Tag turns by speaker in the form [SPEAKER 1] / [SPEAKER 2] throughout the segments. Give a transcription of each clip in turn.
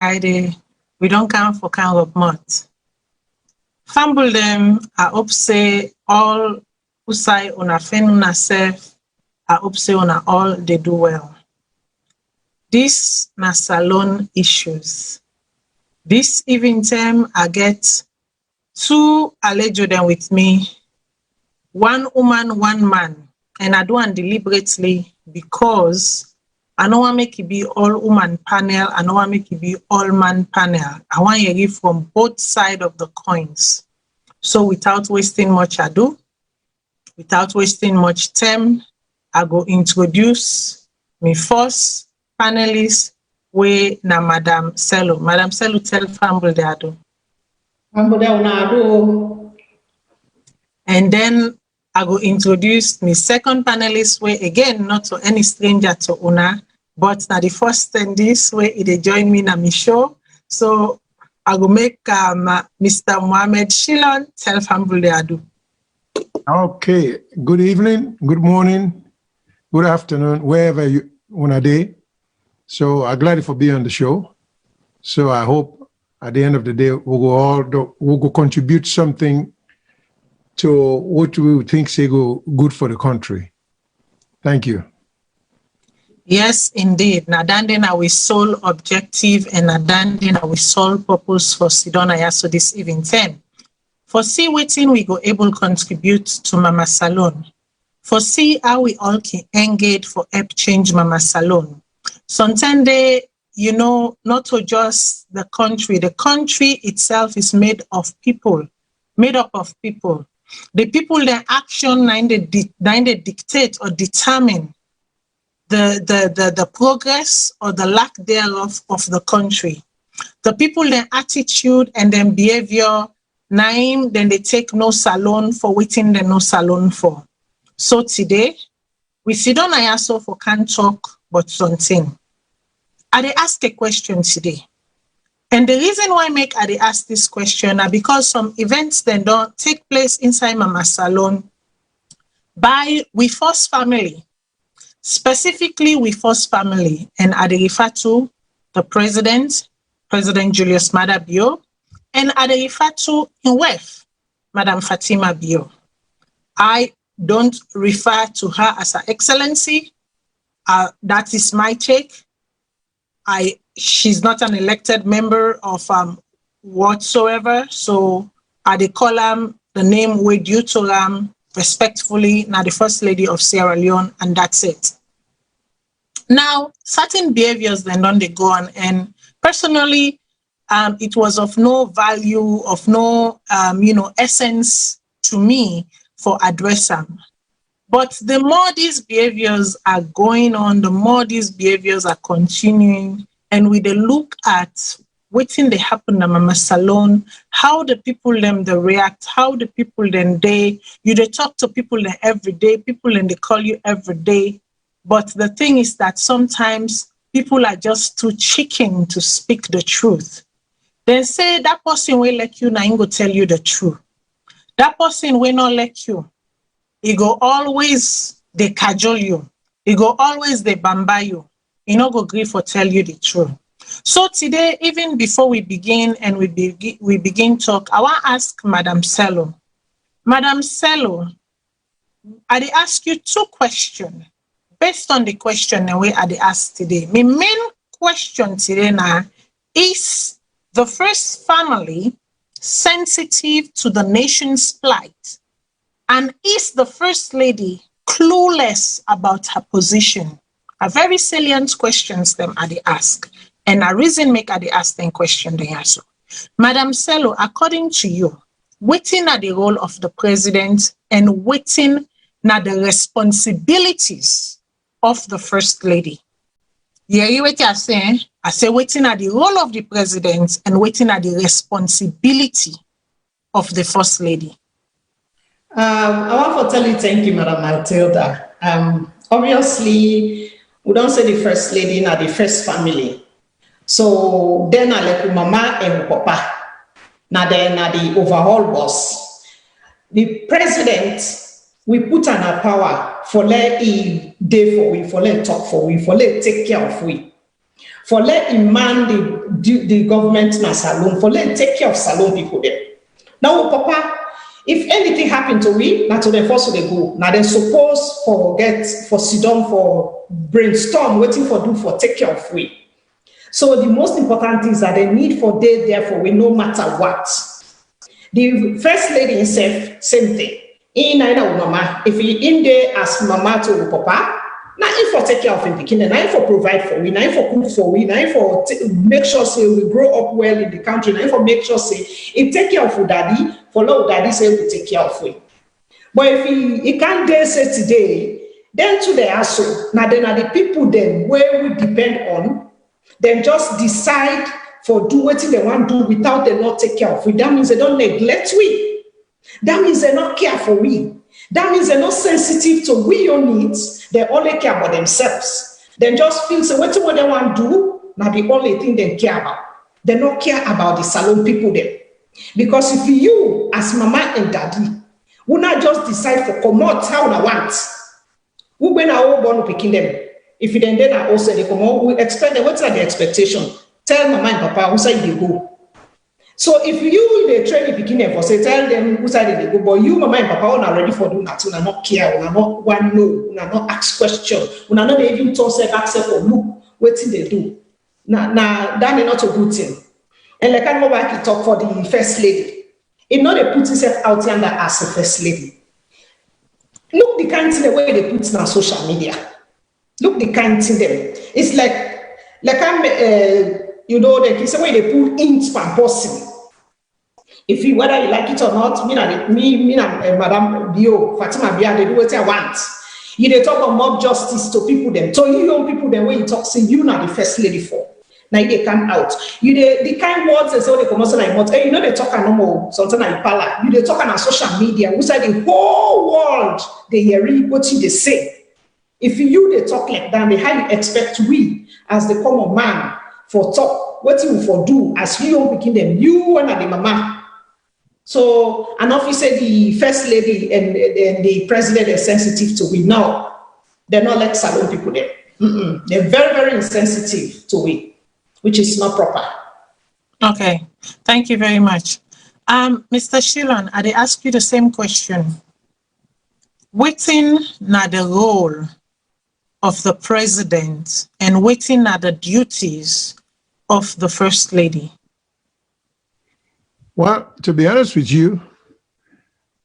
[SPEAKER 1] Friday, we don't count for count of month. Fumble them, I hope say all who say on a fen una self, I hope say on all they do well. This na salon issues. This evening time, I get two alejo them with me, one woman, one man, and I do it deliberately because I don't want to make it be all woman panel. I don't want to make it be all man panel. I want to hear from both sides of the coins. So without wasting much ado, without wasting much time, I go introduce my first panelist, we na Madam Selo. Madam Selo, tell Famble de ado. And then I go introduce my second panelist, where again, not to any stranger to Una, but now the first attendees where they join me in my show. So I go make Mr. Mohammed Shilon tell Famble de ado.
[SPEAKER 2] Okay, good evening, good morning, good afternoon, wherever you want to day. So I'm glad for being on the show. So I hope at the end of the day, we'll go contribute something to what we think say go good for the country. Thank you.
[SPEAKER 1] Yes, indeed. Nadandin our sole objective and Nadandin our sole purpose for Sidona Yaso this evening 10. For see waiting we go able contribute to Mama Salone. For see how we all can engage for help change Mama Salone. Sometimes you know, not to just the country itself is made of people, made up of people. The people their action they dictate or determine the progress or the lack thereof of the country. The people their attitude and their behavior, then they take no salon for waiting the no salon for. So today, we sit on Ayaso for can't talk but something. I ask a question today. And the reason why I ask this question are because some events then don't take place inside Mama Salone by We First Family. Specifically, We First Family, and I refer to the President Julius Maada Bio, and I refer to in wife, Madam Fatima Bio. I don't refer to her as Her Excellency. That is my take. She's not an elected member of whatsoever, so I call the name we due to respectfully, now the First Lady of Sierra Leone, and that's it. Now, certain behaviors then don't they go on, and personally, it was of no value, of no essence to me for address them. But the more these behaviors are going on, the more these behaviors are continuing, and we they look at waiting they happen in Mama Salone, how the people them they react, how the people then they talk to people then every day, people then they call you every day. But the thing is that sometimes people are just too chicken to speak the truth. They say that person will let you, now go tell you the truth. That person will not let you. He go always they cajole you. He go always they bamba you. He not go agree for tell you the truth. So today, even before we begin and we begin talk, I want to ask Madam Selo. Madam Selo, I ask you two questions. Based on the question the way I asked today, my main question today now is the First Family sensitive to the nation's plight? And is the First Lady clueless about her position? A very salient questions them I ask. And a reason make I ask them question they answer. Madam Selo, according to you, waiting at the role of the president and waiting at the responsibilities of the First Lady. Yeah, you what you're saying? I say waiting at the role of the president and waiting at the responsibility of the First Lady.
[SPEAKER 3] I want to tell you thank you, Madam Matilda. Obviously, we don't say the First Lady, not the First Family. So then I let Mama and Papa. Now then the overall boss. The president, we put on our power for let day for we, for let talk for we, for let take care of we. for let him man the government na salon, for let take care of salon people there. Now, Papa, if anything happen to we, na to the first they go. Now they suppose for sit down for brainstorm, waiting for do for take care of we. So the most important thing is that they need for day there for we no matter what. The first lady herself, same thing. In either mama, if he in there as mama to Papa, now if for take care of him picking, now if for provide for we, now if for cook for we, now if for make sure say we grow up well in the country, now if for make sure say if take care of your daddy, follow daddy say we take care of we. But if he can't dare say today, then to the ASO, now then are the people then where we depend on, then just decide for do what they want to do without them not take care of we. That means they don't neglect we. That means they not care for we. That means they're not sensitive to we your needs. They only care about themselves. They just feel so what they want to do, now the only thing they care about. They don't care about the salon people there. Because if you, as mama and daddy, will not just decide for come out how I want, we when our born picking them. If you then also they come out, we expect them, what's the expectation? Tell mama and papa who side they go. So if you the training beginning for say tell them who side they go, but you mama and papa are not ready for doing that, una not care, una not want know, una not ask question, una not even talk say accept or look what they do. Now that is not a good thing. And like I go back to talk for the first lady. If not they put himself out here as a first lady. Look the kind of thing the way they put on social media. Look the kind of thing them. It's like I'm you know the way they put int per person. If you whether you like it or not, me and Madam Bio, Fatima Bia, they do what I want. You they talk about mob justice to people them. So you young people them when you talk, say you not the first lady for. Now they come out. You the kind words they say they come out like what? Hey, you know they talk no more something like pala. You they talk on social media. We say the whole world they hear what you they say. If you they talk like that, they highly expect we as the common man for talk. What you for do as you don't begin them, you and the mama. So and if you say the first lady and the president are sensitive to we now, they're not like salon people there. They're very, very insensitive to we, which is not proper.
[SPEAKER 1] Okay, thank you very much. Mr. Shilon, I ask you the same question. Waiting na the role of the president and waiting na the duties of the first lady?
[SPEAKER 2] Well, to be honest with you,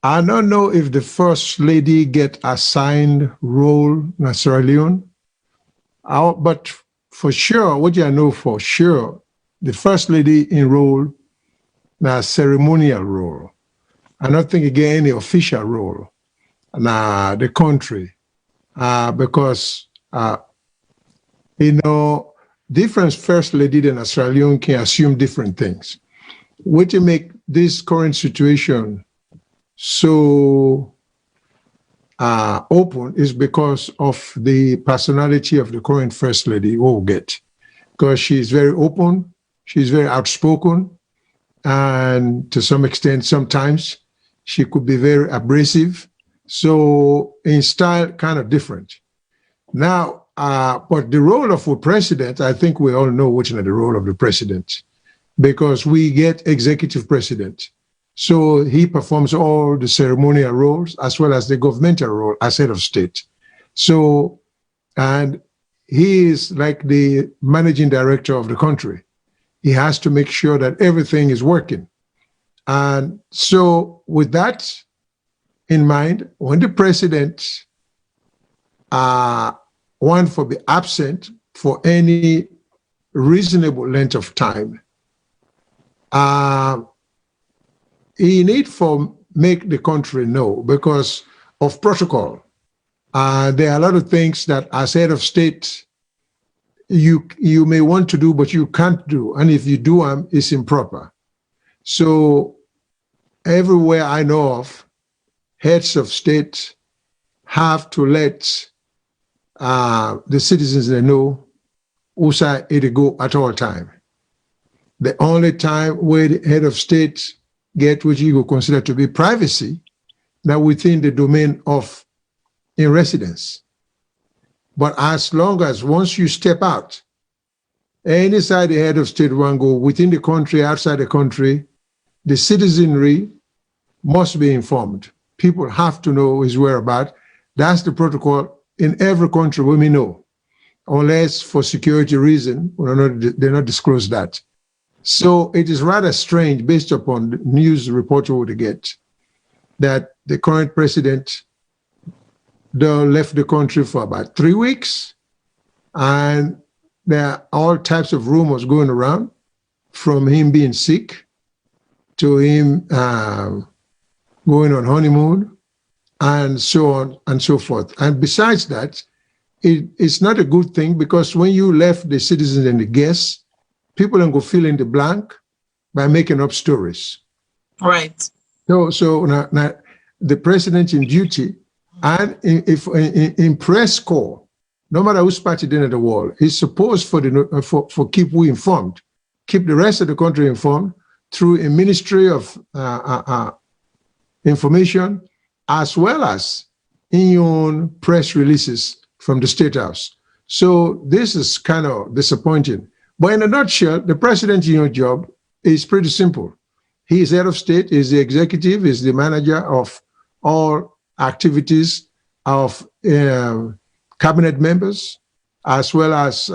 [SPEAKER 2] I don't know if the first lady get assigned role in Sierra Leone, but for sure, what I know for sure, the first lady enrolled in a ceremonial role. I don't think again any official role in the country because you know, different first lady in Sierra Leone can assume different things. What to make this current situation so open is because of the personality of the current first lady we'll get, because she's very open, she's very outspoken, and to some extent sometimes she could be very abrasive, so in style kind of different. Now but the role of a president, I think we all know which is the role of the president, because we get executive president. So he performs all the ceremonial roles as well as the governmental role as head of state. So, and he is like the managing director of the country. He has to make sure that everything is working. And so with that in mind, when the president want to be absent for any reasonable length of time, he need for make the country know because of protocol. There are a lot of things that as head of state, you may want to do, but you can't do. And if you do them, it's improper. So everywhere I know of, heads of state have to let the citizens they know who side it go at all time. The only time where the head of state get what you would consider to be privacy, now within the domain of in residence. But as long as once you step out, any side the head of state want go, within the country, outside the country, the citizenry must be informed. People have to know his whereabouts. That's the protocol in every country we know, unless for security reason, they're not disclose that. So it is rather strange, based upon the news report we would get, that the current president left the country for about 3 weeks, and there are all types of rumors going around, from him being sick to him going on honeymoon, and so on and so forth. And besides that, it's not a good thing, because when you left the citizens and the guests, people don't go fill in the blank by making up stories.
[SPEAKER 1] Right.
[SPEAKER 2] So now the president in duty, and in press corps, no matter whose party in the world, is supposed for keep we informed, keep the rest of the country informed through a ministry of information, as well as in your own press releases from the State House. So this is kind of disappointing. But in a nutshell, the president in your job is pretty simple. He is head of state, is the executive, is the manager of all activities of cabinet members, as well as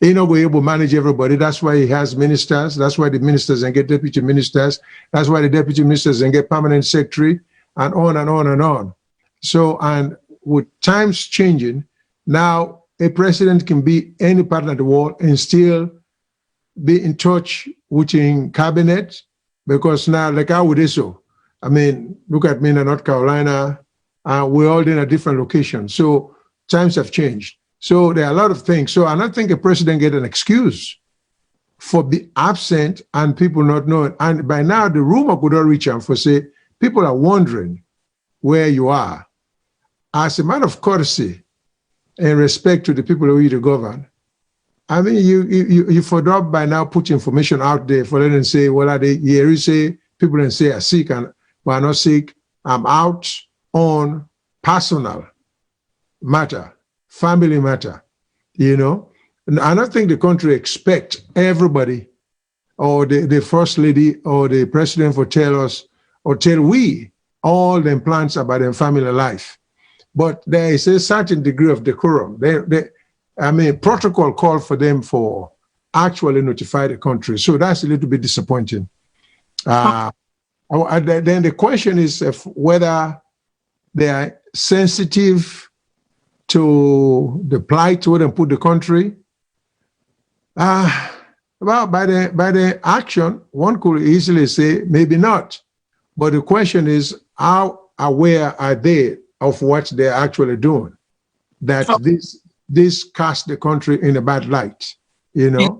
[SPEAKER 2] he's not able to manage everybody. That's why he has ministers. That's why the ministers then get deputy ministers. That's why the deputy ministers then get permanent secretary, and on and on and on. So, and with times changing, now a president can be any part of the world and still be in touch with in cabinet, because now, like how would they so? I mean, look at me in North Carolina, we're all in a different location. So times have changed. So there are a lot of things. So I don't think a president get an excuse for be absent and people not knowing. And by now, the rumor could not reach him for say, people are wondering where you are. As a matter of courtesy and respect to the people who you govern, I mean, you forgot by now put information out there for them and say, well, are they here? You say people and say are sick and are not sick. I'm out on personal matter, family matter, you know. And I don't think the country expect everybody or the first lady or the president for tell us or tell we all them plans about their family life. But there is a certain degree of decorum. Protocol call for them for actually notify the country. So that's a little bit disappointing. Then the question is whether they are sensitive to the plight where they put the country. Well, by the action, one could easily say maybe not. But the question is, how aware are they of what they're actually doing? That this casts the country in a bad light, you know?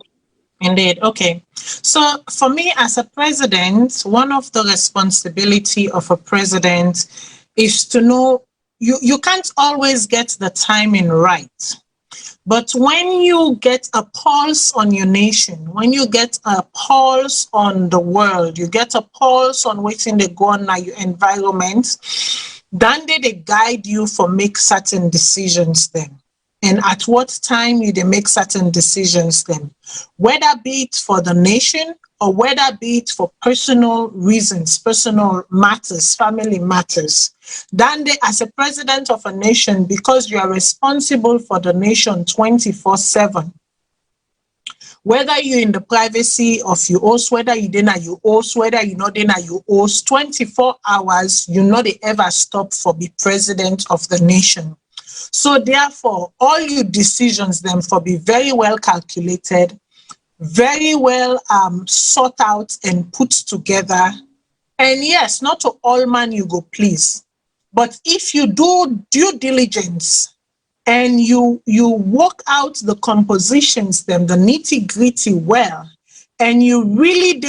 [SPEAKER 1] Indeed. Okay. So for me as a president, one of the responsibility of a president is to know you can't always get the timing right. But when you get a pulse on your nation, when you get a pulse on the world, you get a pulse on what's in the go on your environment, then they guide you for make certain decisions then. And at what time you they make certain decisions then, whether be it for the nation or whether be it for personal reasons, personal matters, family matters. Then they, as a president of a nation, because you are responsible for the nation 24/7, whether you're in the privacy of your host, whether you're in your host, whether you're not in your host, 24 hours, you not ever stop for be president of the nation. So therefore, all your decisions then for be very well calculated, very well sought out and put together. And yes, not to all man you go please, but if you do due diligence and you work out the compositions, then the nitty gritty well, and you really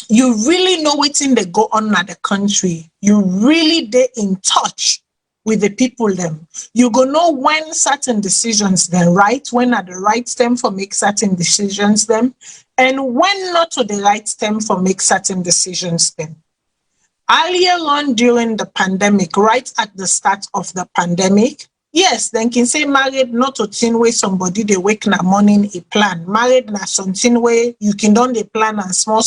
[SPEAKER 1] you really know what's in the go on at the country. You really in touch with the people them. You go know when certain decisions then right, when at the right time for make certain decisions them, and when not to the right time for make certain decisions then. Earlier on during the pandemic, right at the start of the pandemic, yes, then can say married not to thing way somebody they wake na morning a plan. Married na something way you can don't the plan and small.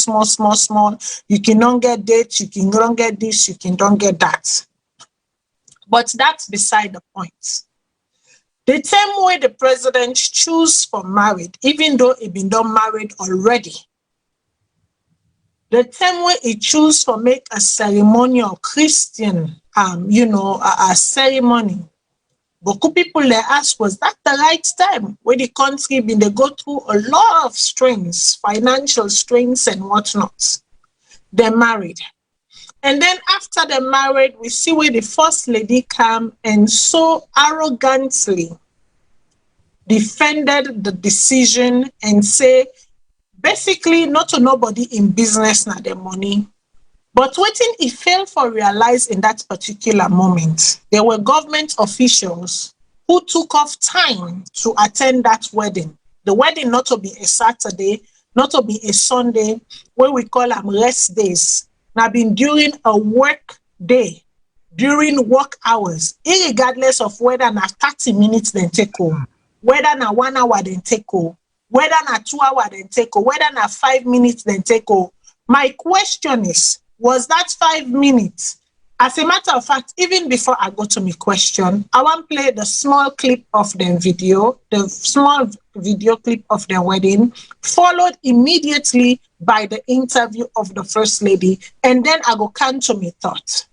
[SPEAKER 1] You can don't get dates, you can don't get this, you can don't get that. But that's beside the point. The same way the president choose for married, even though he been done married already. The same way he choose for make a ceremonial Christian, a ceremony. Boku people they ask, was that the right time when the country been they go through a lot of strains, financial strains and whatnot? They're married. And then after they're married, we see where the first lady come and so arrogantly defended the decision and say, basically, not to nobody in business na the money. But waiting, he failed for realize in that particular moment, there were government officials who took off time to attend that wedding. The wedding not to be a Saturday, not to be a Sunday, where we call them rest days. Now been during a work day, during work hours, irregardless of whether na 30 minutes then take home, whether na 1 hour then take home, whether na 2 hours then take home, whether na 5 minutes then take home. My question is, was that 5 minutes? As a matter of fact, even before I go to my question, I want to play the small clip of the video, the small video clip of the wedding, followed immediately by the interview of the First Lady, and then I go come to my thought.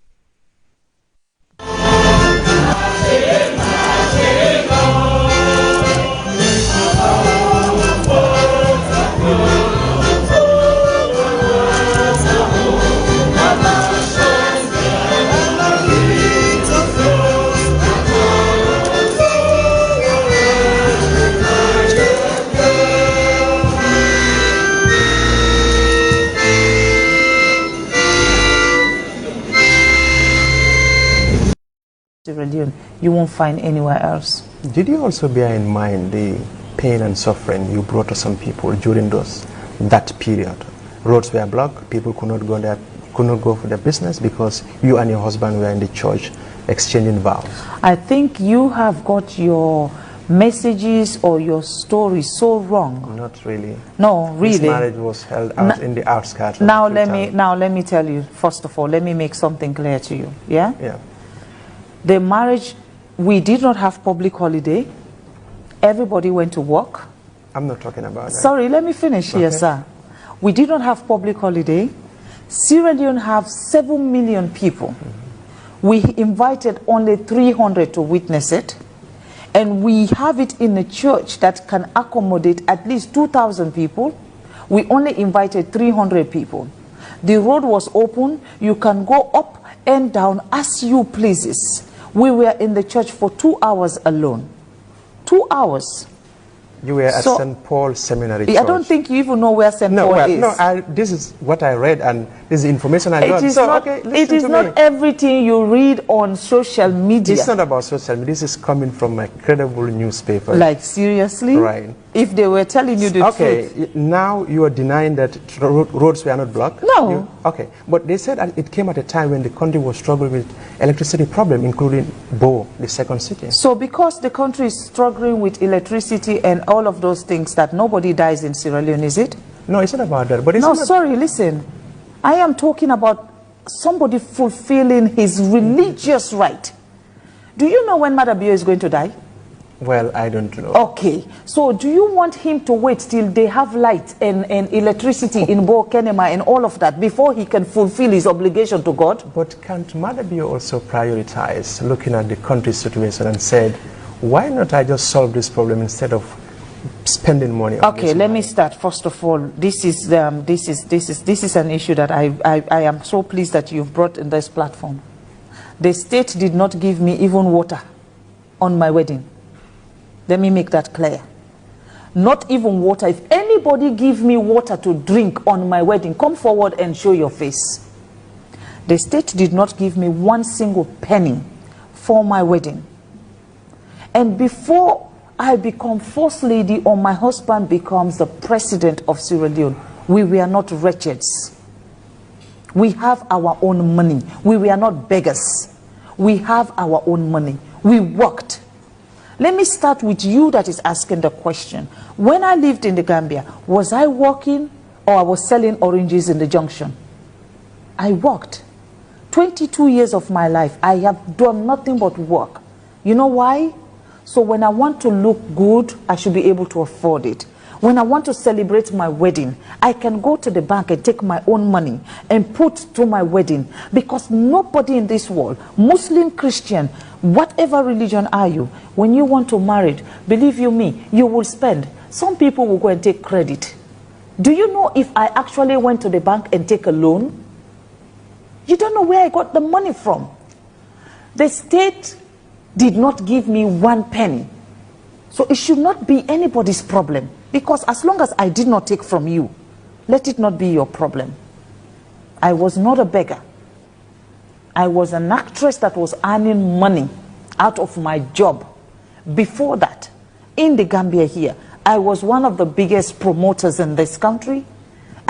[SPEAKER 4] You won't find anywhere else.
[SPEAKER 5] Did you also bear in mind the pain and suffering you brought to some people during that period? Roads were blocked, people could not go for their business because you and your husband were in the church exchanging vows.
[SPEAKER 4] I think you have got your messages or your story so wrong.
[SPEAKER 5] Not really.
[SPEAKER 4] No, really.
[SPEAKER 5] This marriage was held out in the outskirts.
[SPEAKER 4] Now let me tell you. First of all, let me make something clear to you. Yeah.
[SPEAKER 5] Yeah.
[SPEAKER 4] The marriage, we did not have public holiday. Everybody went to work.
[SPEAKER 5] I'm not talking about that.
[SPEAKER 4] Sorry, let me finish here, sir. We did not have public holiday. Sierra Leone have 7 million people. We invited only 300 to witness it. And we have it in a church that can accommodate at least 2,000 people. We only invited 300 people. The road was open. You can go up and down as you pleases. We were in the church for 2 hours alone. 2 hours.
[SPEAKER 5] You were at St. Paul Seminary Church.
[SPEAKER 4] I don't think you even know where St. Paul is.
[SPEAKER 5] No, this is what I read and this is information I got.
[SPEAKER 4] It is not everything you read on social media.
[SPEAKER 5] It's not about social media. This is coming from a credible newspaper.
[SPEAKER 4] Like, seriously?
[SPEAKER 5] Right.
[SPEAKER 4] If they were telling you the truth.
[SPEAKER 5] Okay, now you are denying that roads were not blocked?
[SPEAKER 4] No.
[SPEAKER 5] Okay, but they said it came at a time when the country was struggling with electricity problem, including Bo, the second city.
[SPEAKER 4] So because the country is struggling with electricity and all of those things, that nobody dies in Sierra Leone, is it?
[SPEAKER 5] No, it's not about that. But it's
[SPEAKER 4] sorry, listen. I am talking about somebody fulfilling his religious right. Do you know when Mother Bio is going to die?
[SPEAKER 5] Well, I don't know.
[SPEAKER 4] Okay, so do you want him to wait till they have light and electricity in Bo Kenema and all of that before he can fulfill his obligation to God?
[SPEAKER 5] But can't Mother Bio also prioritize looking at the country's situation and said, why not I just solve this problem instead of spending money on
[SPEAKER 4] Okay, let me start. First of all, this is an issue that I am so pleased that you've brought in this platform. The state did not give me even water on my wedding. Let me make that clear. Not even water. If anybody give me water to drink on my wedding, come forward and show your face. The state did not give me one single penny for my wedding. And before I become First Lady or my husband becomes the President of Sierra Leone, we were not wretches. We have our own money. We were not beggars. We have our own money. We worked. Let me start with you that is asking the question. When I lived in the Gambia, was I working or I was selling oranges in the junction? I worked. 22 years of my life, I have done nothing but work. You know why? So when I want to look good, I should be able to afford it. When I want to celebrate my wedding, I can go to the bank and take my own money and put to my wedding, because nobody in this world, Muslim, Christian, whatever religion are you, when you want to marry, believe you me, you will spend. Some people will go and take credit. Do you know if I actually went to the bank and take a loan? You don't know where I got the money from. The state did not give me 1 penny. So it should not be anybody's problem. Because as long as I did not take from you, let it not be your problem. I was not a beggar. I was an actress that was earning money out of my job. Before that, in the Gambia here, I was one of the biggest promoters in this country.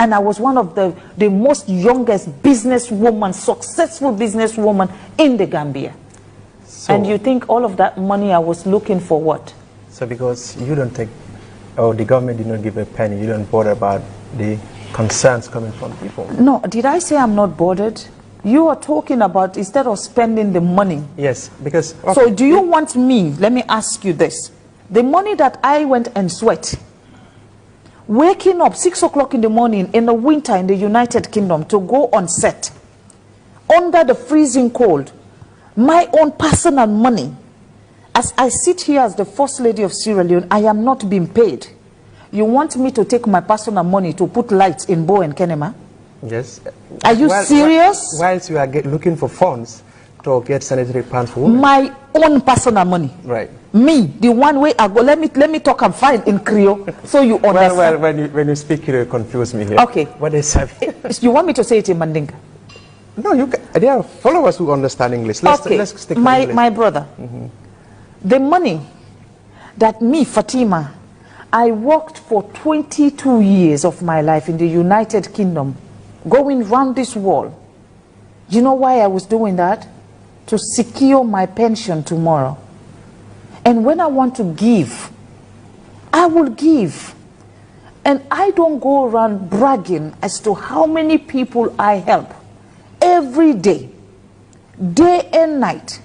[SPEAKER 4] And I was one of the most youngest businesswoman, successful businesswoman in the Gambia. So, and you think all of that money I was looking for what?
[SPEAKER 5] So because you don't take, or the government did not give a penny, you don't bother about the concerns coming from people.
[SPEAKER 4] No, did I say I'm not bothered? You are talking about instead of spending the money.
[SPEAKER 5] Yes, because... Okay.
[SPEAKER 4] So do you want me, let me ask you this. The money that I went and sweat, waking up 6 o'clock in the morning in the winter in the United Kingdom to go on set, under the freezing cold, my own personal money. As I sit here as the First Lady of Sierra Leone, I am not being paid. You want me to take my personal money to put lights in Bo and Kenema?
[SPEAKER 5] Yes.
[SPEAKER 4] Are you serious?
[SPEAKER 5] Whilst you are looking for funds to get sanitary pants for women.
[SPEAKER 4] My own personal money.
[SPEAKER 5] Right.
[SPEAKER 4] Me, the one way I go. Let me talk and fine in Creole so you understand.
[SPEAKER 5] Well, when you speak, you confuse me here.
[SPEAKER 4] Okay.
[SPEAKER 5] What is happening?
[SPEAKER 4] You want me to say it in Mandinka?
[SPEAKER 5] No, you can, there are followers who understand English. Let's stick to English.
[SPEAKER 4] My brother, the money that me, Fatima, I worked for 22 years of my life in the United Kingdom, going round this world. You know why I was doing that? To secure my pension tomorrow. And when I want to give, I will give. And I don't go around bragging as to how many people I help. Every day, day and night,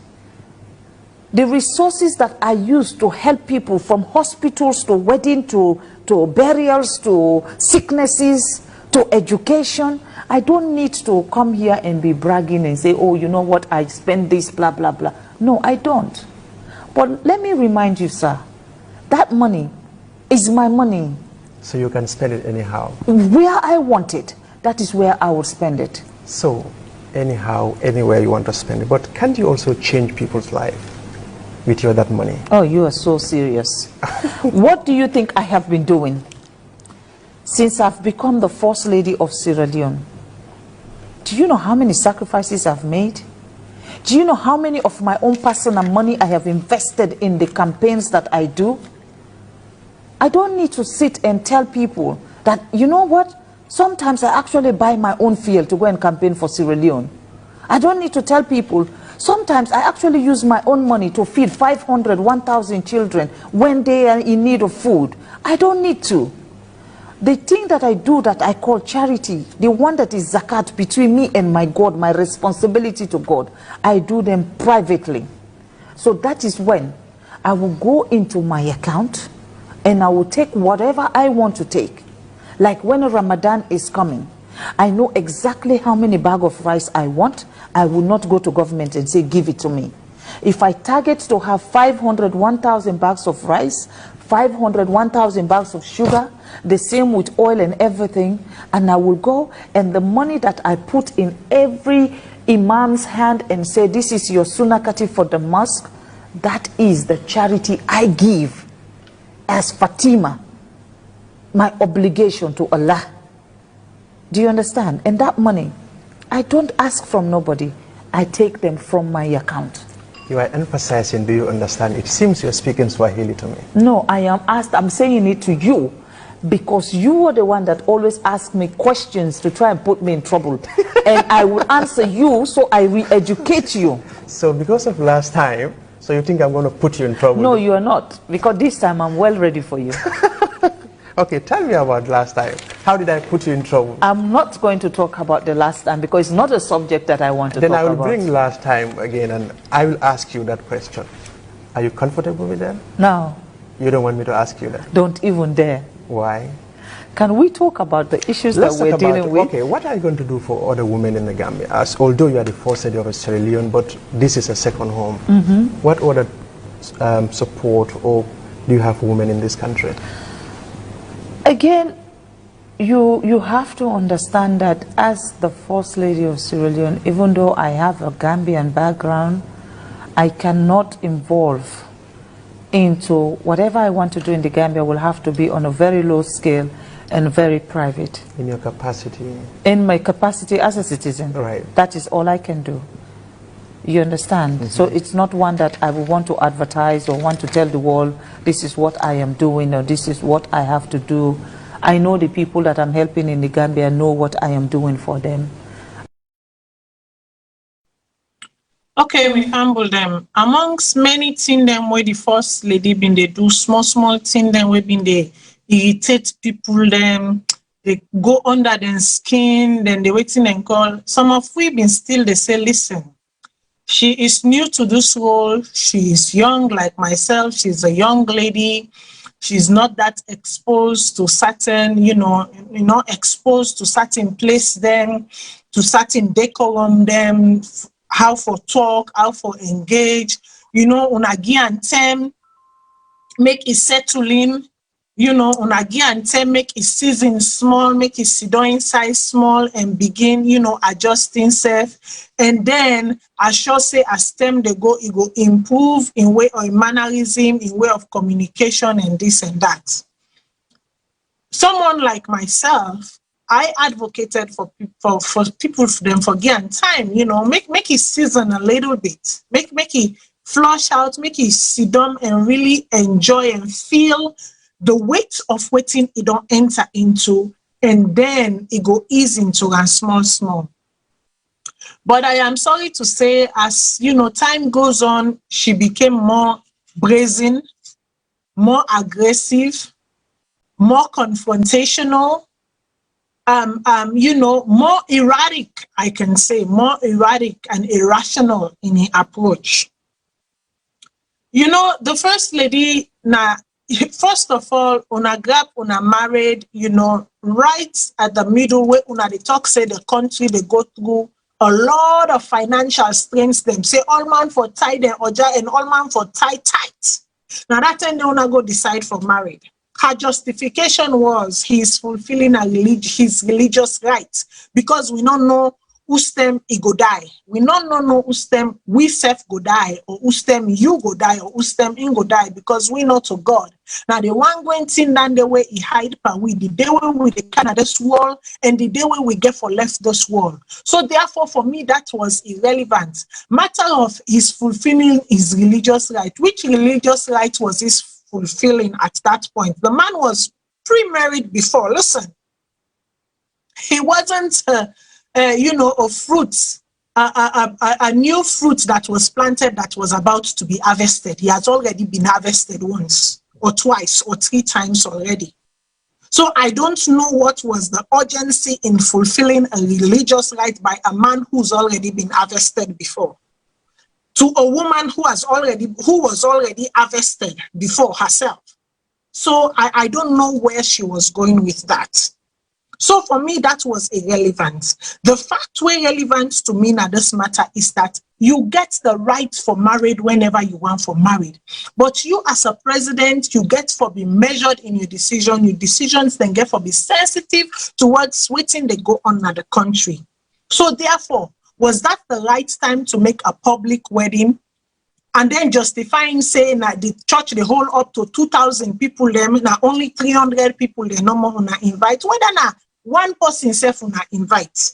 [SPEAKER 4] the resources that I use to help people, from hospitals to wedding to burials to sicknesses to education, I don't need to come here and be bragging and say, oh, you know what, I spend this, blah, blah, blah. No, I don't. But let me remind you, sir, that money is my money.
[SPEAKER 5] So you can spend it anyhow.
[SPEAKER 4] Where I want it, that is where I will spend it.
[SPEAKER 5] So, anyhow, anywhere you want to spend it. But can't you also change people's life with that money?
[SPEAKER 4] Oh, you are so serious. What do you think I have been doing since I've become the First Lady of Sierra Leone? Do you know how many sacrifices I've made? Do you know how many of my own personal money I have invested in the campaigns that I do? I don't need to sit and tell people that, you know what? Sometimes I actually buy my own fuel to go and campaign for Sierra Leone. I don't need to tell people, sometimes I actually use my own money to feed 500, 1,000 children when they are in need of food. I don't need to. The thing that I do that I call charity, the one that is zakat between me and my God, my responsibility to God, I do them privately. So that is when I will go into my account and I will take whatever I want to take. Like when Ramadan is coming, I know exactly how many bags of rice I want. I will not go to government and say, give it to me. If I target to have 500, 1,000 bags of rice, 500, 1,000 bags of sugar, the same with oil and everything, and I will go, and the money that I put in every imam's hand and say, this is your sunakati for the mosque, that is the charity I give as Fatima, my obligation to Allah. Do you understand? And that money, I don't ask from nobody. I take them from my account.
[SPEAKER 5] You are emphasizing, do you understand? It seems you're speaking Swahili to me.
[SPEAKER 4] No, I'm saying it to you because you are the one that always asks me questions to try and put me in trouble. And I will answer you, so I re-educate you.
[SPEAKER 5] So because of last time, So you think I'm going to put you in trouble?
[SPEAKER 4] No, you are not, because this time I'm well ready for you.
[SPEAKER 5] Okay, tell me about last time. How did I put you in trouble?
[SPEAKER 4] I'm not going to talk about the last time because it's not a subject that I want to talk about.
[SPEAKER 5] Then I will bring last time again and I will ask you that question. Are you comfortable with that?
[SPEAKER 4] No.
[SPEAKER 5] You don't want me to ask you that?
[SPEAKER 4] Don't even dare.
[SPEAKER 5] Why?
[SPEAKER 4] Can we talk about the issues that we're dealing with?
[SPEAKER 5] Okay, what are you going to do for other women in the Gambia? Although you are the first lady of Sierra Leone, but this is a second home. What other support or do you have for women in this country?
[SPEAKER 4] Again, you have to understand that as the first lady of Sierra Leone, even though I have a Gambian background, I cannot involve into whatever I want to do in the Gambia will have to be on a very low scale and very private.
[SPEAKER 5] In your capacity?
[SPEAKER 4] In my capacity as a citizen.
[SPEAKER 5] Right.
[SPEAKER 4] That is all I can do. You understand? So it's not one that I would want to advertise or want to tell the world, this is what I am doing or this is what I have to do. I know the people that I'm helping in the Gambia know what I am doing for them.
[SPEAKER 1] Okay, we humble them. Amongst many things them where the first lady been they do small things them where been they irritate people them, they go under their skin, then they waiting and call. Some of we been still they say, listen, she is new to this role, she is young like myself, she's a young lady, she's not that exposed to certain, exposed to certain place them, to certain decorum them, how for talk, how for engage, unagi and tem, make it settle in, unagi and tem, make it season small, make it sit down inside small and begin, adjusting self. And then I shall say as them they go, it go improve in way of mannerism, in way of communication and this and that. Someone like myself, I advocated for people for them for getting time, make it season a little bit, make it flush out, make it sit down and really enjoy and feel the weight of waiting it don't enter into, and then it go ease into and small. But I am sorry to say, as time goes on, she became more brazen, more aggressive, more confrontational, more erratic, I can say, more erratic and irrational in her approach. The first lady, first of all, una grab, una married, right at the middle where una they talk, say the country they go through a lot of financial strains, them say all man for tight and oja and all man for tight. Now that time they una go decide for married. Her justification was he's fulfilling his religious rights because we don't know whose time he go die. We don't know whose time we self go die or whose time you go die or whose time he go die because we know to God. Now the one going thing down the way he hide per we the day way we the kind of this world and the day way we get for left this world. So therefore for me that was irrelevant. Matter of his fulfilling his religious right. Which religious right was his fulfilling at that point? The man was pre-married before. Listen, he wasn't a fruit, a new fruit that was planted that was about to be harvested. He has already been harvested once or twice or 3 times already. So I don't know what was the urgency in fulfilling a religious right by a man who's already been harvested before to a woman who was already harvested before herself. So I don't know where she was going with that. So for me, that was irrelevant. The fact where relevant to me now this matter is that you get the right for married whenever you want for married. But you as a president, you get for be measured in your decision. Your decisions then get for be sensitive towards waiting they go on at the country. So therefore, was that the right time to make a public wedding? And then justifying saying that the church they hold up to 2,000 people, them now only 300 people they no more una invite. Whether na one person self una invite,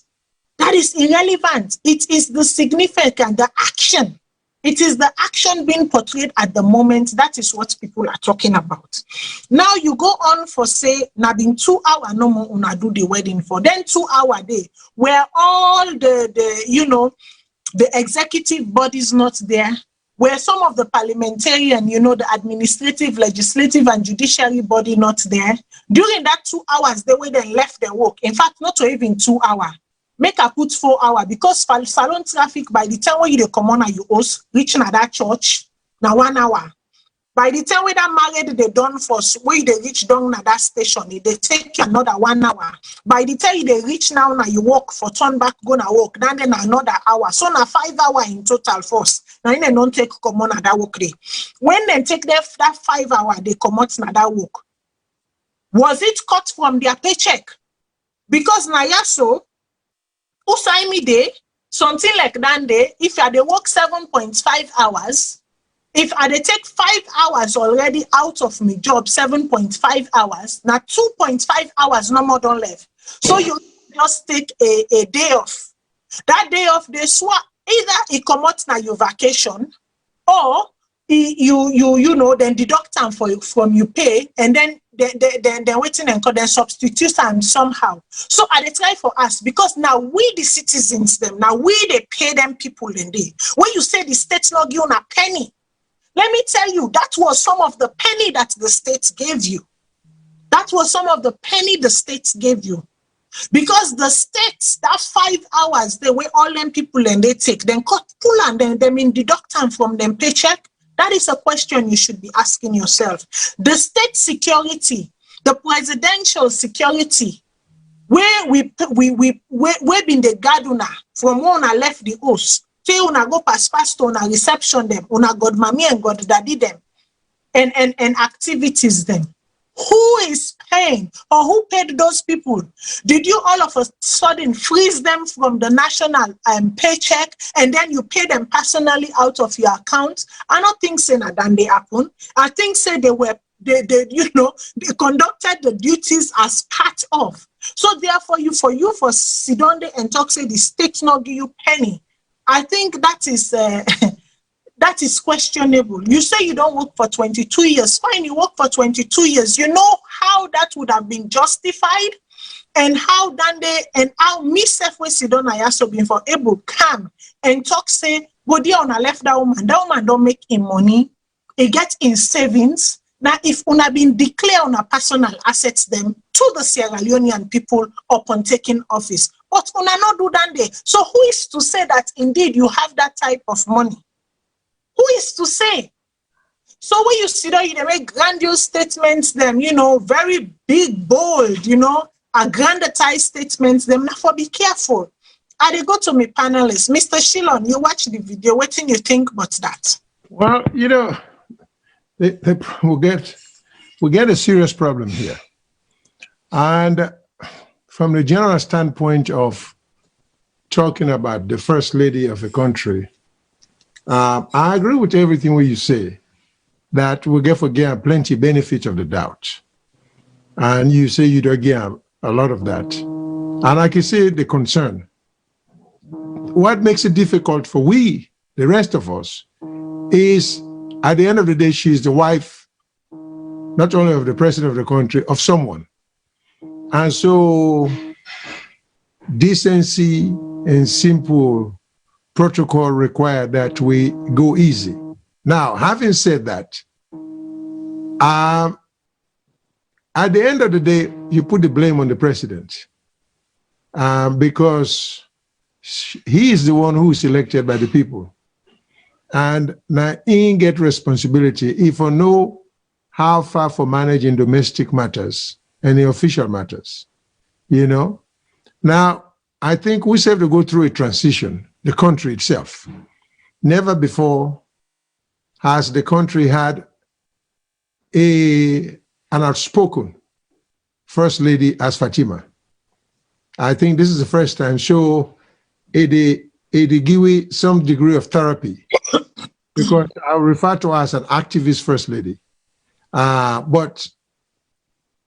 [SPEAKER 1] that is irrelevant. It is the significant, the action. It is the action being portrayed at the moment. That is what people are talking about. Now you go on for say now being 2 hours no more una do the wedding for. Then 2 hour day where all the executive bodies not there. Were some of the parliamentarian, the administrative, legislative, and judiciary body not there? During that 2 hours, they were then left their work. In fact, not even 2 hours. Make a put 4 hours because salon traffic by the time when you come on you host reaching at that church now 1 hour. By the time we that married they done for where they reach down at that station, they take you another 1 hour. By the time they reach now you walk for turn back gonna walk then another hour. So now 5 hours in total force. Now they don't take come on at that work day. When they take that 5 hours, they come out na that work. Was it cut from their paycheck? Because now so Usaimi day, something like that day, if I they work 7.5 hours, if I they take 5 hours already out of my job, 7.5 hours, now 2.5 hours no more don't left. So you just take a day off. That day off, they swap either it come out na your vacation or then deduct them from your pay and then they're waiting and then substitute them somehow. So I they try for us because now we the citizens them now we they pay them people in there. When you say the state's not giving a penny, let me tell you that was some of the penny that the state gave you. That was some of the penny the state gave you. Because the states that 5 hours they were all them people and they take then cut pull and then they mean deduct them from them paycheck. That is a question you should be asking yourself. The state security, the presidential security, where we been the Gaduna from when I left the host, till una go past on a reception them, una God mommy and God daddy them, and activities them. Who is paying or who paid those people? Did you all of a sudden freeze them from the national paycheck and then you pay them personally out of your account? I don't think so that they happen. I think say they conducted the duties as part of. So therefore for Sidonde and talk say the state not give you penny. I think that is that is questionable. You say you don't work for 22 years. Fine, you work for 22 years. You know how that would have been justified and how Dande and how me self when Sidon I also been for able come and talk say, go there on a left that woman don't make him money. He get in savings. Now if una been declare on a personal assets them to the Sierra Leonean people upon taking office. But una not do Dande. So who is to say that indeed you have that type of money? Who is to say? So when you see that you make grandiose statements, them, very big, bold, aggrandized statements, them, therefore be careful. I they go to my panelists. Mr. Shillon, you watch the video, what do you think about that?
[SPEAKER 2] Well, we get a serious problem here. And from the general standpoint of talking about the first lady of a country, I agree with everything what you say, that we get plenty benefit of the doubt. And you say you don't get a lot of that. And I can see the concern. What makes it difficult for we, the rest of us, is at the end of the day, she's the wife, not only of the president of the country, of someone. And so decency and simple protocol require that we go easy. Now, having said that, at the end of the day, you put the blame on the president because he is the one who is elected by the people. And now he get responsibility if I know how far for managing domestic matters and the official matters, Now, I think we have to go through a transition, the country itself. Never before has the country had an outspoken First Lady as Fatima. I think this is the first time. So it give some degree of therapy because I refer to her as an activist First Lady. But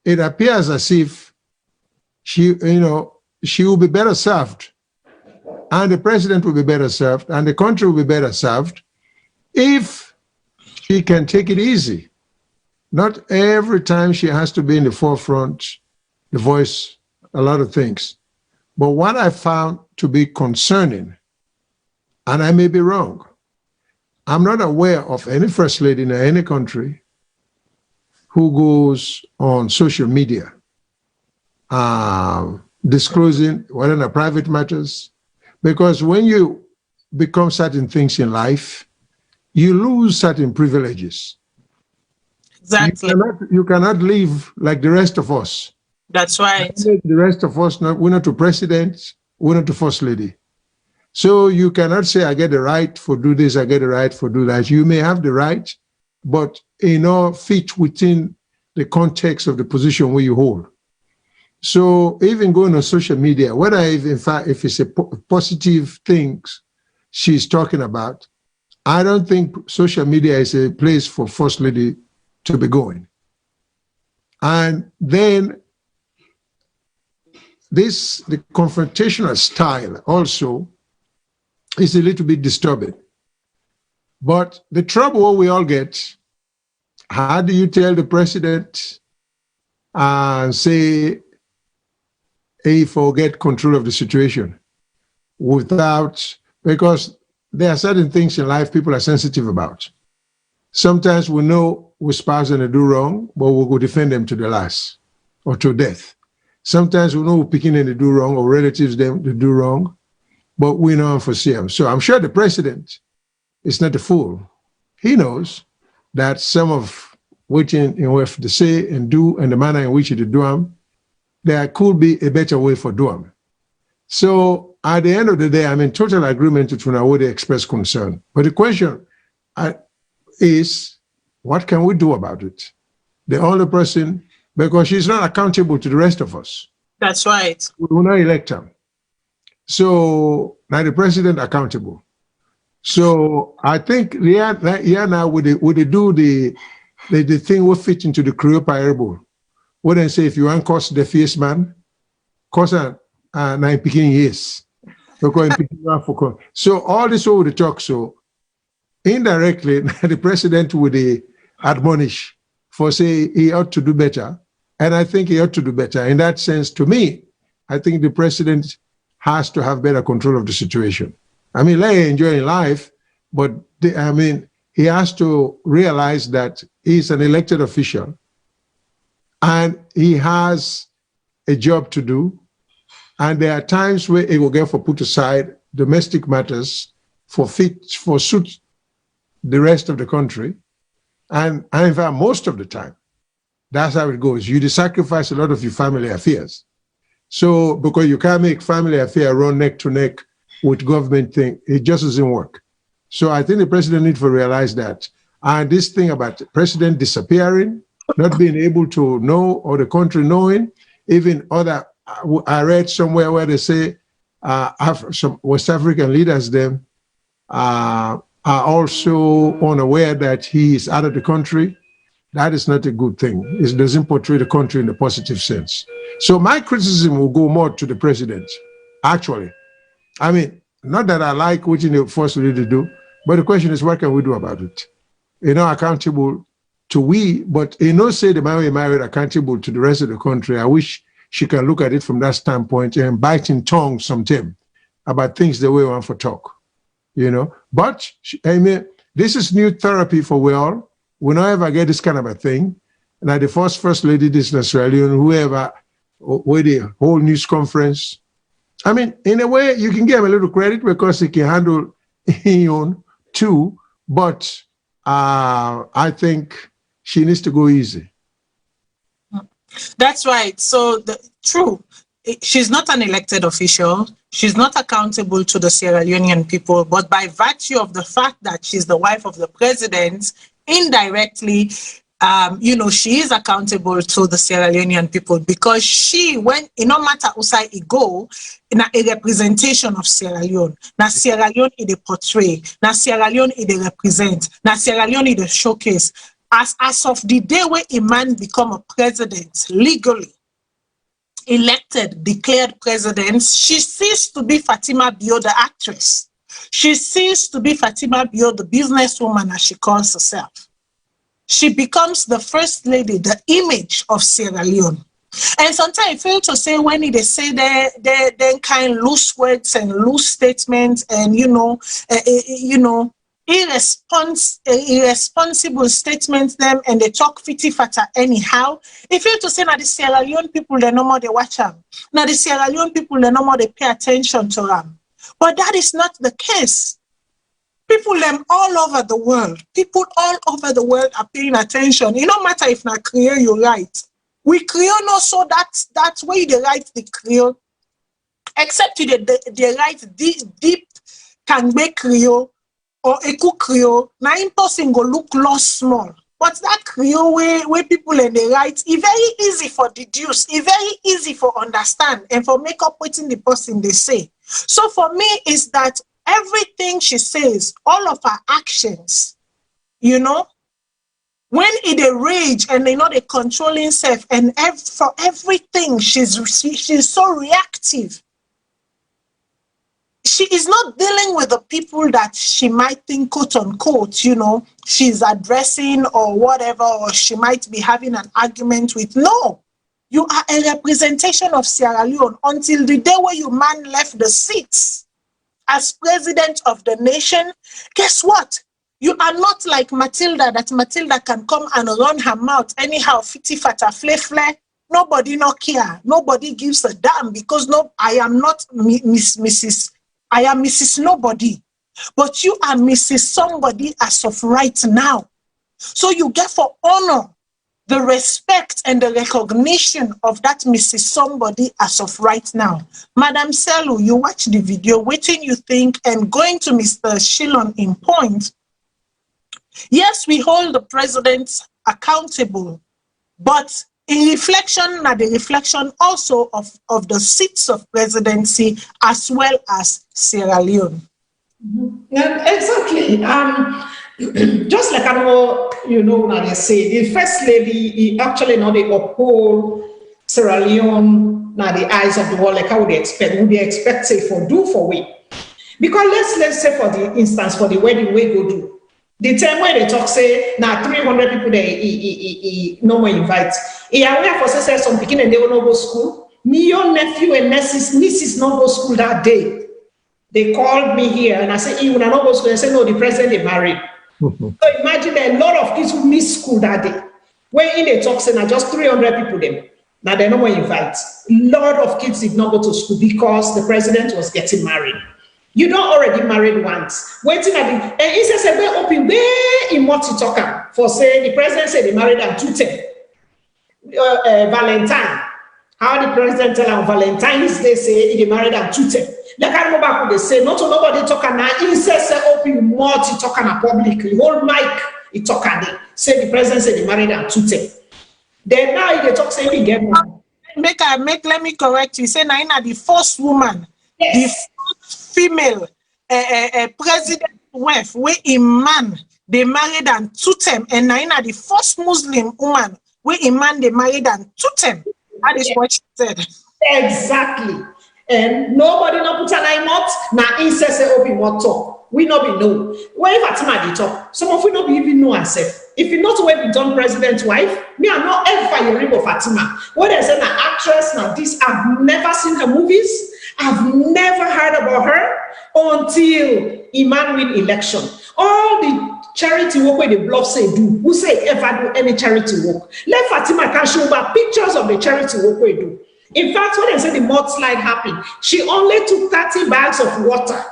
[SPEAKER 2] it appears as if she will be better served, and the president will be better served, and the country will be better served if she can take it easy. Not every time she has to be in the forefront, the voice, a lot of things. But what I found to be concerning, and I may be wrong, I'm not aware of any first lady in any country who goes on social media disclosing whether in private matters, because when you become certain things in life, you lose certain privileges.
[SPEAKER 1] Exactly.
[SPEAKER 2] You cannot live like the rest of us.
[SPEAKER 1] That's right.
[SPEAKER 2] The rest of us, we're not to president, we're not to first lady. So you cannot say, I get the right for do this, I get the right for do that. You may have the right, but fit within the context of the position where you hold. So even going on social media, whether if it's a positive thing she's talking about, I don't think social media is a place for first lady to be going. And then the confrontational style also is a little bit disturbing. But the trouble we all get, how do you tell the president and say he forget control of the situation because there are certain things in life people are sensitive about. Sometimes we know we're spouse and they do wrong, but we'll go defend them to the last or to death. Sometimes we know we're picking and they do wrong, or relatives they do wrong, but we know unforesee them. So I'm sure the president is not a fool. He knows that some of which in what they say and do and the manner in which they do them, there could be a better way for doing. So at the end of the day, I'm in total agreement with what they express concern. But the question is, what can we do about it? The only person, because she's not accountable to the rest of us.
[SPEAKER 1] That's right.
[SPEAKER 2] We will not elect her. So now the president accountable. So I think now would they do the thing will fit into the Creole parable. What they say, if you want cost the fierce man, cost nine picking years. So all this over the talk. So indirectly, the president would admonish for say he ought to do better. And I think he ought to do better. In that sense, to me, I think the president has to have better control of the situation. I mean, let him enjoy life, but he has to realize that he's an elected official and he has a job to do. And there are times where he will get put aside domestic matters for suit the rest of the country. And in fact, most of the time, that's how it goes. You sacrifice a lot of your family affairs. So because you can't make family affairs run neck to neck with government thing, it just doesn't work. So I think the president needs to realize that. And this thing about the president disappearing, not being able to know, or the country knowing, even other, I read somewhere where they say some West African leaders them are also unaware that he is out of the country. That is not a good thing. It doesn't portray the country in a positive sense. So my criticism will go more to the president, actually. I mean, not that I like what the first lady do, but the question is, what can we do about it? Accountable to we, but say the man we married accountable to the rest of the country. I wish she can look at it from that standpoint and biting tongue sometimes about things the way we want for talk, But, this is new therapy for we all. We don't ever get this kind of a thing. And the first lady, this Australian, whoever, with the whole news conference. I mean, in a way, you can give him a little credit because he can handle his own too. But I think she needs to go easy.
[SPEAKER 1] That's right. So true. She's not an elected official. She's not accountable to the Sierra Leonean people. But by virtue of the fact that she's the wife of the president, indirectly, she is accountable to the Sierra Leonean people because she, when no matter usai go, in a representation of Sierra Leone. Now Sierra Leone is a portray. Now Sierra Leone is a represent. Now Sierra Leone is a showcase. As of the day where a man become a president legally, elected, declared president, she ceased to be Fatima Bio, the actress. She ceased to be Fatima Bio, the businesswoman, as she calls herself. She becomes the first lady, the image of Sierra Leone. And sometimes I fail to say when they say they kind of loose words and loose statements and, irresponsible statements them and they talk fitty fatter anyhow. If you to say now the Sierra Leone people they no more they watch them. Now the Sierra Leone people they no more they pay attention to them. But that is not the case. People them all over the world. People all over the world are paying attention. It don't matter if not Creole you write. We Creole no so that's where they write the Creole. Except they write deep can make Creole or Eku Creole, now in person go look lost small. But that Creole where people in the right, it's very easy for deduce, it's very easy for understand and for make up within the person they say. So for me, is that everything she says, all of her actions, you know, when it a rage and they know they controlling self and for everything she's so reactive. She is not dealing with the people that she might think, quote unquote, you know, she's addressing or whatever, or she might be having an argument with. No, you are a representation of Sierra Leone until the day where your man left the seats as president of the nation. Guess what? You are not like Matilda, that Matilda can come and run her mouth anyhow, fitty fatta, flay. Nobody no care. Nobody gives a damn because I am not I am Mrs. Nobody, but you are Mrs. Somebody as of right now. So you get for honor the respect and the recognition of that Mrs. Somebody as of right now. Madam Selu, you watch the video, waiting you think, and going to Mr. Shillon in point. Yes, we hold the president accountable, but in reflection, the reflection also of the seats of presidency as well as Sierra Leone.
[SPEAKER 3] Yeah, exactly. Just like I know, you know, now they say the first lady actually now they uphold Sierra Leone now the eyes of the world, like how would they expect say for do for we. Because let's say for the instance for the wedding we go do. The time when they talk say now 300 people they no more invite. Yeah, we have for say some picking and they will not go school. Me, your nephew and nieces not go school that day. They called me here and I said, "You will not go school." They said, "No, the president is married." So imagine that a lot of kids who miss school that day. When in the talk say now just 300 people them. Now they no more invite. A lot of kids did not go to school because the president was getting married. You don't already married once. Waiting at the and he says we open where in what you talk for say the president said they married on 210. Valentine. How the president tell on Valentine's Day say he married on 210. Like I go back they say not to nobody talking now. He says open what you talking publicly. Hold mic he talking. Say the president said he married on 210. Then now they talk say he get one.
[SPEAKER 1] Let me correct you. Say Naina the first woman. Yes. The female president wife where a man they married and 2 and Naina the first Muslim woman where a man they married and 2. That is what she said.
[SPEAKER 3] Exactly. And nobody not put an eye not now incest open what talk. We not be know. Where Fatima they talk, some of we not be even know ourselves. If you not where we done president's wife, me are not ever hearing of Fatima. What they say an actress now this I've never seen her movies. I've never heard about her until Iman win election. All the charity work where the blog say do, who say ever do any charity work? Let Fatima can show back pictures of the charity work we do. In fact, when they say the mudslide happened, she only took 30 bags of water.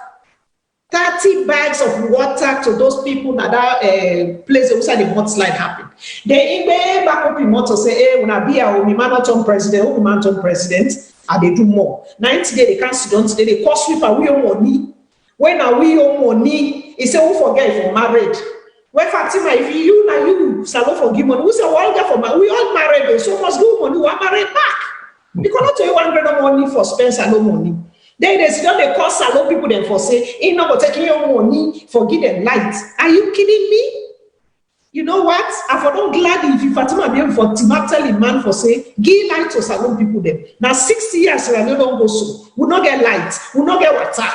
[SPEAKER 3] 30 bags of water to those people that place where the mudslide happened. They back up in motor say, "Hey, when I be a man not turn president, we man turn president." And they do more. 90 days they can't student today, they cost sweeper we own money. When are we own money? He said, "Who forget if you're married?" When Fatima, if you now you Salone forgive money, who say well get for married? We all married, so must do money, we are married back. Because not to you 100 money for spend Salone money. Then they still they call Salone people then for say, "In not taking your money, forgive them light." Are you kidding me? You know what? I for not glad if you Fatima be able for Timateli man for say, give light to Salone people them. Now 60 years we don't go so. We not get light, we not get water.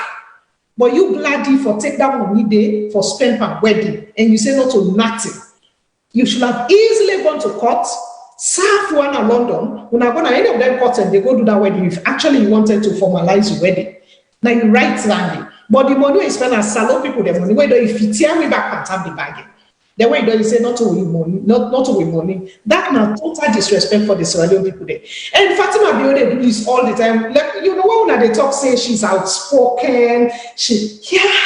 [SPEAKER 3] But you gladly for take that money day for spend per wedding and you say not to nothing. You should have easily gone to court, serve one in London. When I go to any of them courts and they go do that wedding, if actually you wanted to formalize your wedding. Now you write landing. But the money we spend as SALONE people, the money where if you tear me back and tap the bargain. The way you say not to win money, not to win money. That now total disrespect for the Sierra Leone people there. And Fatima Biode do this all the time. Like, you know when they talk say she's outspoken,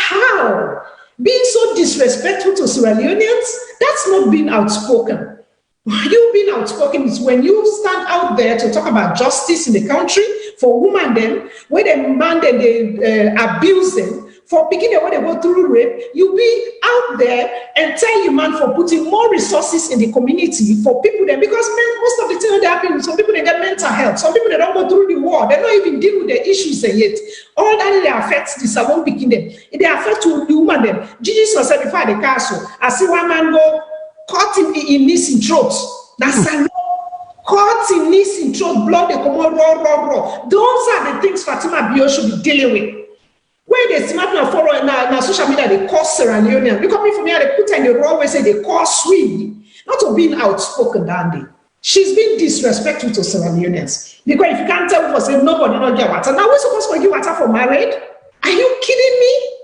[SPEAKER 3] how? Being so disrespectful to Sierra Leoneans, that's not being outspoken. You being outspoken is when you stand out there to talk about justice in the country for women them, where they man them, they abuse them, for picking them when they go through rape, you be out there and tell your man for putting more resources in the community for people there, because most of the things that happen, some people they get mental health, some people they don't go through the war, they don't even deal with the issues yet. All that they affect the SALONE picking them, they affect to the woman them. Gigi said before the castle, I see one man go cut him in knees and throat. That's SALONE. Cut in knees and throat, blood they come on raw. Those are the things Fatima Bio should be dealing with. Where they smart now follow now social media, they call Sierra Leonean. Because me for me, they put in the wrong way, say they call Swede. Not to being outspoken, Dandy. She's been disrespectful to Sierra Leoneans. Because if you can't tell people, say nobody not get water. Now we're supposed to give water for married? Are you kidding me?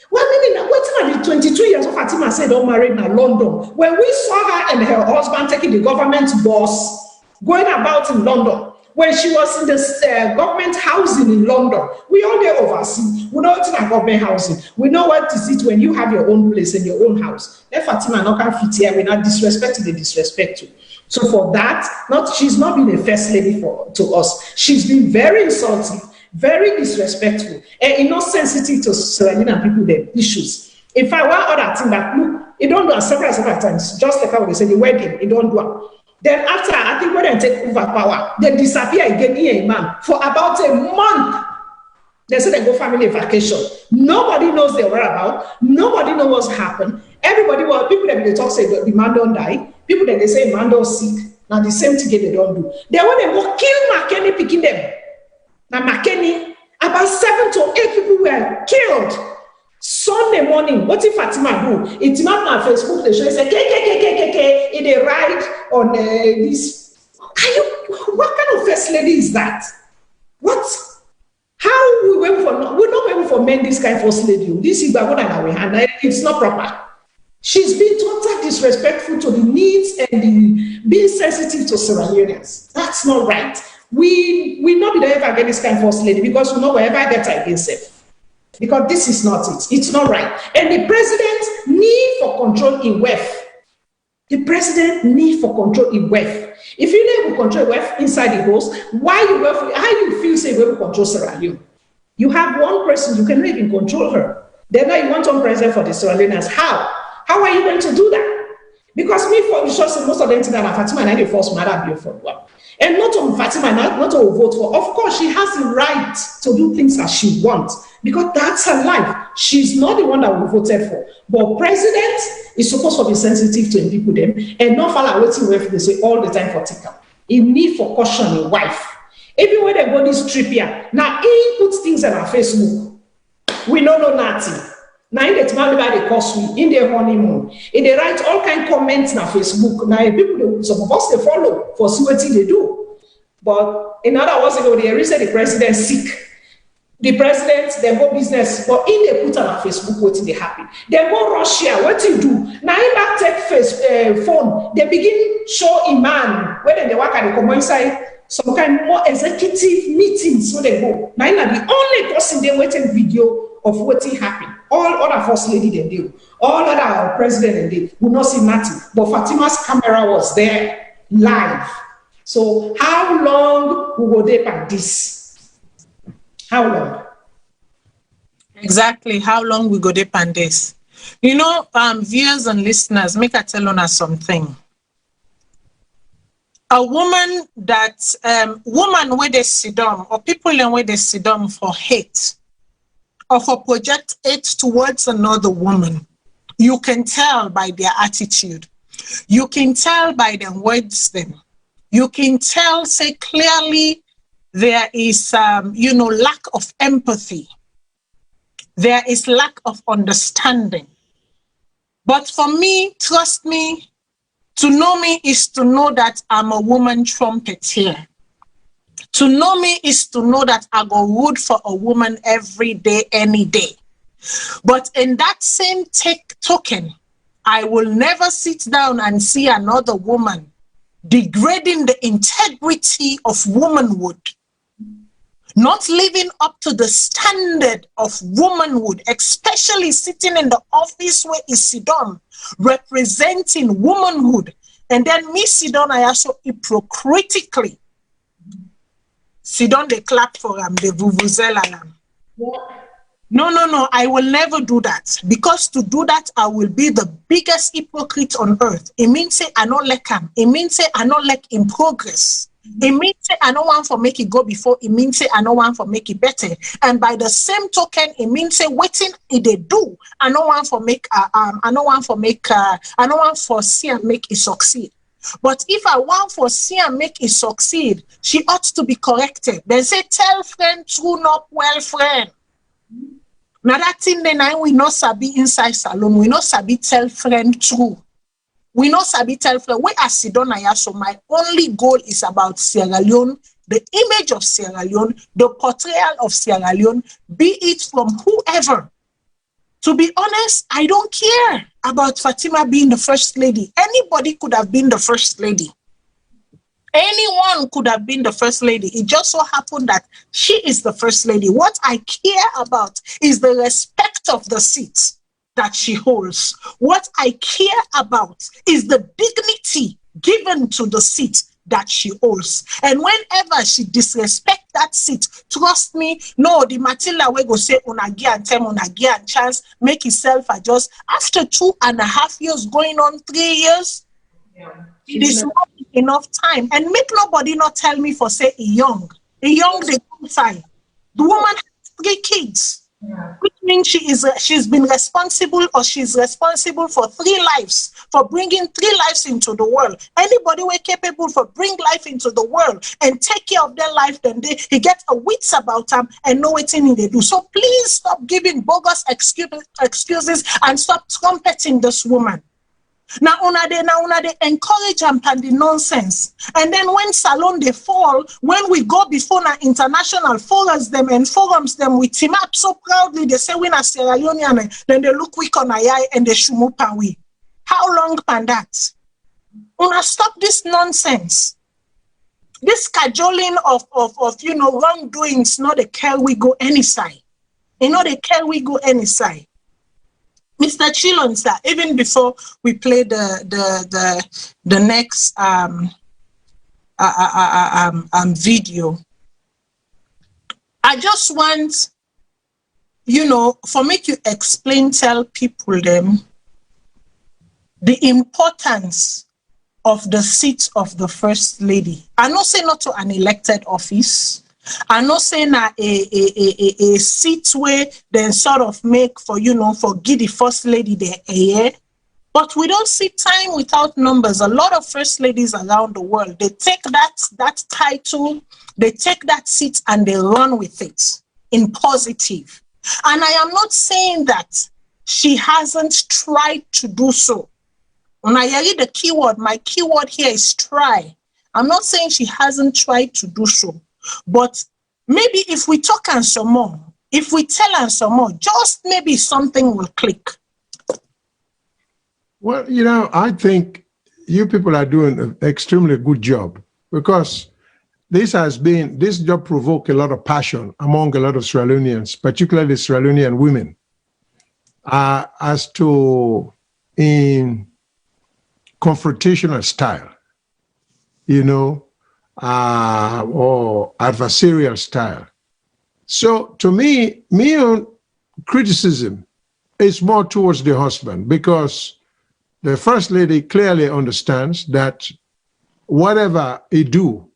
[SPEAKER 3] Well, maybe waiting at the 22 years of Fatima said, "Oh, married in London." When we saw her and her husband taking the government bus, going about in London, when she was in the government housing in London, we all there oversee. We know it's not government housing. We know what is it when you have your own place in your own house. If Fatima not can fit here, we're not disrespecting the disrespect to. So for that, she's not been a first lady to us. She's been very insulting, very disrespectful, and not sensitive to Sierra Leonean people their issues. In fact, one other thing that look, it don't do it several times, just like how they say the wedding, it don't do it. Then after, I think when they take over power, they disappear again in a man for about a month. They say they go family vacation. Nobody knows their whereabouts. Nobody knows what's happened. Everybody, people that they talk say the man don't die. People that they say man don't sick. Now the same thing they don't do. Then when they go kill McKinney picking them. Now McKinney, about 7 to 8 people were killed. Sunday morning, what if Fatima do? It's not on Facebook. They show say KKKKK. It a ride on this. What kind of first lady is that? What? How we wait for? We're not waiting for men. This kind of first lady. This is it's not proper. She's been totally disrespectful to the needs and the being sensitive to Sierra Leoneans. That's not right. We not be ever get this kind of first lady because we know wherever get against it. Because this is not it. It's not right. And the president need for control in wealth. The president need for control in wealth. If you never control wealth inside the house, why you wealth? How you feel say we will control Sierra Leone? You have one person, you cannot even control her. Then now you want one president for the Sierra Leoneans. How? How are you going to do that? Because me for sure most of them think that Fatima and I the first mother be for one. And not on Fatima, not to vote for. Of course, she has the right to do things as she wants because that's her life. She's not the one that we voted for. But president is supposed to be sensitive to people them and not follow waiting where they say all the time for ticker. He need for caution in wife. Even when they go this trip here, now he puts things on our Facebook. We don't know nothing. Now in the time they cost me in their honeymoon, and they write all kind of comments on Facebook. Now people, some of us they follow for see what they do. But in other words, they reason the president sick. The president they go business, but in they put on Facebook what they happen. They go Russia, what you do? Now in that take phone, they begin show Iman whether they work at the common side. Some kind more executive meetings so they go. Now the only person they waiting video of what happened. All other first lady they do, all other president they will not see nothing. But Fatima's camera was there live. So how long we will they at this? How long?
[SPEAKER 1] Exactly. How long we go deep on this? You know, viewers and listeners, make I tell on us something. A woman that woman where they sit down, or people in where they sit down for hate, or for project hate towards another woman, you can tell by their attitude. You can tell by their words. Them, you can tell. Say clearly, there is lack of empathy. There is lack of understanding. But for me, trust me. To know me is to know that I'm a woman trumpeter. To know me is to know that I go root for a woman every day, any day. But in that same token, I will never sit down and see another woman degrading the integrity of womanhood, not living up to the standard of womanhood, especially sitting in the office where is Sidon, representing womanhood. And then me Sidon, I also hypocritically, Sidon, they clap for him, they vuvuzela him. No, I will never do that. Because to do that, I will be the biggest hypocrite on earth. It means say I not like him. It means say I not like in progress. It means say I don't want for make it go before. It means say I don't want for make it better. And by the same token, it means say waiting it they do. I don't want for make I don't want for see and make it succeed. But if I want for see and make it succeed, she ought to be corrected. Then say tell friend true not well friend. Now that thing then we not sabi inside salon, we not sabi tell friend true. We not sabi tell friend. We as Sidonaya, so my only goal is about Sierra Leone, the image of Sierra Leone, the portrayal of Sierra Leone, be it from whoever. To be honest, I don't care about Fatima being the first lady. Anybody could have been the first lady. Anyone could have been the first lady. It just so happened that she is the first lady. What I care about is the respect of the seat that she holds. What I care about is the dignity given to the seat that she holds. And whenever she disrespect that seat, trust me, no, the Matilda we go say unagi and tem unagi and chance make itself adjust. After 2.5 years, going on 3 years, it is not enough time. And make nobody not tell me for say a young the young time. The woman has 3 kids, which means she's been responsible, or she's responsible for 3 lives, for bringing 3 lives into the world. Anybody who is capable for bring life into the world and take care of their life, then he get a wits about them and know what they do. So please stop giving bogus excuses and stop trumpeting this woman. Now una they encourage and the nonsense. And then when salon they fall, when we go before na international forums them we team up so proudly, they say we na Sierra Leonean, then they look weak on eye and they shumu we. How long can that? Una stop this nonsense. This cajoling of wrongdoings, not the care we go any side. The care we go any side. Mr. Chilon, sir, even before we play the next video, I just want, for me to tell people them the importance of the seat of the First Lady. I not say not to an elected office. I not say na a seat where they sort of make for for give the First Lady the but we don't see time without numbers. A lot of first ladies around the world, they take that title, they take that seat and they run with it in positive. And I am not saying that she hasn't tried to do so. When I read the keyword, my keyword here is try. I'm not saying she hasn't tried to do so. But maybe if we talk and some more, if we tell and some more, just maybe something will click.
[SPEAKER 2] Well, I think you people are doing an extremely good job, because this job provoked a lot of passion among a lot of Sierra Leoneans, particularly Sierra Leonean women, as to in confrontational style, or adversarial style. So to me own criticism is more towards the husband, because the First Lady clearly understands that whatever he do,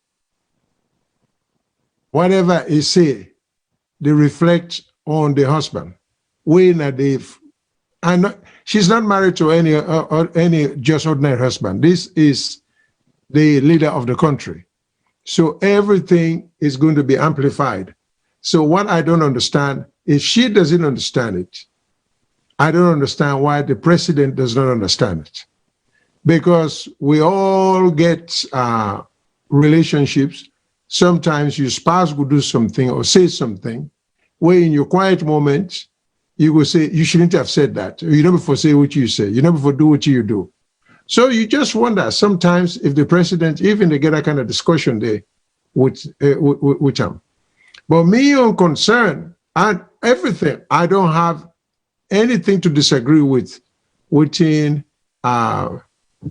[SPEAKER 2] whatever he say, they reflect on the husband. She's not married to any just ordinary husband. This is the leader of the country. So everything is going to be amplified. So what I don't understand, if she doesn't understand it, I don't understand why the president does not understand it. Because we all get relationships. Sometimes your spouse will do something or say something where in your quiet moments, you will say, you shouldn't have said that. You never for say what you say. You never for do what you do. So you just wonder sometimes if the president, even they get that kind of discussion there with him. But me on concern and everything, I don't have anything to disagree with within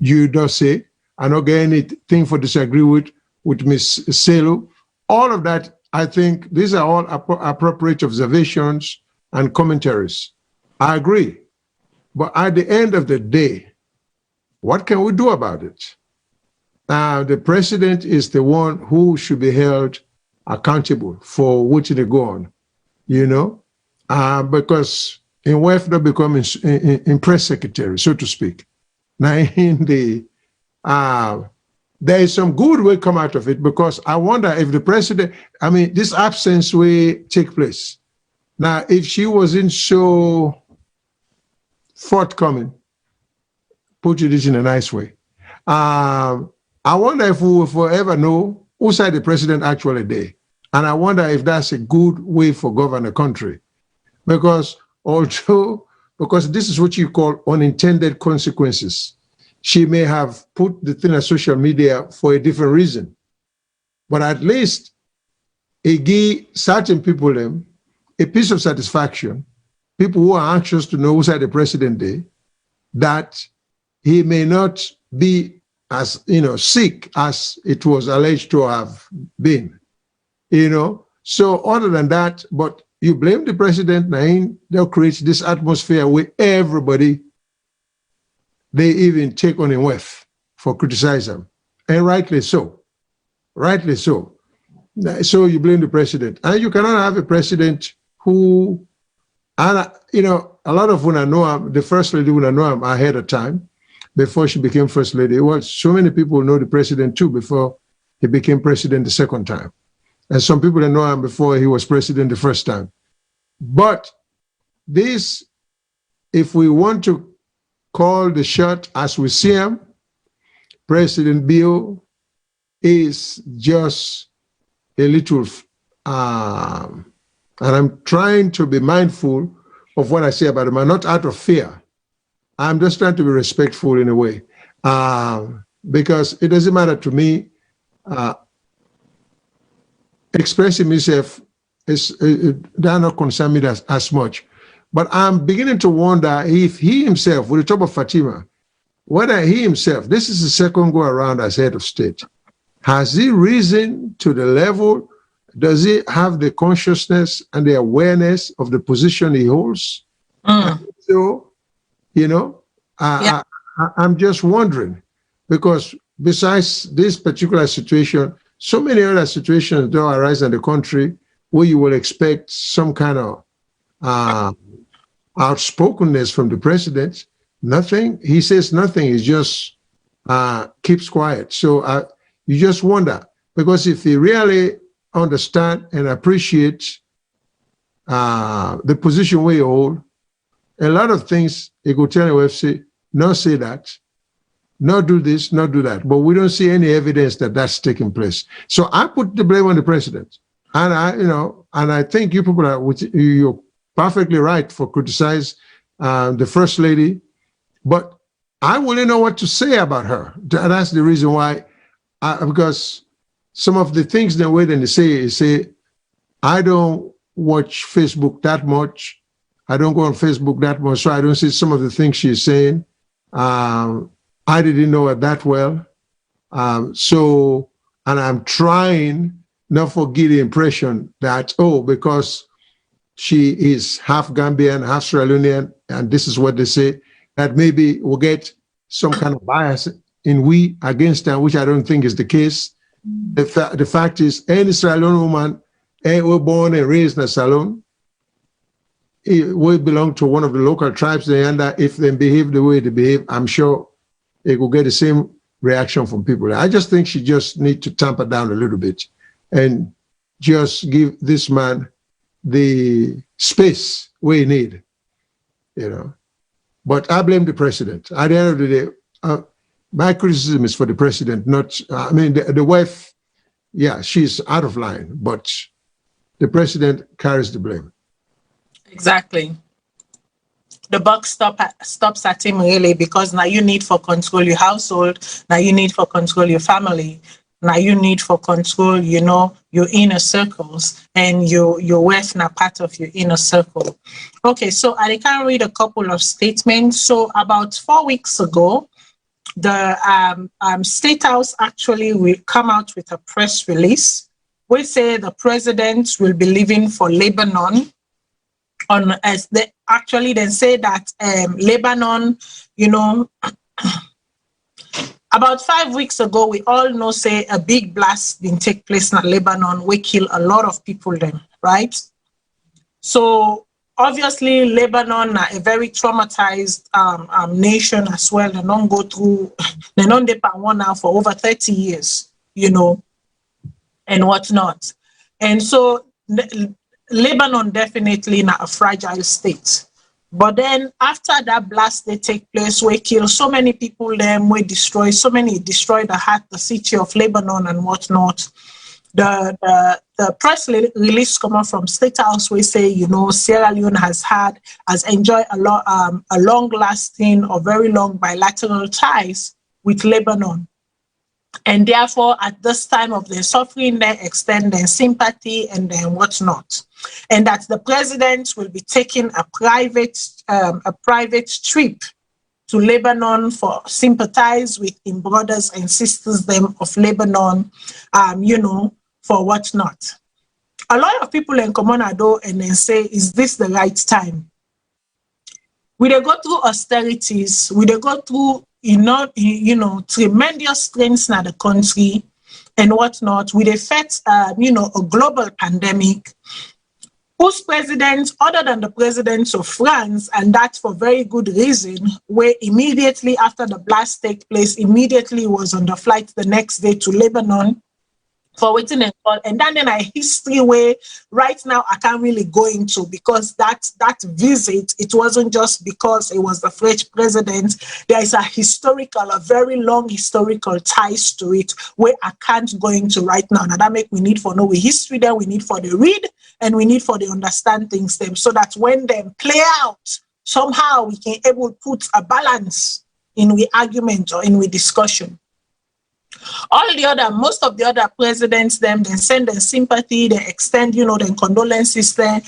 [SPEAKER 2] you don't say. I don't get anything for disagree with Ms. Selo. All of that, I think these are all appropriate observations and commentaries. I agree. But at the end of the day, what can we do about it? The president is the one who should be held accountable for what they go on, you know, because in WEF they become in press secretary, so to speak. Now in the there is some good will come out of it, because I wonder if the president, I mean, this absence will take place. Now, if she wasn't so forthcoming, put it in a nice way, I wonder if we will forever know whose side the president actually did. And I wonder if that's a good way for govern a country. Because this is what you call unintended consequences. She may have put the thing on social media for a different reason. But at least it gave certain people a piece of satisfaction, people who are anxious to know whose side the president did, that he may not be as, sick as it was alleged to have been, So other than that, but you blame the president, now they'll create this atmosphere where everybody, they even take on him with for criticizing, and rightly so. Rightly so. So you blame the president, and you cannot have a president who, and a lot of when I know him, the first lady when I know him ahead of time, before she became first lady. Well, so many people know the president too before he became president the second time, and some people didn't know him before he was president the first time. But this, if we want to call the shot as we see him, President Bill is just a little, and I'm trying to be mindful of what I say about him. I'm not out of fear. I'm just trying to be respectful in a way, because it doesn't matter to me. Expressing myself they're not concerned me as much. But I'm beginning to wonder if he himself, with the top of Fatima, whether he himself, this is the second go around as head of state, has he risen to the level? Does he have the consciousness and the awareness of the position he holds? So, I'm just wondering, because besides this particular situation, so many other situations do arise in the country where you will expect some kind of outspokenness from the president. Nothing. He says nothing. He just keeps quiet. So you just wonder, because if he really understand and appreciate the position where you hold, a lot of things he could tell the UFC, not say that, not do this, not do that. But we don't see any evidence that that's taking place. So I put the blame on the president. And I think you people you're perfectly right for criticize the first lady, but I wouldn't know what to say about her. That's the reason why, because some of the things the way they say, I don't watch Facebook that much. I don't go on Facebook that much, so I don't see some of the things she's saying. I didn't know her that well. And I'm trying not to get the impression that, because she is half Gambian, half Sierra Leonean, and this is what they say, that maybe we'll get some kind of bias in we against her, which I don't think is the case. The fact is, any Sierra Leone woman, were born and raised in a SALONE, we belong to one of the local tribes, and if they behave the way they behave, I'm sure it will get the same reaction from people. I just think she just needs to tamper down a little bit and just give this man the space we need, But I blame the president. At the end of the day, my criticism is for the president, not, the wife, she's out of line, but the president carries the blame.
[SPEAKER 1] Exactly. the buck stops at him really, because now you need for control your household, now you need for control your family, now you need for control, you know, your inner circles, and your wealth now part of your inner circle. Okay, so I can read a couple of statements. So about 4 weeks ago, the State House actually will come out with a press release. We say the president will be leaving for Lebanon on, as they actually then say that Lebanon, you know, about 5 weeks ago, we all know say a big blast didn't take place in Lebanon. We kill a lot of people then, right? So obviously Lebanon are a very traumatized nation as well. They don't go through, they don't depend one now for over 30 years, you know, and whatnot. And so Lebanon definitely in a fragile state. But then after that blast they take place, we kill so many people, them we destroy so many, destroy the city of Lebanon and whatnot. The press release coming from State House, we say, you know, Sierra Leone has enjoyed a long lasting or very long bilateral ties with Lebanon. And therefore, at this time of their suffering, they extend their sympathy and then whatnot. And that the president will be taking a private trip to Lebanon for sympathize with him brothers and sisters them of Lebanon, you know, for whatnot. A lot of people in Comonado and then say, is this the right time? We they go through austerities, we they go through you know, tremendous strains in the country and whatnot. We they face you know, a global pandemic. Whose president, other than the presidents of France, and that for very good reason, where immediately after the blast take place, immediately was on the flight the next day to Lebanon for waiting and all. And then in a history where right now I can't really go into, because that visit, it wasn't just because it was the French president. There is a very long historical ties to it where I can't go into right now. Now that make we need for know we history there, we need for the read, and we need for the understand things them, so that when them play out, somehow we can able to put a balance in we argument or in we discussion. Most of the other presidents, they send their sympathy, they extend, you know, their condolences, they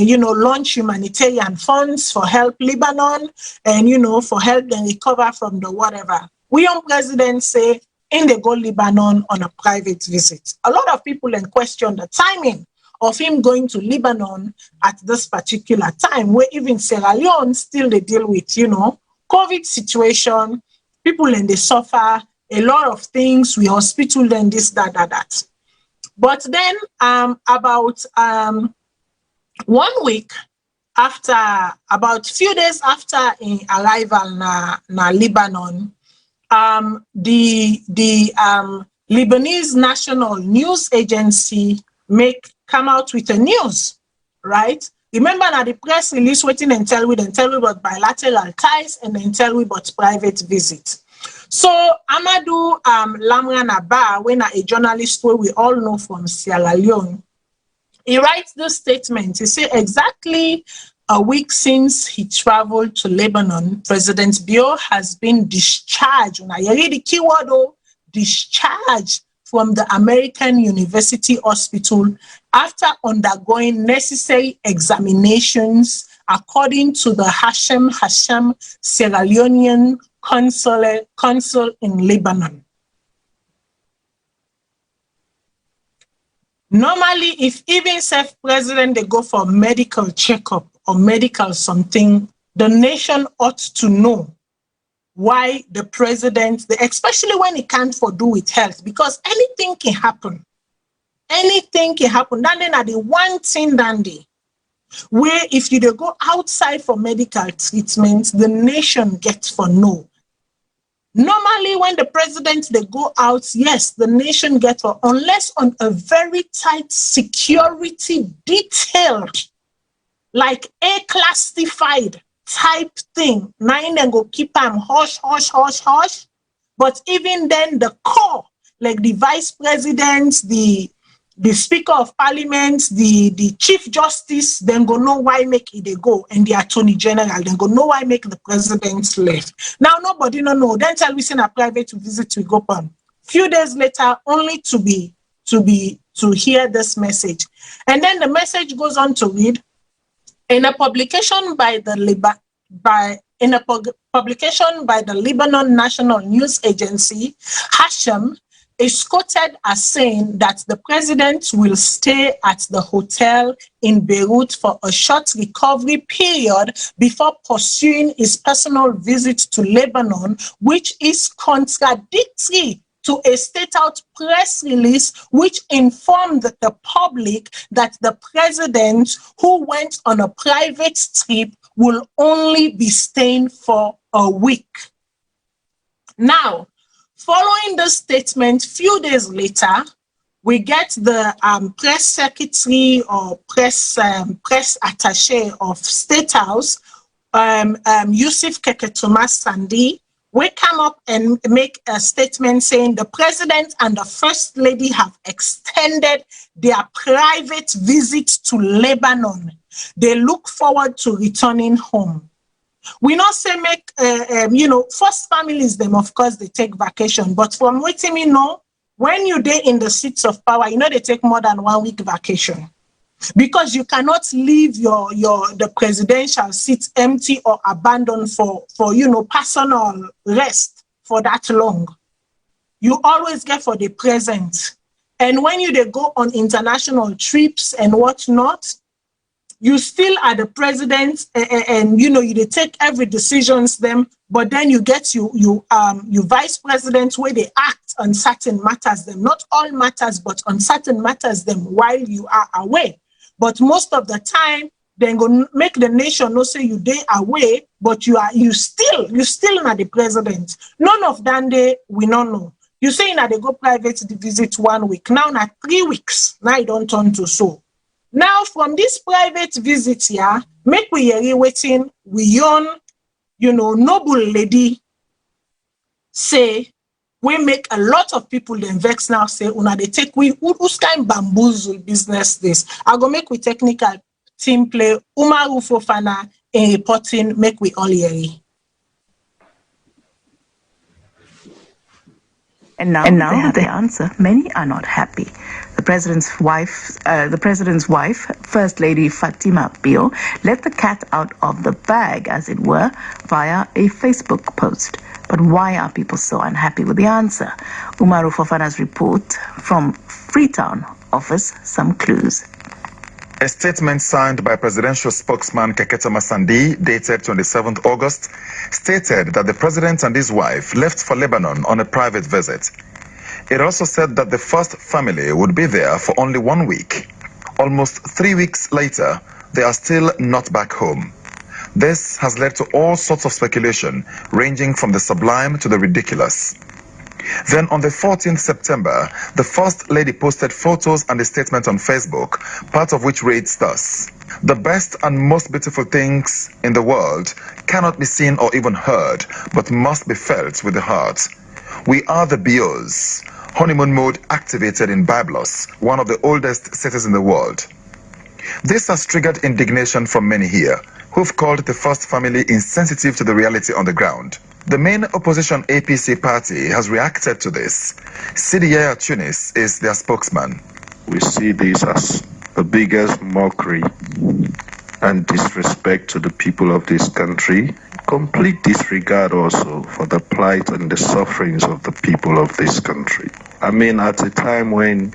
[SPEAKER 1] you know, launch humanitarian funds for help Lebanon and, you know, for help them recover from the whatever. We young presidents say, in they go Lebanon on a private visit. A lot of people then question the timing of him going to Lebanon at this particular time, where even Sierra Leone still they deal with, you know, COVID situation. People and they suffer a lot of things. We hospital and this, that. But then about 1 week after, about few days after in arrival na Lebanon, the Lebanese National News Agency come out with a news, right? Remember now the press release waiting and tell we about bilateral ties and then tell we about private visits. So Amadou Lamran Abba, when a journalist who we all know from Sierra Leone, he writes this statement. He said exactly a week since he traveled to Lebanon, President Bio has been discharged. Now you read the keyword, discharged from the American University Hospital after undergoing necessary examinations, according to the Hashem Sierra Leonean consul in Lebanon. Normally, if even self-president, they go for medical checkup or medical something, the nation ought to know why the president, especially when it can't for do with health, because anything can happen. Anything can happen. Then are the one thing, Dandy, where if you go outside for medical treatment, the nation gets for no. Normally, when the president they go out, yes, the nation gets for, unless on a very tight security detailed, like a classified type thing. Nine and go keep them hush. But even then, the core, like the vice presidents, the the Speaker of Parliament, the Chief Justice, then go know why make it they go, and the Attorney General, then go know why make the President left. Now nobody no know. Then tell we send a private visit we go on. Few days later, only to hear this message, and then the message goes on to read, in a publication by the Lebanon National News Agency, Hashem is quoted as saying that the president will stay at the hotel in Beirut for a short recovery period before pursuing his personal visit to Lebanon, which is contradictory to a state-out press release which informed the public that the president, who went on a private trip, will only be staying for a week. Now, following this statement, few days later, we get the press secretary or press attaché of State House, Yusuf Keketuma Sandi, we come up and make a statement saying the president and the first lady have extended their private visit to Lebanon. They look forward to returning home. We not say make, first families, them, of course, they take vacation. But from what we know, when you're there in the seats of power, they take more than 1 week vacation. Because you cannot leave the presidential seat empty or abandoned for personal rest for that long. You always get for the present. And when they go on international trips and whatnot, you still are the president, and you take every decisions them, but then you get you vice president where they act on certain matters them, not all matters, but on certain matters them while you are away. But most of the time, then go make the nation know say you day away, but you still not the president. None of that day we don't know. You say that they go private visit 1 week. Now not 3 weeks. Now it don't turn to so. Now from this private visit here, make we hear waiting, we young, noble lady say, we make a lot of people then vex now say, they take we who's kind bamboozle business this. I go make we technical team play Umaru Fofana in reporting, make we all hear.
[SPEAKER 6] And now the answer. Many are not happy. The president's wife, First Lady Fatima Bio, let the cat out of the bag, as it were, via a Facebook post. But why are people so unhappy with the answer? Umaru Fofana's report from Freetown offers some clues.
[SPEAKER 7] A statement signed by presidential spokesman Keketuma Sandi, dated 27th August, stated that the president and his wife left for Lebanon on a private visit. It also said that the first family would be there for only 1 week. Almost 3 weeks later, they are still not back home. This has led to all sorts of speculation, ranging from the sublime to the ridiculous. Then on the 14th September, the First Lady posted photos and a statement on Facebook, part of which reads thus: "The best and most beautiful things in the world cannot be seen or even heard, but must be felt with the heart. We are the Bios. Honeymoon mode activated in Byblos, one of the oldest cities in the world." This has triggered indignation from many here, who've called the first family insensitive to the reality on the ground. The main opposition APC party has reacted to this. Sidi Yaya Tunis is their spokesman.
[SPEAKER 8] We see this as the biggest mockery and disrespect to the people of this country. Complete disregard also for the plight and the sufferings of the people of this country. At a time when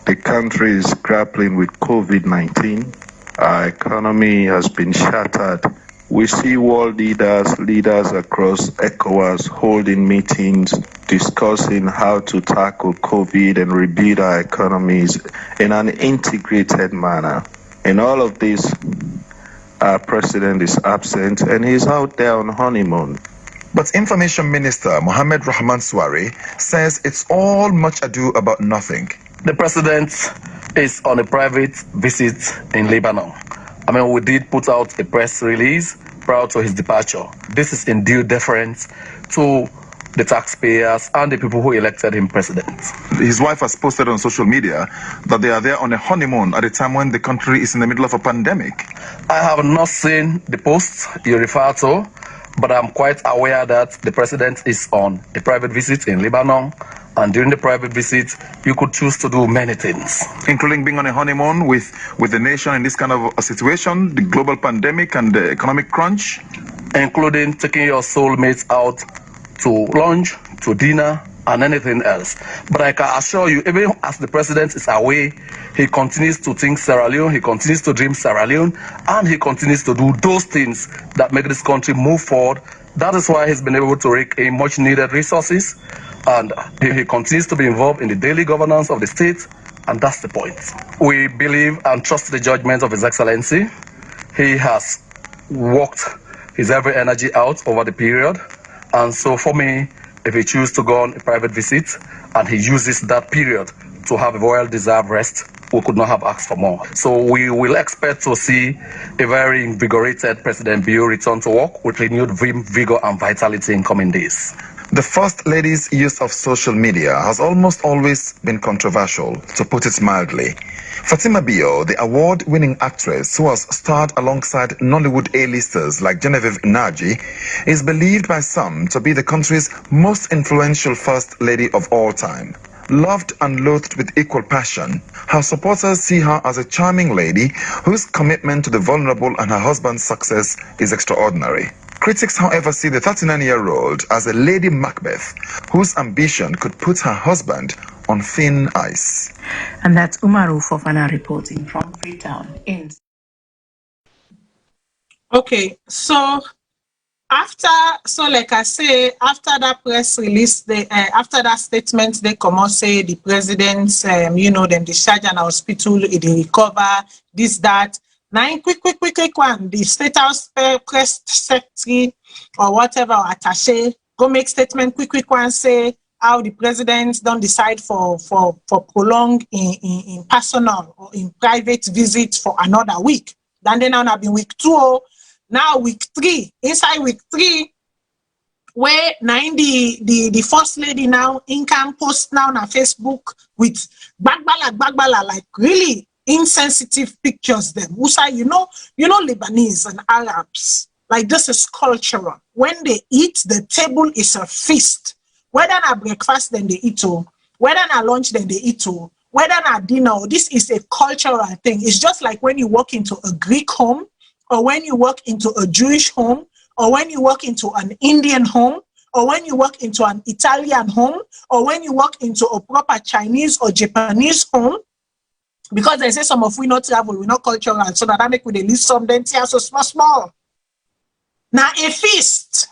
[SPEAKER 8] the country is grappling with COVID-19, our economy has been shattered. We see world leaders across ECOWAS holding meetings, discussing how to tackle COVID and rebuild our economies in an integrated manner. In all of this, our president is absent and he's out there on honeymoon.
[SPEAKER 7] But Information Minister Mohammed Rahman Swari says it's all much ado about nothing.
[SPEAKER 9] The president is on a private visit in Lebanon. We did put out a press release prior to his departure. This is in due deference to the taxpayers, and the people who elected him president.
[SPEAKER 7] His wife has posted on social media that they are there on a honeymoon at a time when the country is in the middle of a pandemic.
[SPEAKER 9] I have not seen the post you refer to, but I'm quite aware that the president is on a private visit in Lebanon, and during the private visit, you could choose to do many things.
[SPEAKER 7] Including being on a honeymoon with the nation in this kind of a situation, the global pandemic and the economic crunch.
[SPEAKER 9] Including taking your soulmates out to lunch, to dinner, and anything else. But I can assure you, even as the president is away, he continues to think Sierra Leone, he continues to dream Sierra Leone, and he continues to do those things that make this country move forward. That is why he's been able to rake in much needed resources, and he continues to be involved in the daily governance of the state, and that's the point. We believe and trust the judgment of His Excellency. He has worked his every energy out over the period, and so for me, if he chooses to go on a private visit and he uses that period to have a well-deserved rest, we could not have asked for more. So we will expect to see a very invigorated President Bio return to work with renewed vim, vigor and vitality in coming days.
[SPEAKER 7] The First Lady's use of social media has almost always been controversial, to put it mildly. Fatima Bio, the award-winning actress who has starred alongside Nollywood A-listers like Genevieve Naji, is believed by some to be the country's most influential First Lady of all time. Loved and loathed with equal passion, her supporters see her as a charming lady whose commitment to the vulnerable and her husband's success is extraordinary. Critics, however, see the 39-year-old as a Lady Macbeth whose ambition could put her husband on thin ice.
[SPEAKER 6] And that's Umaru Fofana reporting from Freetown.
[SPEAKER 1] Okay, so like I say, after that press release, after that statement, they come out say the president, them discharge an hospital, they recover, this, that. Now, quick one, the State House press secretary or whatever, or attaché, go make statement, quick one, say how the president don't decide for prolong in personal or in private visits for another week. Then they now have been week 2, now week 3. Inside week 3, where now the first lady now can post now on Facebook with bagbala, like really insensitive pictures them. Musa, you know Lebanese and Arabs, like this is cultural. When they eat, the table is a feast. Whether at breakfast, then they eat, whether at lunch, then they eat, whether at dinner, this is a cultural thing. It's just like when you walk into a Greek home, or when you walk into a Jewish home, or when you walk into an Indian home, or when you walk into an Italian home, or when you walk into a proper Chinese or Japanese home. Because they say some of we not travel, we not cultural, so that I make with the list some then so small. Now a feast,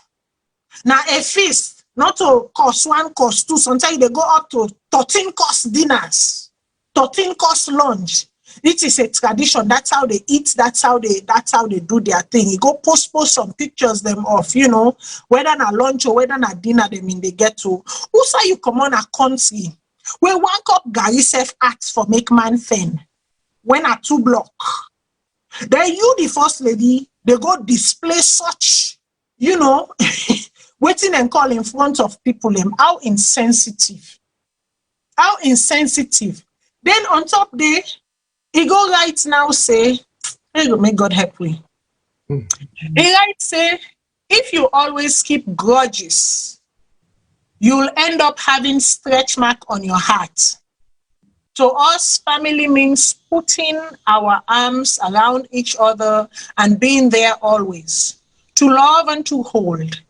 [SPEAKER 1] not to cost 1, cost 2. Sometimes they go up to 13 course dinners, 13 course lunch. It is a tradition. That's how they eat. That's how they do their thing. You go post some pictures them of, whether na lunch or whether na dinner them in they get to. Who say you come on a country where 1 cup Gary self acts for make man fen when a 2 block. Then you, the first lady, they go display such, waiting and call in front of people. How insensitive. Then on top there, he go right now say, may God help me. He right say, if you always keep grudges, you'll end up having stretch mark on your heart. To us, family means putting our arms around each other and being there always. To love and to hold.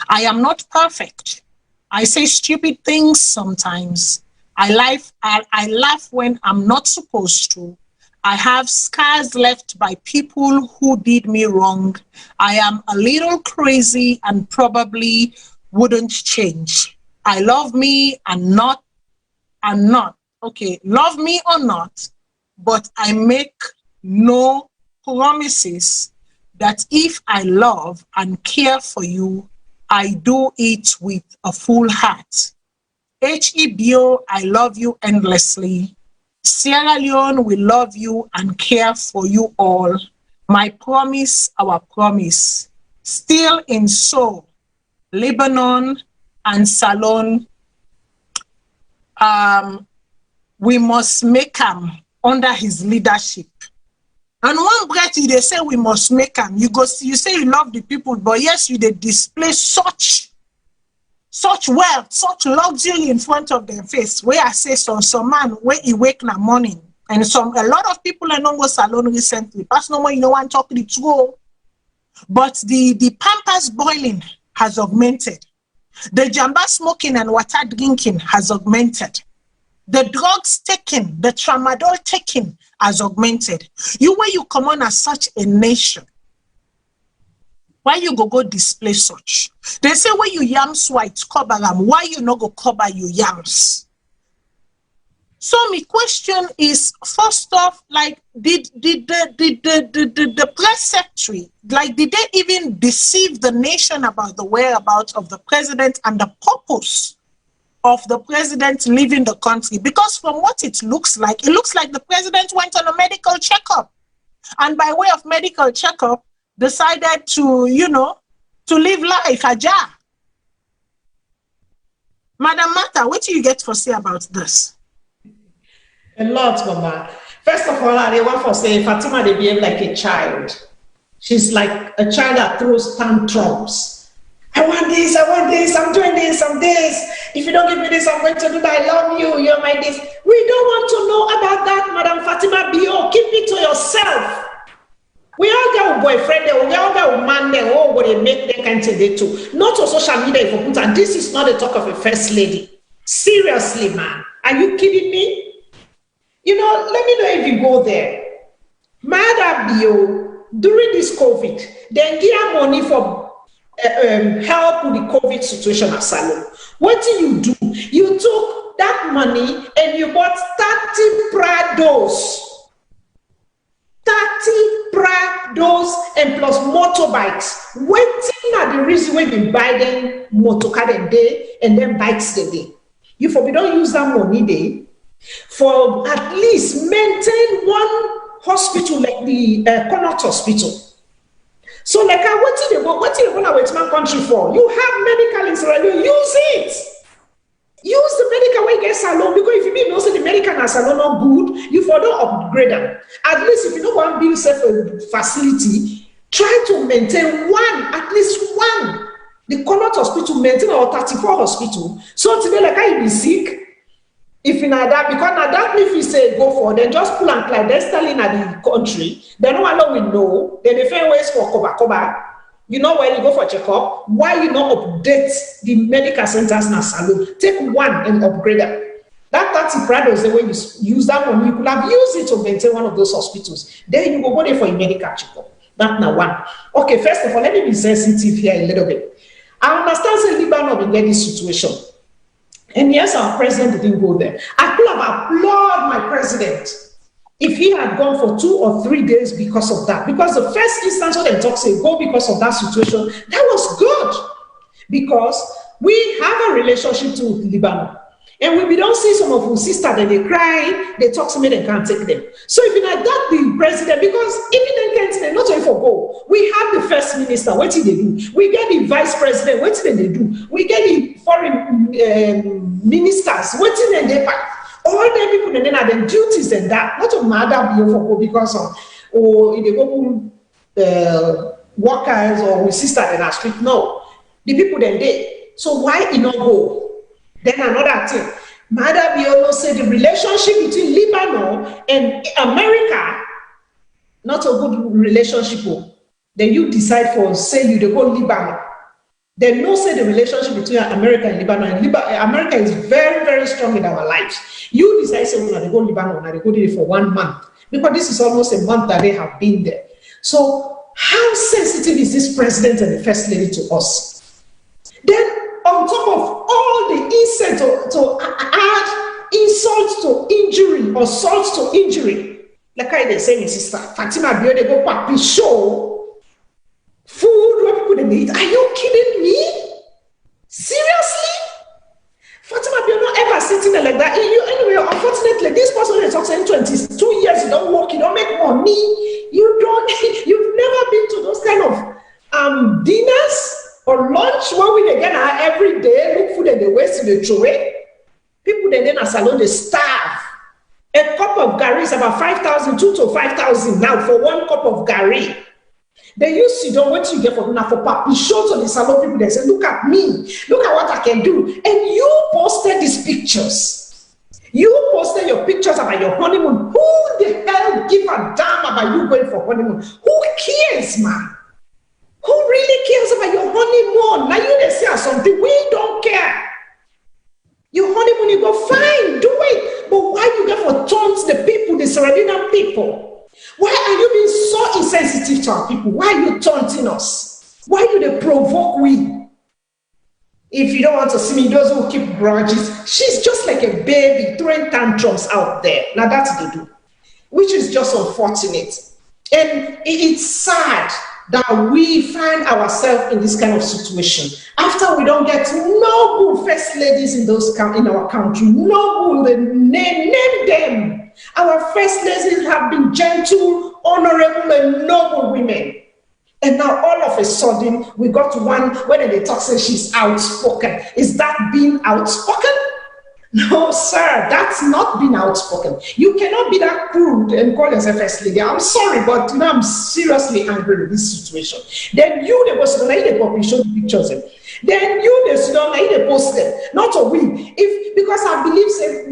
[SPEAKER 1] I am not perfect. I say stupid things sometimes. I laugh when I'm not supposed to. I have scars left by people who did me wrong. I am a little crazy and probably wouldn't change. I love me and not. Okay, love me or not, but I make no promises that if I love and care for you, I do it with a full heart. HEBO, I love you endlessly. Sierra Leone will love you and care for you all. My promise, our promise. Still in Seoul, Lebanon, and SALONE, we must make him under his leadership. And one breath, they say we must make him. You say you love the people, but yes, you they display such wealth, such luxury in front of their face. Where I say some man where he wake in the morning, and a lot of people are not go SALONE recently. Pass no more, you know, one talk the truth. But the pampers boiling has augmented. The jamba smoking and water drinking has augmented. The drugs taken, the tramadol taken has augmented. Where you come on as such a nation, why you go display such? They say when you yams white cover them, why you not go cover your yams? So my question is, first off, like, did the press secretary, like, did they even deceive the nation about the whereabouts of the president and the purpose of the president leaving the country? Because from what it looks like the president went on a medical checkup, and by way of medical checkup, decided to, you know, to live life ajar. Madam Martha, what do you get for say about this?
[SPEAKER 3] A lot, Mama. First of all, I want to say Fatima, they behave like a child. She's like a child that throws tantrums. I want this, I'm doing this, I'm this. If you don't give me this, I'm going to do that. I love you, you're my this. We don't want to know about that, Madam Fatima Bio. Keep it to yourself. We all got a boyfriend, we all got a man there, what they make them kind of day too. Not on social media, if you put, and this is not the talk of a first lady. Seriously, man. Are you kidding me? You know, let me know if you go there. Madabio, during this COVID, they give money for help with the COVID situation at SALONE. What do? You took that money and you bought 30 Prados. 30 Prados and plus motorbikes. Waiting at the reason when you buy them motorcar a day and then bikes a day. You for we don't use that money day for at least maintain one hospital like the Connaught Hospital. So like what do you want to my country for? You have medical in Israel, use it. Use the medical way get SALONE, because if you mean also the medical and SALONE not good, you for don't upgrade them. At least if you don't want to build a facility, try to maintain one, at least one. The Connaught Hospital maintain our 34 hospital. So today like I be sick. If you know that, because now that if you say go for, then just pull and Plight, they're still in the country, then no one will know, then they find ways for cover. You know when you go for checkup, why you not update the medical centers now SALONE? Take one and upgrade them. That 30 Prados, the way you use that money, you could have used it to maintain one of those hospitals. Then you go there for a medical checkup. That's now one. Okay, first of all, let me be sensitive here a little bit. I understand say Lebanon in this situation. And yes, our president didn't go there. I could have applauded my president if he had gone for 2 or 3 days because of that. Because the first instance when they talk say go because of that situation, that was good. Because we have a relationship to Lebanon. And we don't see some of our sisters that they cry, they talk to me, they can't take them. So if you like that, the president, because even they can't, not only for go, we have the first minister, what did they do? We get the vice president, what did they do? We get the foreign ministers, what did they do? All the people, and then have their duties and that, not to matter for go because of, or in the go workers or with sisters in our street, no. The people then they. So why you not go? Then another thing, Madam Biolo said the relationship between Lebanon and America, not a good relationship. Then you decide for, say you go Lebanon. Then no say the relationship between America and Lebanon. And America is very, very strong in our lives. You decide say when they go Lebanon, and they go there for 1 month. Because this is almost a month that they have been there. So how sensitive is this president and the first lady to us? Then on top of all the insult to add insult to injury or salt to injury, like I they say, my sister Fatima Bio, they go back to show food where people they eat. Are you kidding me? Seriously? Fatima Bio not ever sitting there like that. Anyway, unfortunately, this person is talking 22 years, you don't work, you don't make money, you've never been to those kind of dinners or lunch where we again every day look food that they waste the throw away. People that then at salon they starve. A cup of gari is about 5,000, 2 to 5,000 now for one cup of gari. They used to don't what you get for now for papi show to the salon people. They say, look at me, look at what I can do. And you posted these pictures. You posted your pictures about your honeymoon. Who the hell give a damn about you going for honeymoon? Who cares, man? Who really cares about your honeymoon? Now you they say something, we don't care. Your honeymoon, you go fine, do it. But why you get for taunt the people, the surrounding people? Why are you being so insensitive to our people? Why are you taunting us? Why do they provoke we? If you don't want to see me, those who keep grudges, she's just like a baby throwing tantrums out there. Now that's what they do, which is just unfortunate. And it's sad that we find ourselves in this kind of situation after we don't get noble first ladies in our country. Noble, name them. Our first ladies have been gentle, honorable, and noble women. And now all of a sudden we got one when they talk say she's outspoken. Is that being outspoken? No, sir, that's not being outspoken. You cannot be that crude and call yourself first lady. I'm sorry, but I'm seriously angry with this situation. Then you, the person, they show the pictures. Then you, the student, they post them. Not a we. Because I believe say,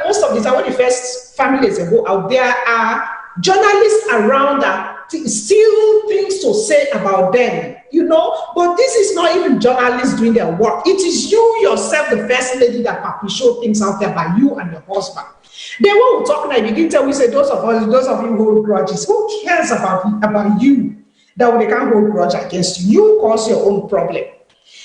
[SPEAKER 3] most of the time when the first families go out, there are journalists around that still things to say about them, but this is not even journalists doing their work. It is you yourself, the first lady, that show things out there by you and your husband. Then when we talk now, you begin to we say those of you who hold grudges, who cares about you that they can't hold grudge against you? You cause your own problem.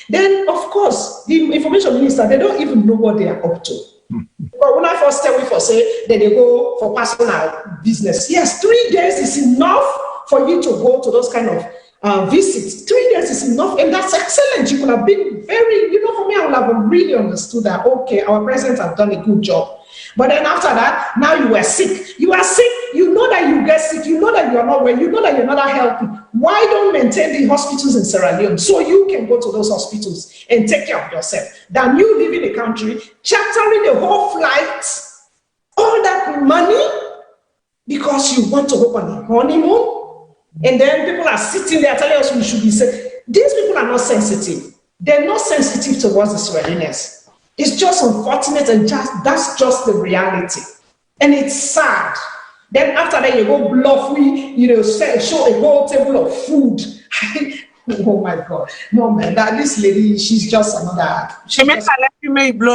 [SPEAKER 3] Then of course the information minister, they don't even know what they are up to. But when I first tell we for say that they go for personal business, yes, 3 days is enough for you to go to those kind of visits. 3 days is enough, and that's excellent. You could have been very, for me, I would have really understood that, okay, our presidents have done a good job. But then after that, now you were sick. You are sick, you know that you get sick, you know that you are not well, you know that you're not healthy. Why don't maintain the hospitals in Sierra Leone so you can go to those hospitals and take care of yourself? Than you leaving the country, chartering the whole flight, all that money, because you want to go on a honeymoon? And then people are sitting there telling us we should be safe. These people are not sensitive. They're not sensitive towards the Sierra Leoneans. It's just unfortunate, and that's just the reality. And it's sad. Then after that, you go bluffly, show a whole table of food. Oh my God. No, man, this lady, she's just another.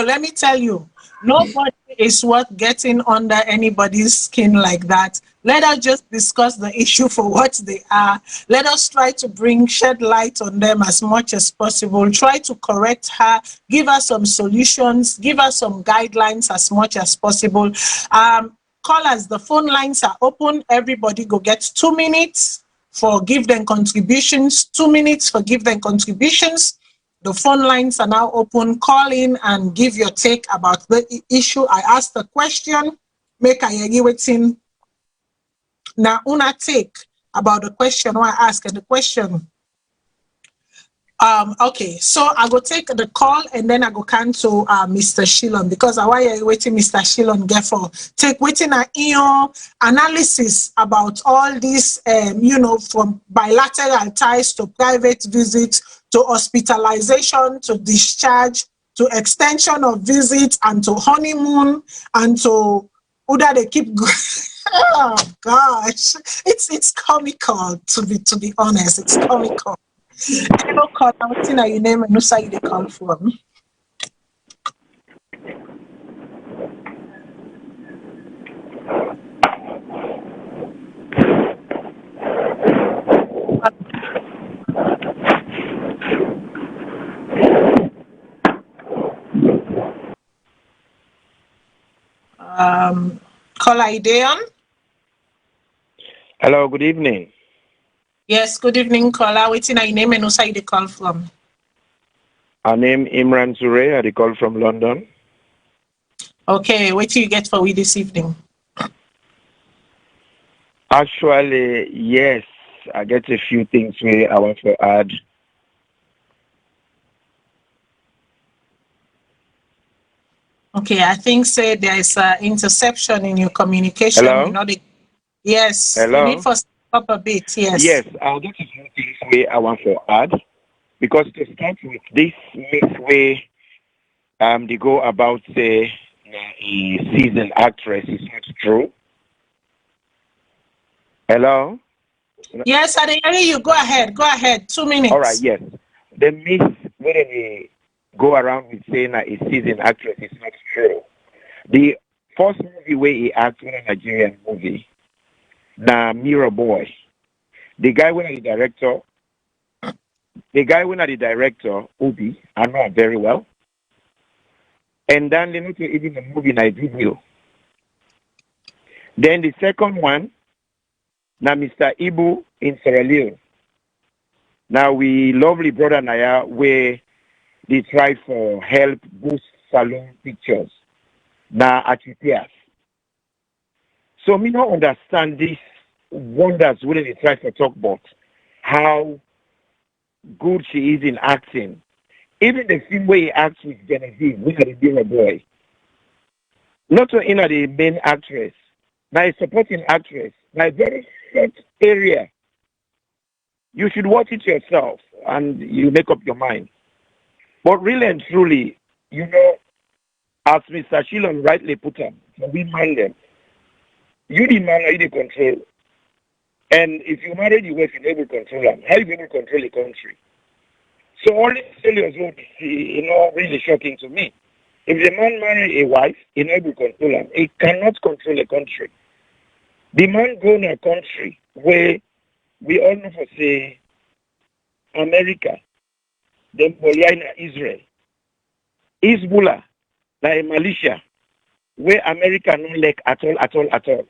[SPEAKER 1] Let me tell you, nobody is worth getting under anybody's skin like that. Let us just discuss the issue for what they are. Let us try to shed light on them as much as possible. Try to correct her, give us some solutions, give us some guidelines as much as possible. Callers, the phone lines are open. Everybody go get 2 minutes for give them contributions. 2 minutes for give them contributions. The phone lines are now open. Call in and give your take about the issue. I asked the question. Make I agree with him. Now, una take about the question I asked, and the question. Okay, so I go take the call and then I go cancel Mr. Shillon, because I want waiting Mr. Shillon get for take waiting analysis about all this, from bilateral ties to private visits to hospitalization to discharge to extension of visits and to honeymoon and to Uda they keep going. Oh gosh, it's comical to be honest. It's comical. Hello, call out in your name and no say they call from. Caller Ideon.
[SPEAKER 10] Hello, good evening.
[SPEAKER 1] Yes, good evening, caller. Waiting your name and also you call from.
[SPEAKER 10] Our name Imran Zure, I call from London.
[SPEAKER 1] Okay, what do you get for we this evening?
[SPEAKER 10] Actually, yes, I get a few things where I want to add.
[SPEAKER 1] Okay, I think say there is an interception in your communication.
[SPEAKER 10] Hello?
[SPEAKER 1] Yes, you
[SPEAKER 10] Hello?
[SPEAKER 1] need to step up a bit. Yes.
[SPEAKER 10] Yes, I'll get to two things where I want to add. Because to start with this mix way they go about say a seasoned actress is not true. Hello?
[SPEAKER 1] Yes, I hear you. Go ahead. Go ahead. 2 minutes.
[SPEAKER 10] All right, yes. The myth where they go around with saying that a seasoned actress is not true. The first movie where he acted in a Nigerian movie, the Mirror Boy. The guy when the director, Obi, I know him very well. And then they not even the movie Nigeria. Then the second one, now Mr. Ibu in Sierra Leone. Now we lovely brother Naya where they try for help boost SALONE pictures. Now at UPS. So me not understand these wonders when they try to talk about how good she is in acting. Even the film where he acts with Genevieve, we had a dear boy. Not in the main actress, now a supporting actress, now a very set area. You should watch it yourself and you make up your mind. But really and truly, you know, as Mr. Shilon rightly put up, we mind them. You the man, you the control. And if you marry the wife, you never control them. How you able to control the country? So all these failures will be, really shocking to me. If the man marry a wife, he never control them. He cannot control a country. The man go in a country where we all know for say America, then Polyina Israel, Hezbollah, like Malaysia, where America don't like at all.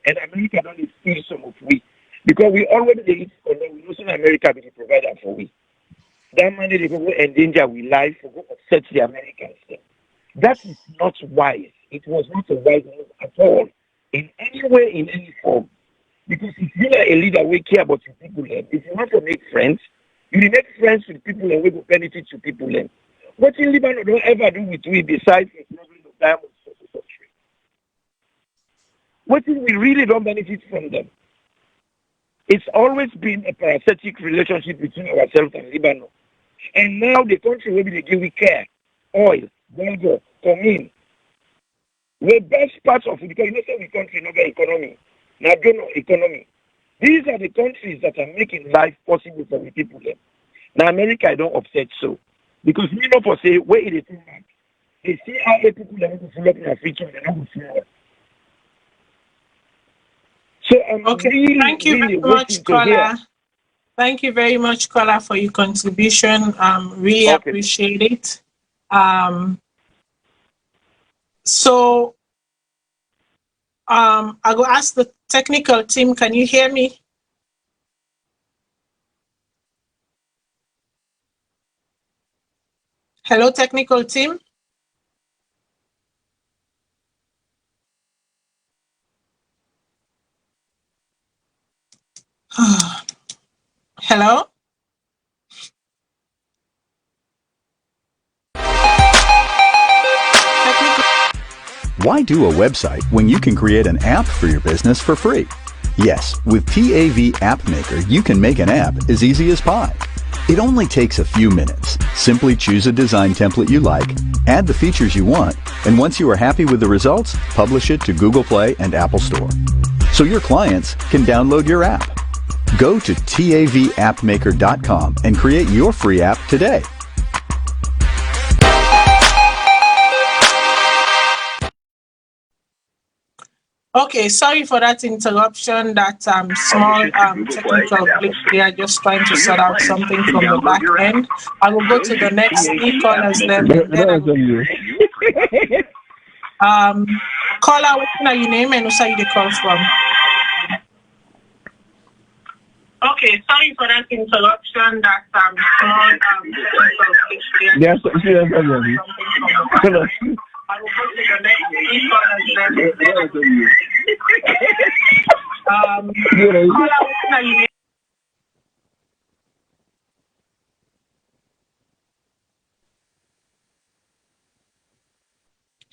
[SPEAKER 10] And America don't steal some of we. Because we already eat, we know America be the provider for we. That money they go endanger we life, for go upset the Americans. That is not wise. It was not a wise move at all, in any way, in any form. Because if you are a leader, we care about your people. If you want to make friends, you will make friends with people and we will benefit your people. What in Lebanon don't ever do with we besides smuggling of diamonds for the country? What if we really don't benefit from them? It's always been a parasitic relationship between ourselves and Lebanon. And now the country will be the give we care. Oil, Belgo, Comin. The best parts of it, because you know the country not get economy. Now don't know economy. These are the countries that are making life possible for the people. Now America I don't upset so. Because we know for say where it is too much. They see how the people are going to fill up in a future and they're not going to fill up. So I'm really,
[SPEAKER 1] Thank you
[SPEAKER 10] really
[SPEAKER 1] very much,
[SPEAKER 10] to hear.
[SPEAKER 1] caller. Thank you very much, caller, for your contribution. Really appreciate it. So I go ask the technical team. Can you hear me? Hello, technical team. Hello.
[SPEAKER 11] Why do a website when you can create an app for your business for free? Yes, with TAV App Maker, you can make an app as easy as pie. It only takes a few minutes. Simply choose a design template you like, add the features you want, and once you are happy with the results, publish it to Google Play and Apple Store. So your clients can download your app. Go to TAVAppmaker.com and create your free app today.
[SPEAKER 1] Okay, sorry for that interruption, that small technical glitch. They are just trying to sort out something from the back end. I will go to the next three callers then. Caller, what are your name and where you call from? Okay, sorry for that interruption, that small technical glitch.
[SPEAKER 10] Yes,
[SPEAKER 1] I will go to the next three callers then. Caller, what are your name?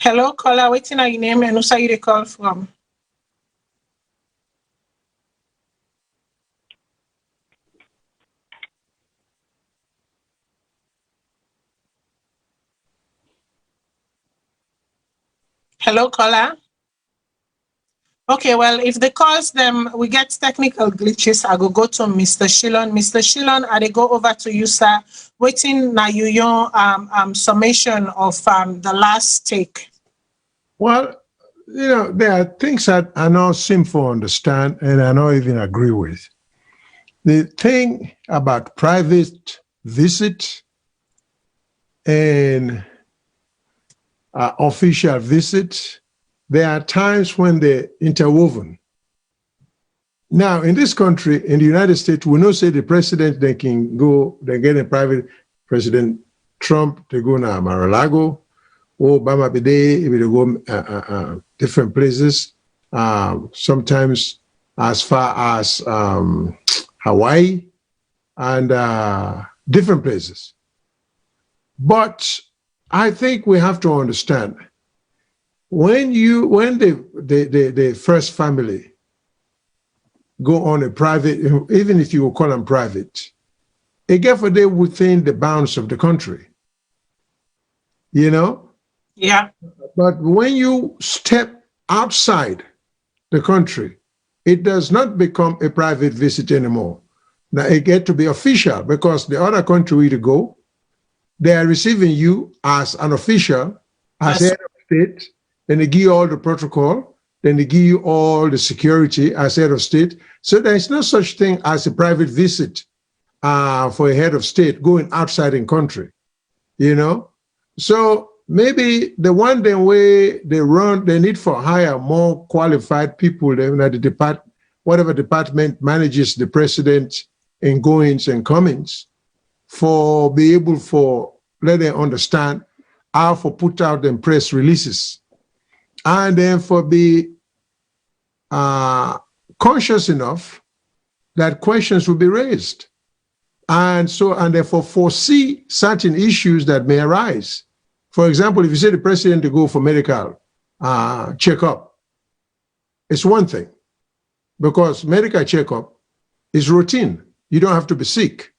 [SPEAKER 1] Hello, caller. Waiting on your name and who you the call from? Hello, caller. Okay, well, if they calls them, we get technical glitches. I go to Mr. Shillon. Mr. Shillon, I go over to you, sir. Waiting now your summation of the last take.
[SPEAKER 2] Well, you know, there are things that I know simple to understand and I don't even agree with. The thing about private visit and official visit, there are times when they're interwoven. Now, in this country, in the United States, we know say the president, they can go, they get a private President Trump, they go to Mar-a-Lago, Obama be there, they go different places, sometimes as far as Hawaii and different places. But I think we have to understand when the first family go on a private, even if you will call them private, again for they within the bounds of the country, you know?
[SPEAKER 1] Yeah.
[SPEAKER 2] But when you step outside the country, it does not become a private visit anymore. Now it gets to be official because the other country where you go, they are receiving you as an official, as head of state, then they give you all the protocol, then they give you all the security as head of state. So there is no such thing as a private visit for a head of state going outside in country, you know? So maybe the one day way they run, they need for hire more qualified people than the whatever department manages the president in goings and comings for be able for let them understand how for put out them press releases and then for be conscious enough that questions will be raised and therefore foresee certain issues that may arise. For example, if you say the president to go for medical checkup, it's one thing because medical checkup is routine. You don't have to be sick.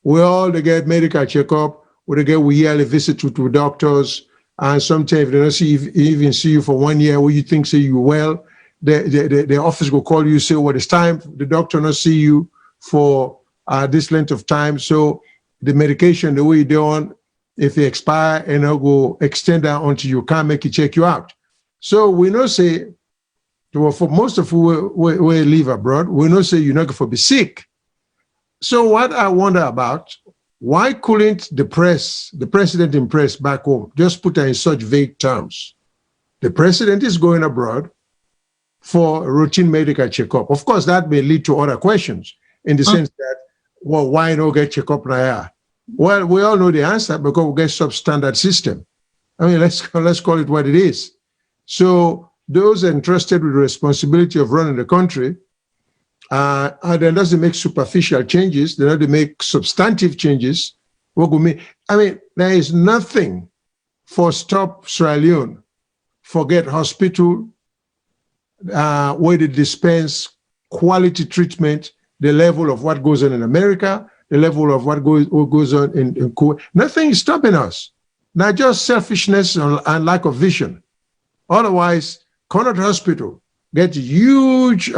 [SPEAKER 2] We all they get medical checkup, we yearly visit to doctors, and sometimes they don't even see you for 1 year where you think say you well. The office will call you, say, well, it's time, the doctor not see you for this length of time. So the medication, the way you do on, if it expire, and I'll go extend that until you can't make it check you out. So we know say, well, for most of who we live abroad, we know say you're not going to be sick. So what I wonder about, why couldn't the president in press back home, just put it in such vague terms? The president is going abroad for routine medical checkup. Of course, that may lead to other questions in the sense that, well, why not get checkup now? Well, we all know the answer because we get substandard system. I mean, let's call it what it is. So those entrusted with the responsibility of running the country, and then doesn't make superficial changes, they don't make substantive changes. What would mean? I mean, there is nothing for Stop Sierra Leone, forget hospital, where they dispense quality treatment, the level of what goes on in America, the level of what goes on in Kuwait. Nothing is stopping us. Not just selfishness and lack of vision. Otherwise, Connaught Hospital gets huge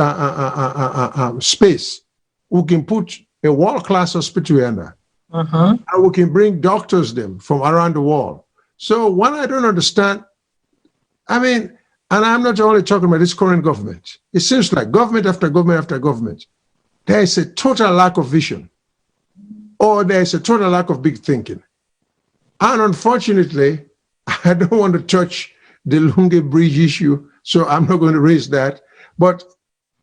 [SPEAKER 2] space. We can put a world-class hospital in there. And we can bring doctors them from around the world. So what I don't understand, I mean, and I'm not only talking about this current government. It seems like government after government after government, there is a total lack of vision, or there is a total lack of big thinking. And unfortunately, I don't want to touch the Lunge Bridge issue, so I'm not going to raise that. But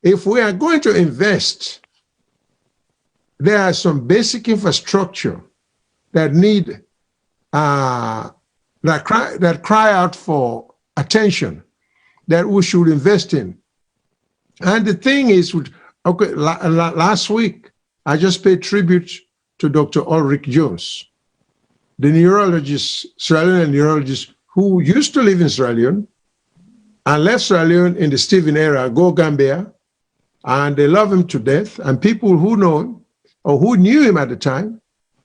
[SPEAKER 2] if we are going to invest, there are some basic infrastructure that need that cry out for attention that we should invest in. And the thing is, okay, last week I just paid tribute to Dr. Ulrich Jones, the neurologist, Sierra Leone neurologist who used to live in Sierra Leone and left Sierra Leone in the Stephen era, go Gambia, and they love him to death. And people who know him or who knew him at the time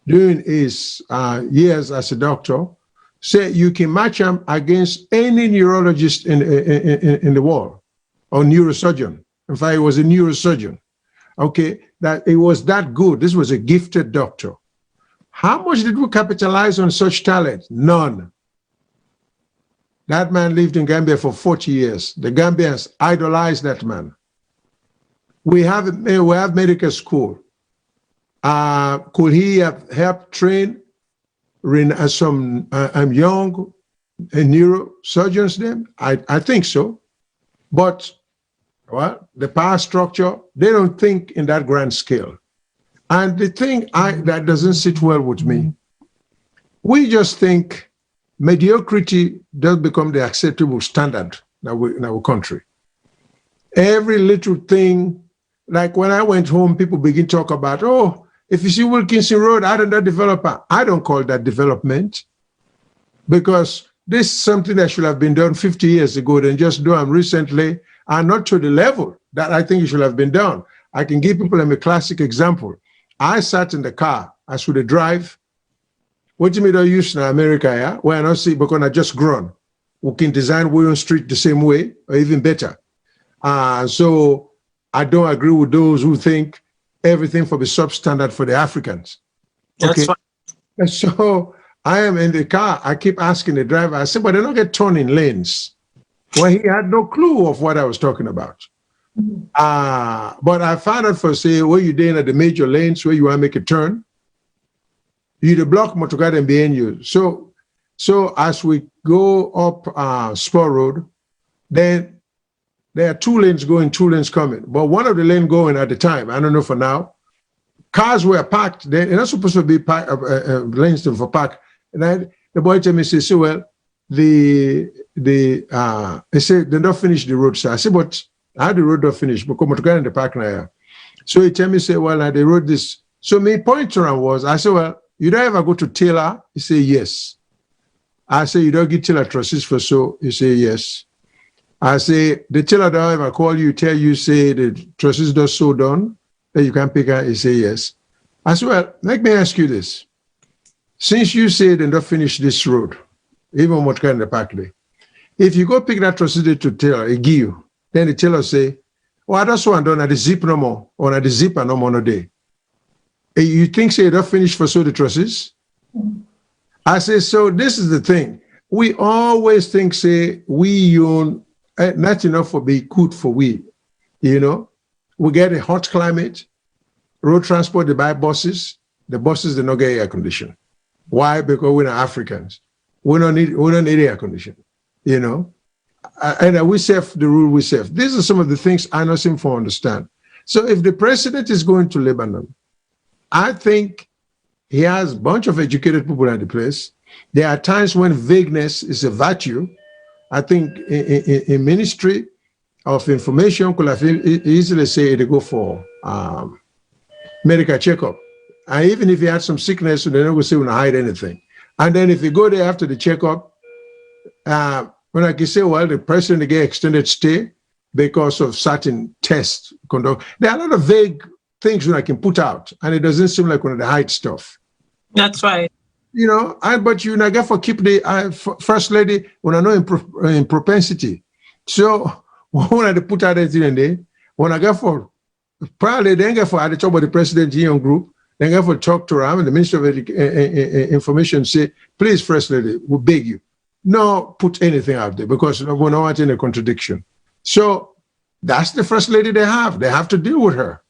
[SPEAKER 2] during his years as a doctor say you can match him against any neurologist in the world or neurosurgeon. In fact, he was a neurosurgeon. Okay, that it was that good. This was a gifted doctor. How much did we capitalize on such talent? None. That man lived in Gambia for 40 years. The Gambians idolized that man. We have medical school. Could he have helped train some young neurosurgeons then? I think so. But well, the power structure, they don't think in that grand scale. And the thing that doesn't sit well with me, we just think mediocrity does become the acceptable standard in our country. Every little thing, like when I went home, people begin to talk about, oh, if you see Wilkinson Road, I don't know developer. I don't call that development because this is something that should have been done 50 years ago and just done recently and not to the level that I think it should have been done. I can give people a classic example. I sat in the car, I should drive. What do you mean I use in America, yeah? Where I not see because I just grown. We can design William Street the same way or even better. So I don't agree with those who think everything for the substandard for the Africans. Okay. That's right. So I am in the car. I keep asking the driver, I said, but they don't get torn in lanes. Well, he had no clue of what I was talking about. But I found out for say, where you're doing at the major lanes where you want to make a turn, you the block motorcar and behind you. So as we go up Spur Road, then there are 2 lanes going, 2 lanes coming. But one of the lanes going at the time, I don't know for now, cars were parked. They're not supposed to be lanes for park. And the boy told me, say, well, they said they don't finish the road. So I said, but how the road don't finish? Because motorcar in the park now. So he tell me, say, well, now they wrote this. So my point to him was, I said, well, you don't ever go to Taylor? He said, yes. I say, you don't get Taylor trusses for so? He say, yes. I say, the Taylor don't ever call you, tell you, say, the trusses don't so done, that you can pick her? He say, yes. I said, well, let me ask you this. Since you say they don't finish this road, even what kind of park day, if you go pick that trusses to Taylor, he give you, then the Taylor say, oh, I don't want done at the zip no more, or at the zipper no more no day. You think say you don't finish for so the trusses? I say, so this is the thing. We always think, say, we own not enough for be good for we. You know, we get a hot climate, road transport, they buy buses. The buses, they not get air condition. Why? Because we're not Africans. We don't need air condition, you know. And we serve the rule we serve. These are some of the things I not seem to understand. So if the president is going to Lebanon, I think he has a bunch of educated people at the place. There are times when vagueness is a virtue. I think in Ministry of Information could have easily say they go for medical checkup. And even if he had some sickness, they're not going to say we don't hide anything. And then if you go there after the checkup, when I can say, well, the president get extended stay because of certain tests conduct. There are a lot of vague things that I can put out, and it doesn't seem like one of the hide stuff.
[SPEAKER 1] That's right.
[SPEAKER 2] You know, but you know, get for keep the first lady when I know in propensity. So when I put out anything in there, when I get for probably then get for the talk about the president young group, then get for talk to her and the Minister of Information say, please, first lady, we beg you, no put anything out there because we don't want any contradiction. So that's the first lady they have. They have to deal with her.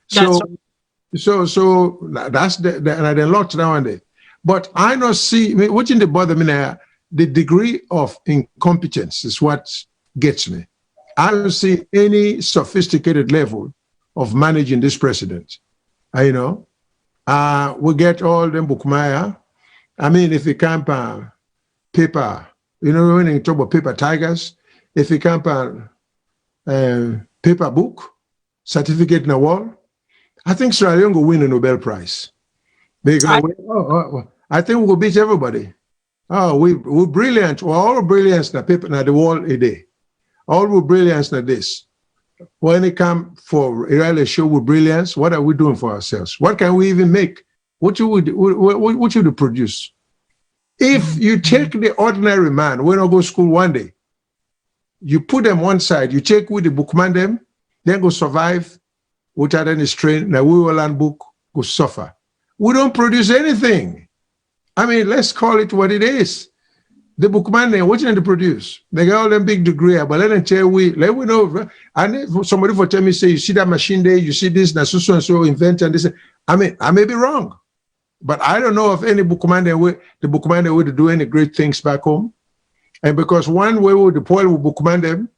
[SPEAKER 2] So that's the and they locked down there. But I don't see, what in the bother me now, the degree of incompetence is what gets me. I don't see any sophisticated level of managing this president. You know, we get all them bookmaya. I mean, if you camp paper, you know, when you talk about paper tigers, if you camp paper book, certificate in the wall, I think Sierra Leone will win a Nobel Prize. Because I think we will beat everybody. Oh, we're brilliant. We're all brilliant na people na the world a day. All we brilliance na this. When it come for really show with brilliance, what are we doing for ourselves? What can we even make? What should we produce? If you take the ordinary man, we don't go to school one day, you put them one side, you take with the bookman them, then go survive without any strain, now we will learn book, go suffer. We don't produce anything. I mean, let's call it what it is. The bookman, what did they produce? They got all them big degree, but let them tell let we know. And somebody for tell me, say, you see that machine there, you see this, na so and so invent and this. I mean, I may be wrong, but I don't know of any bookman the bookman would do any great things back home. And because one way with the Paul would bookman them,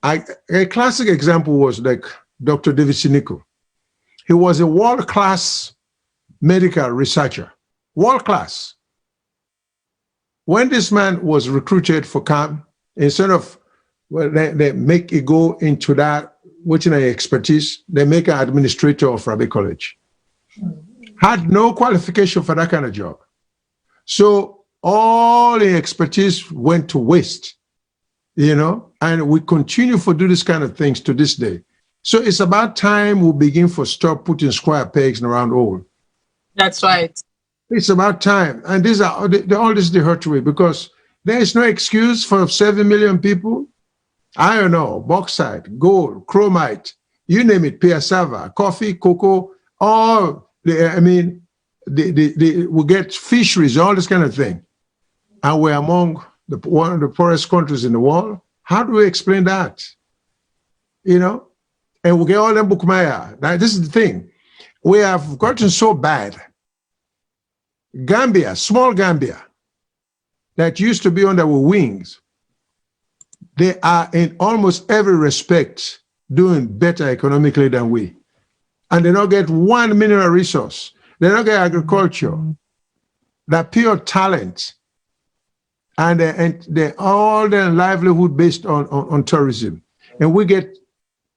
[SPEAKER 2] a classic example was like Dr. David Siniko. He was a world-class medical researcher, world-class. When this man was recruited for camp, instead of they make it go into that, which in expertise, they make an administrator of Rabi College. Had no qualification for that kind of job. So all the expertise went to waste, you know, and we continue to do this kind of things to this day. So it's about time we begin to stop putting square pegs in a round hole.
[SPEAKER 1] That's right.
[SPEAKER 2] It's about time. And these are all this the hurt way, because there is no excuse for 7 million people. Iron ore, bauxite, gold, chromite, you name it, piassava, coffee, cocoa, all we get fisheries, all this kind of thing. And we're among one of the poorest countries in the world. How do we explain that? You know? And we get all them bookmaya. Now, this is the thing. We have gotten so bad. Gambia, small Gambia, that used to be under our wings, they are in almost every respect doing better economically than we. And they don't get one mineral resource. They don't get agriculture. They're pure talent. And they all their livelihood based on tourism. And we get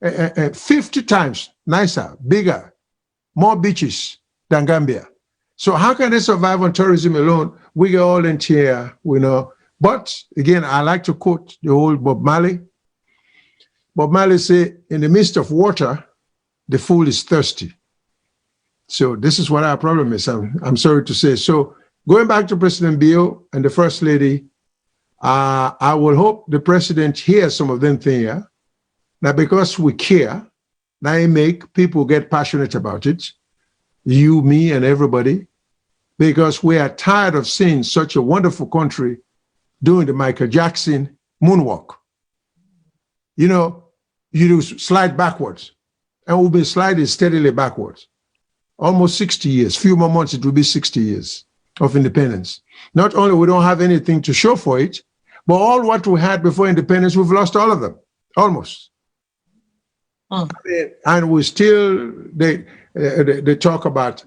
[SPEAKER 2] 50 times nicer, bigger, more beaches than Gambia. So how can they survive on tourism alone? We get all in here, you know. But again, I like to quote the old Bob Marley. Bob Marley say, in the midst of water, the fool is thirsty. So this is what our problem is, I'm sorry to say. So going back to President Bio and the First Lady, I will hope the President hears some of them things here. Now, because we care, now it make people get passionate about it. You, me, and everybody, because we are tired of seeing such a wonderful country doing the Michael Jackson moonwalk. You know, you do slide backwards, and we'll be sliding steadily backwards. Almost 60 years, few more months, it will be 60 years of independence. Not only we don't have anything to show for it, but all what we had before independence, we've lost all of them, almost. And we still, they talk about,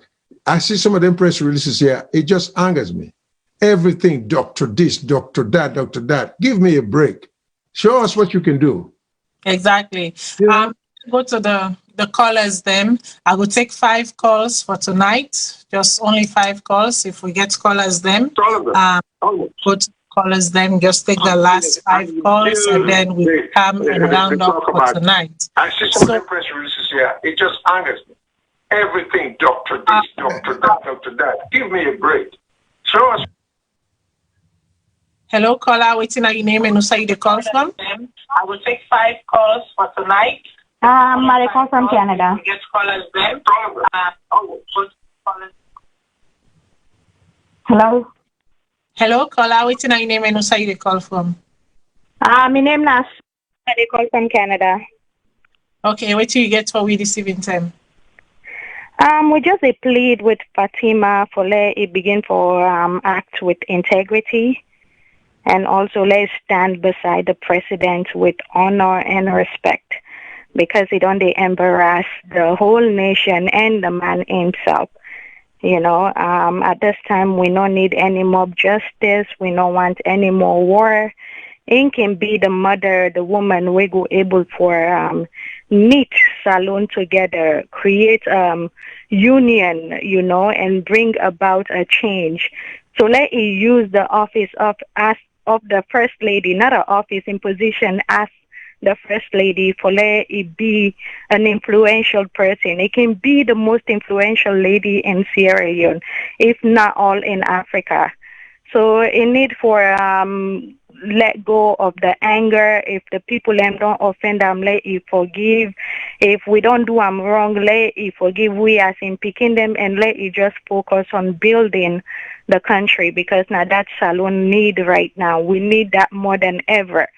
[SPEAKER 2] I see some of them press releases here, it just angers me. Everything, doctor this, doctor that, doctor that. Give me a break. Show us what you can do.
[SPEAKER 1] Exactly.
[SPEAKER 2] Yeah.
[SPEAKER 1] Go to the callers then. I will take 5 calls for tonight. Just only 5 calls. If we get callers then. Go to callers then, just take the last 5 calls and then we come and round up for tonight.
[SPEAKER 12] I see some of the press releases here. It just angers me. Everything, doctor this, doctor that, doctor that. Give me a break. Show us.
[SPEAKER 1] Hello, caller. Waiting on your name and who say the call from? I will take 5 calls for tonight.
[SPEAKER 13] Maricon from Canada.
[SPEAKER 1] Get callers then.
[SPEAKER 13] Hello.
[SPEAKER 1] Hello, caller. Waiting on your name and who say the call from?
[SPEAKER 13] My name is I call from Canada.
[SPEAKER 1] Okay, wait till you get for we this evening time.
[SPEAKER 13] We just plead with Fatima for let it begin for act with integrity, and also let's stand beside the president with honor and respect, because he don't embarrass the whole nation and the man himself. You know, at this time we don't need any more justice. We don't want any more war. It can be the mother, the woman, we go able for meet SALONE together, create union, you know, and bring about a change So let he use the office of the first lady, not an office in position as the first lady, for let it be an influential person. It can be the most influential lady in Sierra Leone, if not all in Africa. So in need for let go of the anger. If the people them don't offend them, let it forgive. If we don't do them wrong, let it forgive we as in picking them, and let it just focus on building the country, because now that's SALONE need right now. We need that more than ever.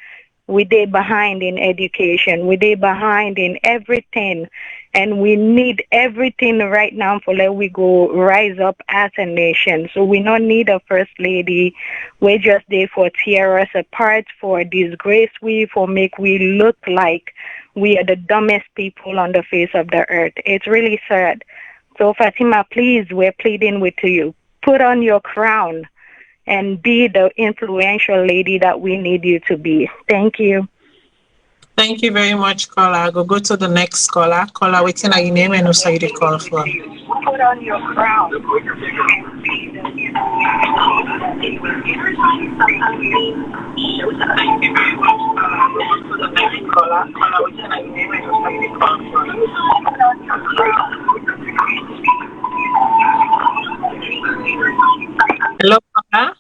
[SPEAKER 13] We dey behind in education. We dey behind in everything. And we need everything right now for let we go rise up as a nation. So we don't need a first lady. We're just there for tear us apart, for disgrace we, for make we look like we are the dumbest people on the face of the earth. It's really sad. So Fatima, please, we're pleading with you. Put on your crown and be the influential lady that we need you to be. Thank you.
[SPEAKER 1] Thank you very much, caller. I will go to the next caller. Caller, waiting at your name and also you the call from.
[SPEAKER 13] Put on your crown.
[SPEAKER 1] Hello, caller.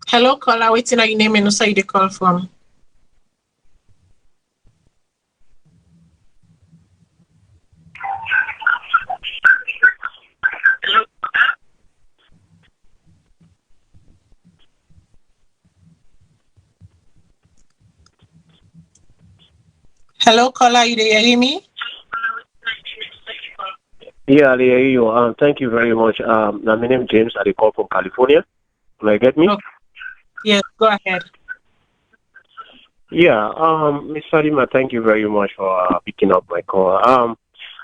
[SPEAKER 1] Hello, caller. Waiting at your name and also you the call from. Hello, caller. You there hear me?
[SPEAKER 14] Yeah, I hear you. Thank you very much. My name is James. I call from California. Can you get me?
[SPEAKER 1] Okay. Yes, go ahead.
[SPEAKER 14] Yeah, Ms. Fatima, thank you very much for picking up my call.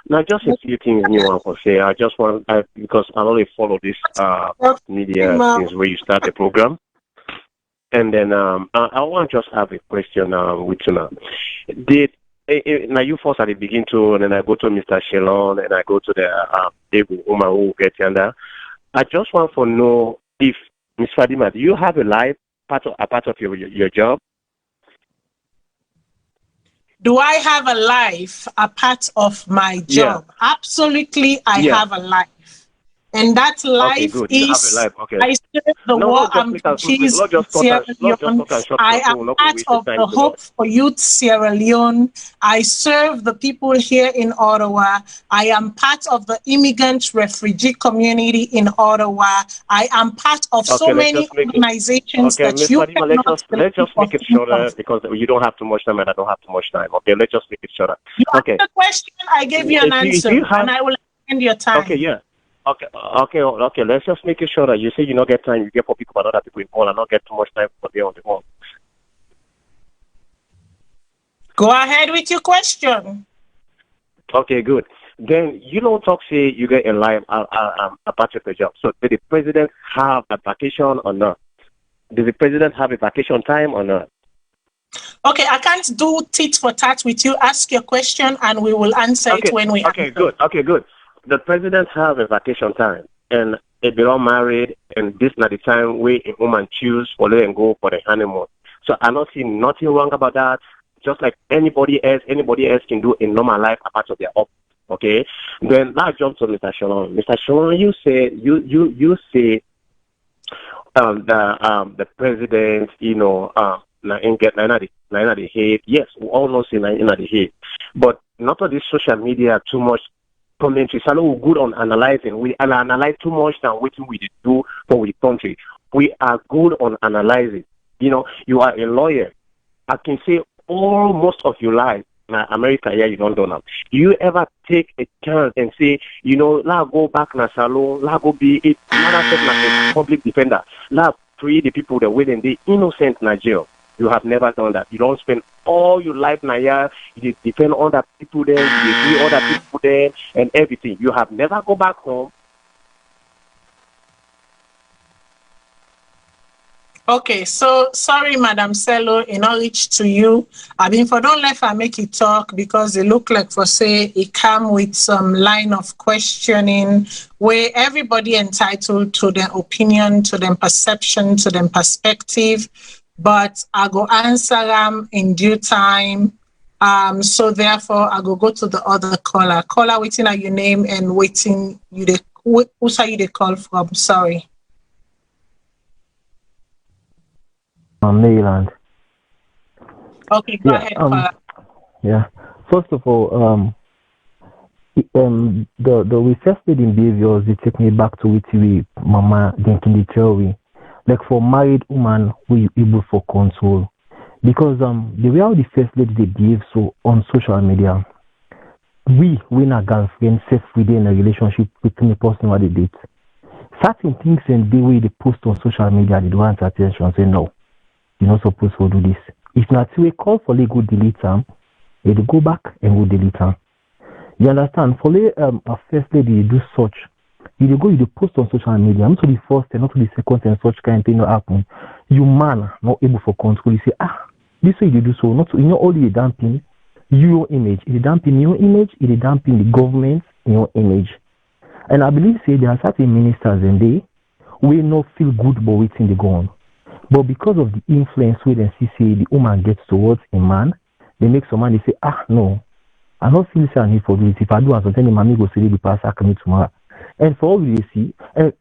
[SPEAKER 14] Now, just a few things you want to say. I just want, because I only follow this media since where you start the program. And then I want to just have a question with you now. Now you first at the beginning to, and then I go to Mr. Shalon, and I go to the woman who gets under. I just want to know if, Ms. Fatima, do you have a life part of your job?
[SPEAKER 1] Do I have a life a part of my job? Yeah. Absolutely, I have a life. And that life is, I serve the war and peace Sierra Leone. I am part of the Hope for Youth Sierra Leone. I serve the people here in Ottawa. I am part of the immigrant refugee community in Ottawa. I am part of so many organizations that you cannot.
[SPEAKER 14] Let's just make it shorter because you don't have too much time and I don't have too much time. Okay, let's just make it shorter.
[SPEAKER 1] You asked the question, I gave you an answer, and I will end your time.
[SPEAKER 14] Okay, yeah. Okay. Let's just make it sure that you say you don't get time, you get for people, but other people involved, and not get too much time for them on the phone.
[SPEAKER 1] Go ahead with your question.
[SPEAKER 14] Okay, good. Then you don't talk, say you get a life a part of the job. So did the president have a vacation or not? Did the president have a vacation time or not?
[SPEAKER 1] Okay, I can't do tit for tat with you. Ask your question, and we will answer it when we
[SPEAKER 14] answer. Okay, good. The president have a vacation time, and if they're all married, and this not the time where a woman choose for let and go for the honeymoon. So I don't see nothing wrong about that. Just like anybody else can do in normal life apart of their up. Okay. Then now jump to Mr. Shalon. Mr. Shalon, you say the president, the hate. Yes, we all know say the hate, but not on this social media too much. Commentary. SALONE good on analyzing. We analyze too much than what we do for the country. We are good on analyzing. You are a lawyer. I can say most of your life, in America, you don't know. You ever take a chance and say, let's go back na SALONE, let's go be a public defender, let's free the people that were in the innocent in jail. You have never done that. You don't spend all your life now. You depend on other people there. You do other people there and everything. You have never go back home.
[SPEAKER 1] Okay, so sorry, Madam Cello, in not reach to you. I mean, for don't let her make it talk because they look like for say it come with some line of questioning where everybody entitled to their opinion, to their perception, to their perspective. But I go answer them in due time. So therefore, I go to the other caller. Caller, waiting at your name and waiting you the who's are you the call from? Sorry.
[SPEAKER 15] Maryland.
[SPEAKER 1] Okay, go ahead, caller.
[SPEAKER 15] Yeah. First of all, the first in behaviors they take me back to with we mama thinking the theory. Like for married woman we able for control. Because the way how the first lady they behave so on social media, we a girlfriend safe within a relationship with a person what they date. Certain things and the way they post on social media they don't want attention say no. You're not supposed to do this. If not, we call for legal delete them, they go back and go delete them. You understand? For a first lady, you do such. You go, you post on social media, not to the first and not to the second and such kind of thing not happen. You man not able for control. You say, this way you do so. Not to, only the damping your image. It damping your image, it damping the government your image. And I believe say there are certain ministers and they will not feel good about waiting they go on. But because of the influence where they see the woman gets towards a man, they make some man they say, no, I don't feel say I need for this. If I do something, mommy go say the pastor coming tomorrow. And for all we see, that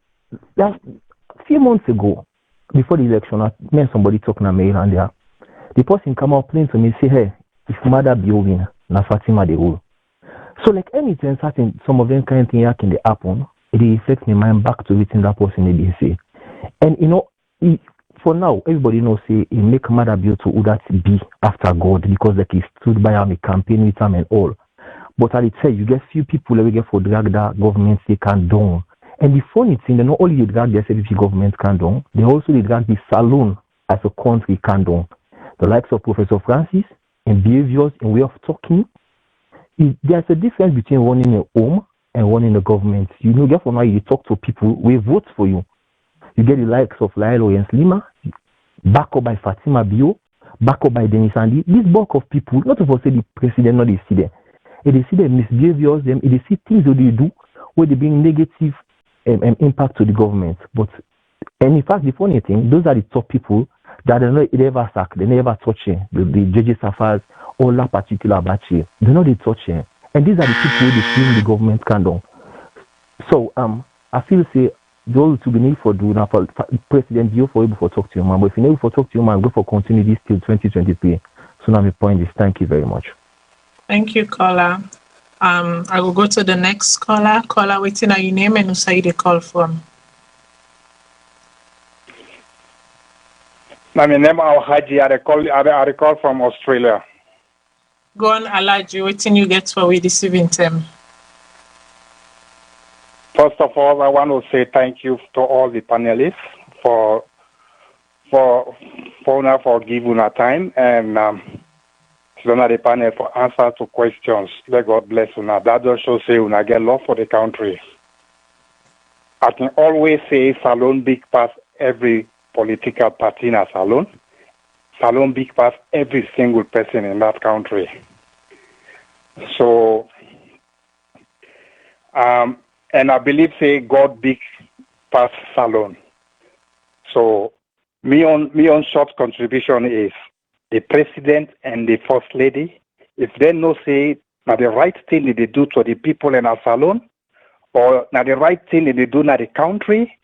[SPEAKER 15] a few months ago, before the election, I met somebody talking to me and there. The person come out playing to me say, hey, if mother be win, na Fatima the rule. So like anything certain some of them kind of thing can happen, it reflects my mind back to everything that person they say. And for now, everybody knows say he make mother be to who that be after God because like he stood by him, he campaign with him and all. But I tell you get few people that we get for drag that government they can do. And the funny thing, they not only they drag the SADC government can do, they also they drag the SALONE as a country can do. The likes of Professor Francis in behaviors, in way of talking. There's a difference between one in a home and one in the government. Just for now you talk to people, we vote for you. You get the likes of Lilo and Slima, back up by Fatima Bio, back up by Denis Andy. This bulk of people, not to say the president, not they see them. If they see the misbehaviors, if they see things that they do where they bring negative impact to the government. And in fact, the funny thing, those are the top people that they never sack, they never touch it. The judges affairs, all that particular batch, they know they touch it. And these are the people who they feel the government can do. So I feel say those to be need for do now for President Bio for able for talk to your man. But if you never for talk to your man, go for continue this till 2023. So now my point is thank you very much.
[SPEAKER 1] Thank you, caller. I will go to the next caller. Caller, waiting on your name and who say the call from.
[SPEAKER 16] My name is Haji. I call from Australia.
[SPEAKER 1] Go on, Alaji. Waiting you get for we this evening.
[SPEAKER 16] First of all, I want to say thank you to all the panelists for giving our time and the panel for answer to questions. Let God bless you. That just shows say you get love for the country. I can always say SALONE big past every political party in a SALONE. SALONE big past every single person in that country. So and I believe say God big past SALONE. So me on short contribution is the president and the first lady. If they no say now the right thing that they do to the people in our SALONE, or now the right thing that they do in the country,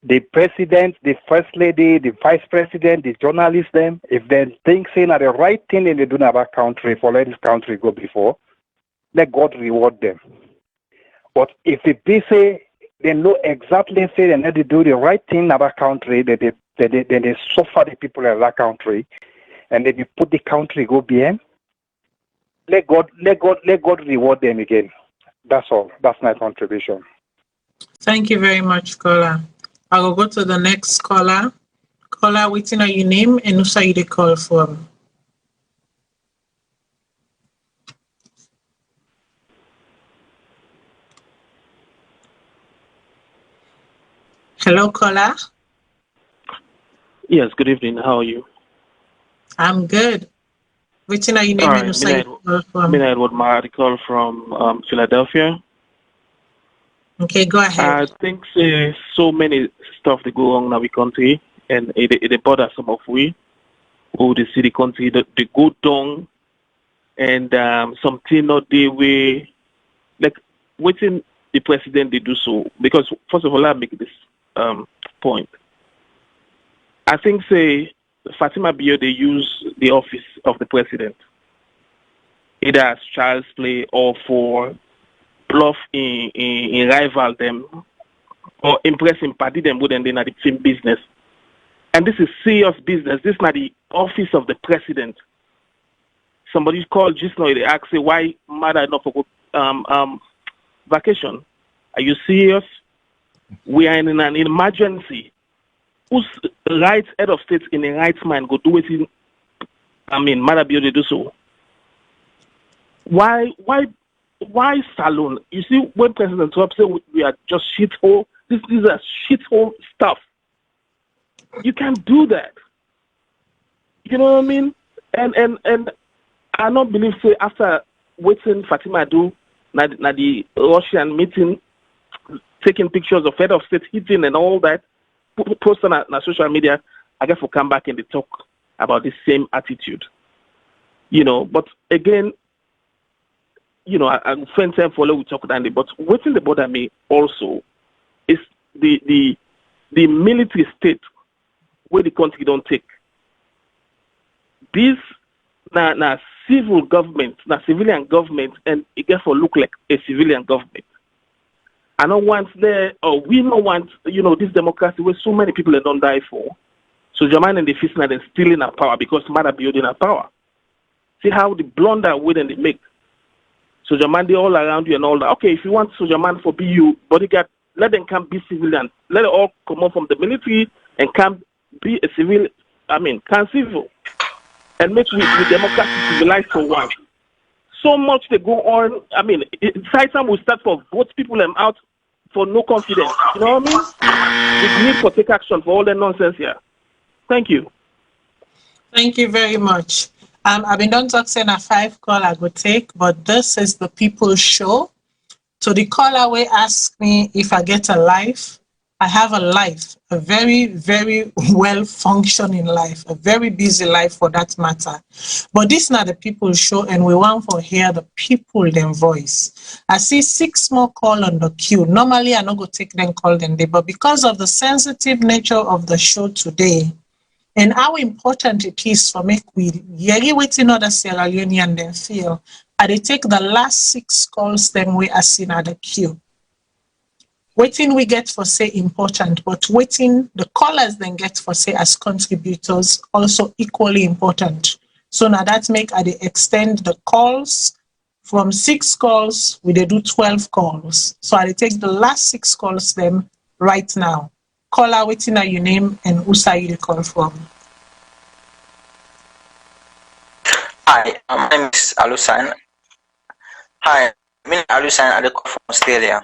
[SPEAKER 16] the president, the first lady, the vice president, the journalists, them, if they think say now the right thing that they do in our country for let this country go before, let God reward them. But if they say they know exactly say they need to do the right thing in our country, that they suffer the people in that country, and then you put the country go behind, let God reward them again. That's all. That's my contribution.
[SPEAKER 1] Thank you very much, caller. I will go to the next caller. Caller, waiting on your name and who say the call from. Hello, caller.
[SPEAKER 17] Yes, good evening. How are you?
[SPEAKER 1] I'm good. Which are you
[SPEAKER 17] All
[SPEAKER 1] naming
[SPEAKER 17] right,
[SPEAKER 1] from?
[SPEAKER 17] Midnight with my article from Philadelphia.
[SPEAKER 1] Okay, go ahead.
[SPEAKER 17] I think so many stuff that go on in our country, and it bother some of we who they see the country that they go down, and something not the way like waiting the president they do so. Because first of all, I make this point. I think Fatima Bio they use the office of the president either as child's play or for bluff in rival them or impressing party them within the same business. And this is serious business. This is not the office of the president. Somebody called just now, they asked why mother not for vacation. Are you serious? We are in an emergency. Whose right head of state in the right mind go do it in mother be able to do so? Why SALONE? You see, when President Trump said we are just shithole, these are shithole stuff. You can't do that. You know what I mean? And I don't believe after waiting Fatima do na the Russian meeting, taking pictures of head of state hitting and all that, posting on social media, I guess we'll come back and they talk about the same attitude. You know, but again, you know, and friends and follow we talk about it, but waiting the bother me also is the military state where the country don't take. This na civil government, na civilian government, and it gets for look like a civilian government. I don't want we don't want, you know, this democracy where so many people don't die for. So German and the fist now they're stealing our power because mother building our power. See how the blunder way they make. Soldier man, they all around you and all that. Okay, if you want soldier man for BU, bodyguard, let them come be civilian. Let it all come out from the military and come be a civil, can civil. And make we democracy civilized for once. So much they go on. Side time will start for vote people them out for no confidence. You know what I mean? We need to take action for all that nonsense here. Thank you.
[SPEAKER 1] Thank you very much. I've been done talking a 5 call I would take, but this is the People's Show. So the caller will ask me if I get a life. I have a life, a very, very well-functioning life, a very busy life for that matter. But this is not the People's Show, and we want to hear the people them voice. I see 6 more call on the queue. Normally, I don't go take them call them day, but because of the sensitive nature of the show today, and how important it is for make we hear waiting other Sierra Leonean them feel, I they take the last 6 calls them we are seen at the queue. Waiting we get for say important, but waiting the callers then get for say as contributors also equally important. So now that make I they extend the calls from 6 calls, we they do 12 calls. So I they take the last 6 calls them right now. Caller waiting at your name and who say you call from.
[SPEAKER 18] Hi, my name is Alusan. Hi, I'm Alusan. I call from Australia.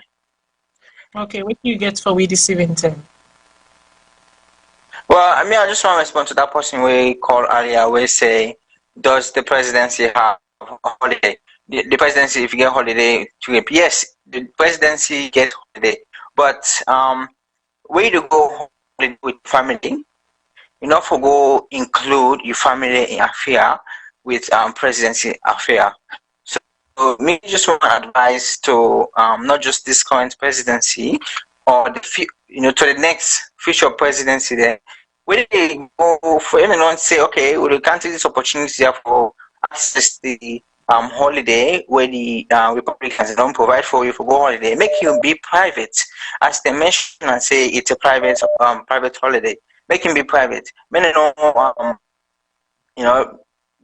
[SPEAKER 1] Okay, what do you get for we this event?
[SPEAKER 18] Well, I just want to respond to that person we called earlier. We say, does the presidency have a holiday? The presidency, if you get holiday trip, yes, the presidency gets holiday, but where you go with family, you know, for go include your family in affair with presidency affair. So me just want to advise to not just this current presidency or the to the next future presidency. Then where they go for anyone say, okay, we can't take this opportunity for access the holiday where the Republicans don't provide for you for go holiday. Make him be private, as they mention and say it's a private holiday. Make him be private. Many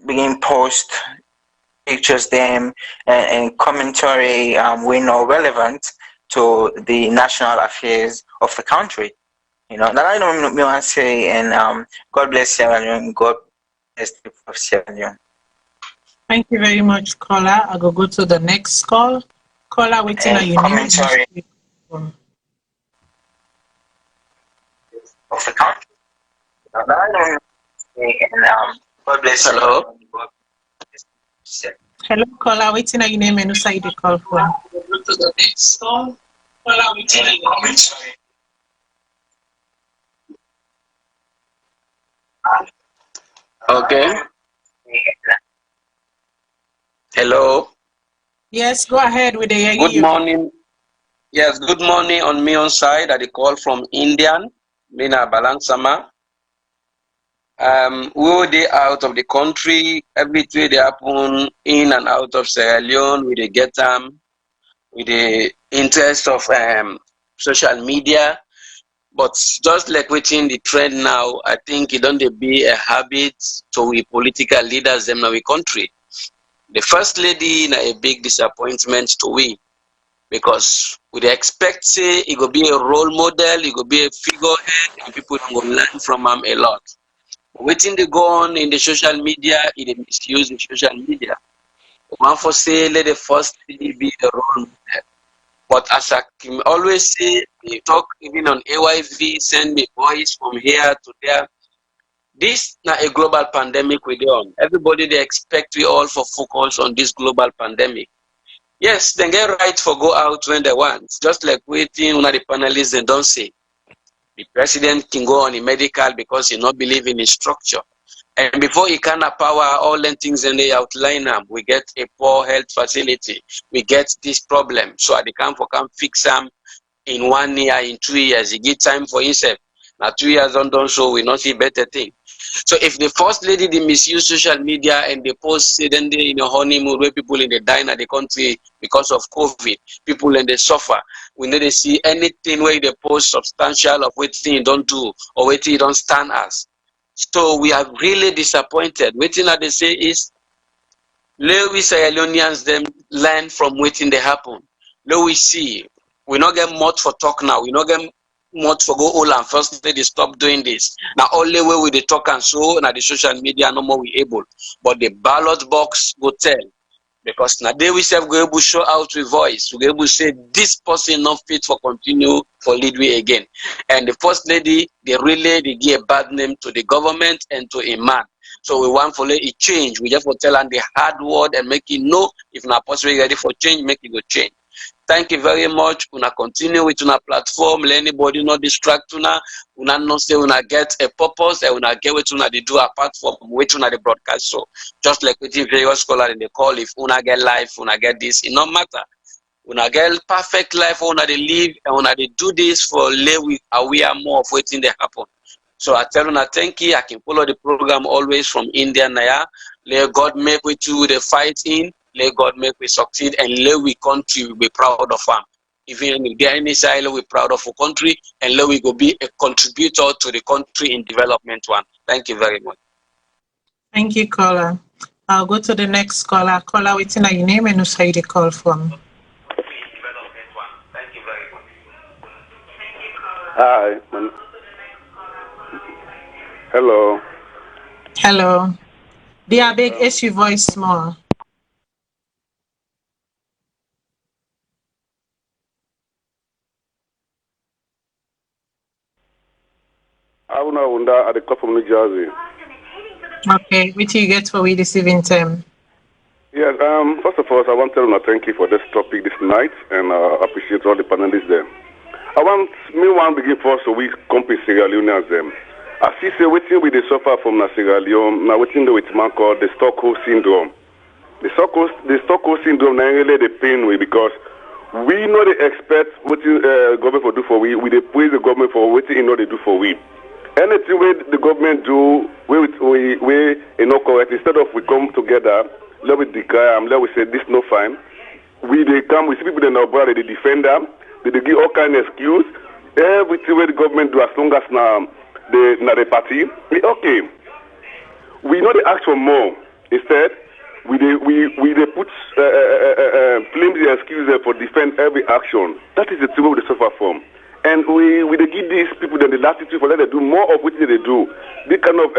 [SPEAKER 18] begin post pictures them and commentary we know relevant to the national affairs of the country. That I don't want to say, and God bless Sierra Leone. God bless the people of Sierra Leone.
[SPEAKER 1] Thank you very much, caller. I go to the next call. Caller waiting at your name.
[SPEAKER 18] Of the country. God bless.
[SPEAKER 19] Hello.
[SPEAKER 1] Hello, caller. Waiting on your name and who side the call from.
[SPEAKER 19] Okay. Hello.
[SPEAKER 1] Yes, go ahead with the
[SPEAKER 19] Good morning. Yes, good morning on me on side. I call from Indian, Mina Balansama. We were there out of the country. Everything they happen in and out of Sierra Leone. We they get them with the interest of social media. But just like within the trend now, I think it don't be a habit to we political leaders them in our country. The first lady na a big disappointment to we, because we expect say it will be a role model, it will be a figurehead, and people will learn from him a lot. Waiting they go on in the social media, it misuse the social media. One for say let the first lady be the role model. But as I can always say, we talk even on AYV, send me voice from here to there. This is not a global pandemic we're on. Everybody they expect we all for focus on this global pandemic. Yes, they get right for go out when they want. Just like waiting one of the panelists they don't say. The president can go on in medical because he not believe in his structure. And before he can power all the things in the outline them, we get a poor health facility. We get this problem. So they can fix them in 1 year, in 2 years. He give time for himself. Now 2 years on done so we not see better thing. So if the first lady they misuse social media and they post say then they in a honeymoon where people in the dine at the country because of COVID, people in the suffer. We need to see anything where they post substantial of what thing you don't do or what you don't stand as. So we are really disappointed. Waiting that they say is let we Sierra Leoneans them learn from waiting they happen. Let we see. We not get much for talk now. We not get much for go all and first they stop doing this. Now only way we they talk and so now the social media no more we able. But the ballot box go tell. Because now they we self go able to show out with voice. We go able to say this person not fit for continue for lead way again. And the first lady, they give a bad name to the government and to a man. So we want for let it change. We just for tell them the hard word and make it know if not possibly ready for change, make it go change. Thank you very much. Una continue with una platform. Let anybody not distract una. Una not say una get a purpose and una get what una they do apart from which una the broadcast. So just like with the various scholars in the call, if una get life, una get this, it no matter. Una get perfect life, una they live and una they do this for lay we aware more of waiting they happen. So I tell una thank you. I can follow the program always from India Naya. Let God make we to the fight in. Let God make we succeed and let we country we be proud of them. Even if there any side, we proud of our country and let we go be a contributor to the country in development one. Thank you very much.
[SPEAKER 1] Thank you, caller. I'll go to the next caller. Caller, waiting on your name and who's how the call from.
[SPEAKER 20] Hi. Hello.
[SPEAKER 1] Hello. They are big issue voice small.
[SPEAKER 20] Auna Wunda at the call from New Jersey.
[SPEAKER 1] Okay, which you get for we this evening?
[SPEAKER 20] Yes, first of all, I want to thank you for this topic this night and appreciate all the panelists there. I want to begin first so we compare Sierra Leoneans them. I see say waiting with the suffer from Sierra Leone, now waiting with man called the Stockholm syndrome. The Stockholm syndrome now really the pain we because we know they expect what government for do for we they praise the government for what you know they do for we. Anything way the government do, we correct. Instead of we come together, let we declare let we say this no fine. We come, we see people in our brother, they defend them, they give all kind of excuse. Everything way the government do as long as now the party, okay. We know they ask for more. Instead, we put flimsy excuses for defend every action. That is the thing we suffer from. And we give these people the latitude for let them do more of what they do. They kind of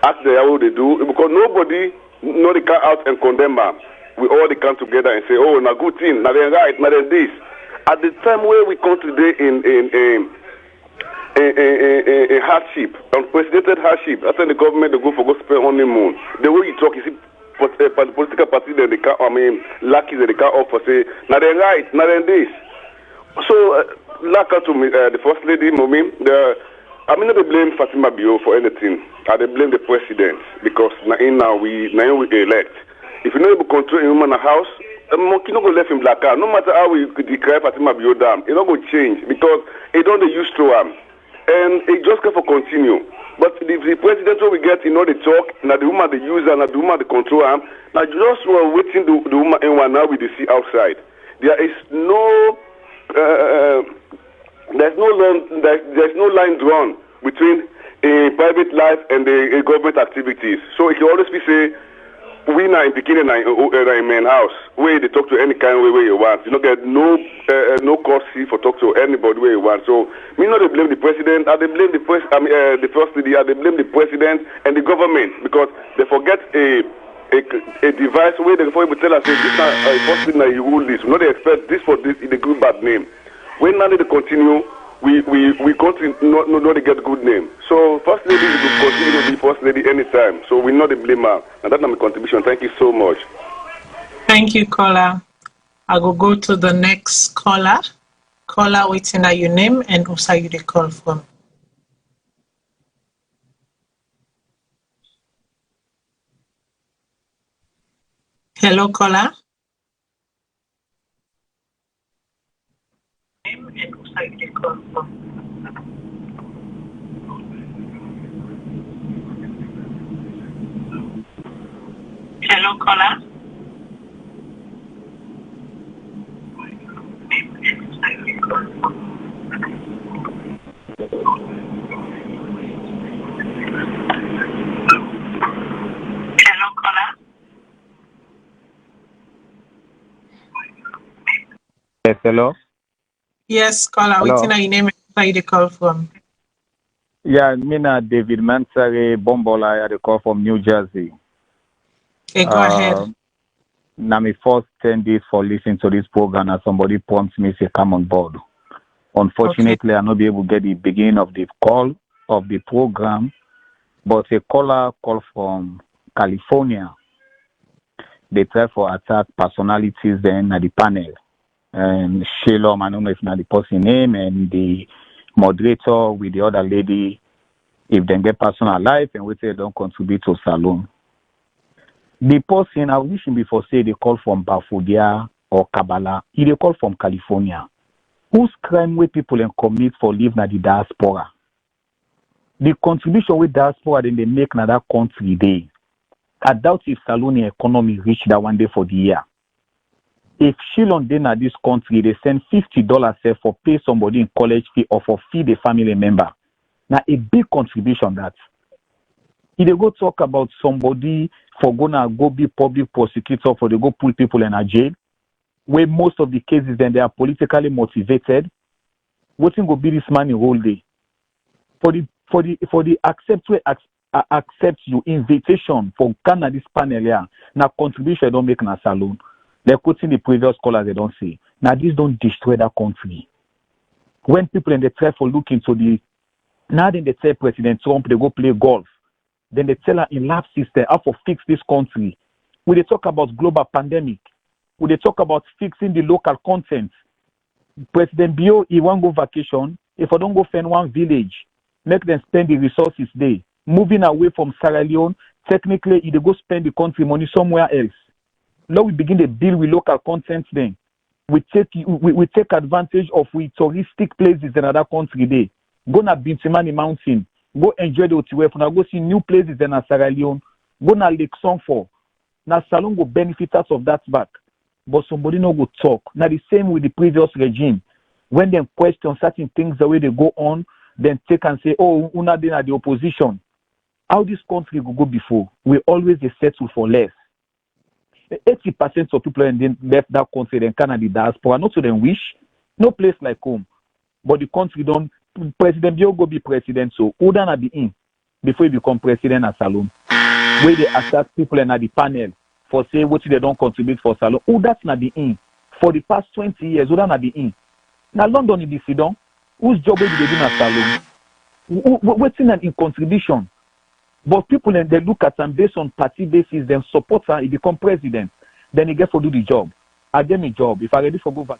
[SPEAKER 20] act how they do because nobody they come out and condemn them. We all they come together and say, oh, now good thing, now they're right, now they're this. At the time where we come today in a hardship, unprecedented hardship. After the government, they go for gospel honeymoon. The way you talk, you see, political party that they can't, lucky that they can't offer, say, now they're right, now they're this. So, like to me, the first lady, Momi, I mean, they blame Fatima Bio for anything. They blame the president because now we elect. If you know able to control a woman in a house, monkey not gonna let him black out. No matter how we declare Fatima Bio down, it's not gonna change because it don't they used to him. And it just can for continue. But the president will get, they talk, now the woman they use and the woman they control him. Now just waiting the woman in one now we see outside. There is no there's no line drawn between a private life and the government activities. So it can always be say we now in beginning in main house where they talk to any kind of way you want. You don't get no courtesy for talk to anybody where you want. So me not they blame the president, they blame the first lady, they blame the president and the government because they forget a device where they before tell us this is first thing that you rule this. We not they expect this for this in a good bad name. When now they continue, we continue not to get good name. So first lady will continue to be first lady anytime. So we not the blame her. And that's my contribution. Thank you so much.
[SPEAKER 1] Thank you, caller. I will go to the next caller. Caller waiting at your name and also you the call from. Hello, caller. Hello, caller. Hello, caller.
[SPEAKER 21] Yes, hello.
[SPEAKER 1] Yes, caller. Waiting at your name and where you the call from.
[SPEAKER 21] Yeah, me na David Mansare Bombola. I the call from New Jersey.
[SPEAKER 1] Okay, go ahead.
[SPEAKER 21] Now, my first 10 days for listening to this program, and somebody prompts me to come on board. Unfortunately, I'll not be able to get the beginning of the call of the program, but a caller called from California. They try for attack personalities then at the panel. And Shalom, I don't know if not the person name, and the moderator with the other lady, if they get personal life and we say they don't contribute to SALONE. The person, I wish him before say they call from Bafodia or Kabbalah, he they call from California. Whose crime with people and commit for living at the diaspora? The contribution with diaspora then they make in that country day. I doubt if SALONE economy reach that one day for the year. If Shilon then at this country, they send $50 for pay somebody in college fee or for feed a family member. Now a big contribution that. If they go talk about somebody for gonna go be public prosecutor for they go pull people in a jail, where most of the cases then they are politically motivated, what will be this man in whole day? For the accept your invitation for Ghana this panel here, now contribution don't make na SALONE. They're quoting the previous callers, they don't say. Now, this don't destroy that country. When people in the try for look into the, now then they tell President Trump, they go play golf. Then they tell her in lab system how to fix this country. When they talk about global pandemic, when they talk about fixing the local content, President Bio, he won't go vacation. If I don't go find one village, make them spend the resources there. Moving away from Sierra Leone, technically, they go spend the country money somewhere else. Now we begin to deal with local content then. We take advantage of we touristic places in other country there. Go na Bintimani Mountain. Go enjoy the Otiwef. Now go see new places in Sierra Leone. Go na Lake Sonfo. Now SALONE go benefit out of that back. But somebody no go talk. Now the same with the previous regime. When they question certain things the way they go on, then take and say, oh, una then at the opposition. How this country will go before? We always settle for less. 80% of people in left that country then Canada the diaspora, not to them wish, no place like home. But the country don't President Bio go be president, so who done at the in before he become president at SALONE? Where they attack people in at the panel for say what they don't contribute for SALONE. Who that's not the in? For the past 20 years, who done at the in? Now London in the Sidon, whose job will they do at SALONE?
[SPEAKER 5] waiting in contribution. But people then they look at him based on party basis, then support him, he become president. Then he get to do the job. I get me job. If I ready for go back.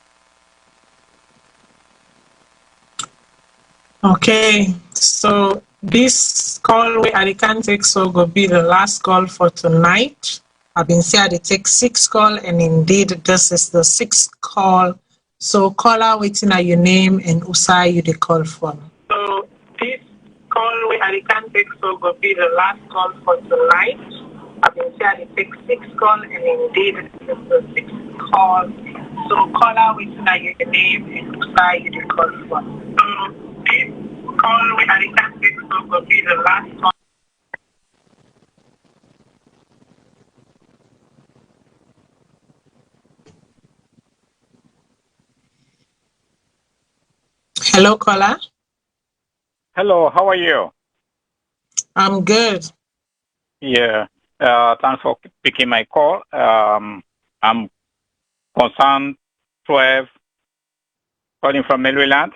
[SPEAKER 1] Okay, so this call I can't take so go be the last call for tonight. I've been saying I take 6 call, and indeed this is the 6th call. So caller waiting at your name and Usai you the call for. So this call I can't take so go be the last call for tonight. I've been saying I take 6 call, and indeed this is the 6th call. So caller waiting at your name and Usai you the call for. So this call I can't take so go be the last call. Hello, caller.
[SPEAKER 22] Hello, how are you?
[SPEAKER 1] I'm good.
[SPEAKER 22] Yeah, thanks for picking my call. I'm concerned 12, calling from Maryland.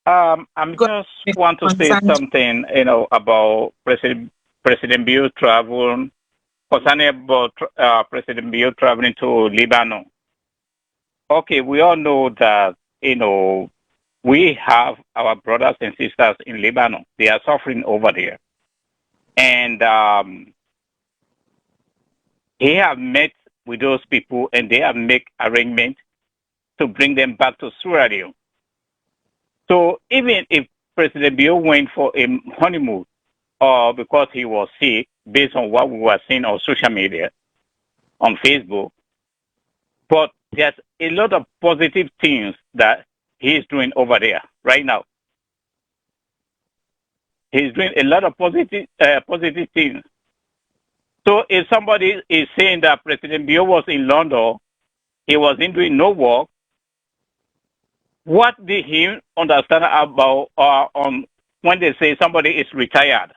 [SPEAKER 22] I'm just want to say something, about President Bill travel, concerning about President Bill traveling to Lebanon. Okay, we all know that, we have our brothers and sisters in Lebanon. They are suffering over there. And he have met with those people, and they have made arrangements to bring them back to Sierra Leone. So even if President Bill went for a honeymoon, or because he was sick, based on what we were seeing on social media, on Facebook, but there's a lot of positive things that he's doing over there right now. He's doing a lot of positive things. So if somebody is saying that President Bill was in London, he wasn't doing no work, what did he understand about on when they say somebody is retired?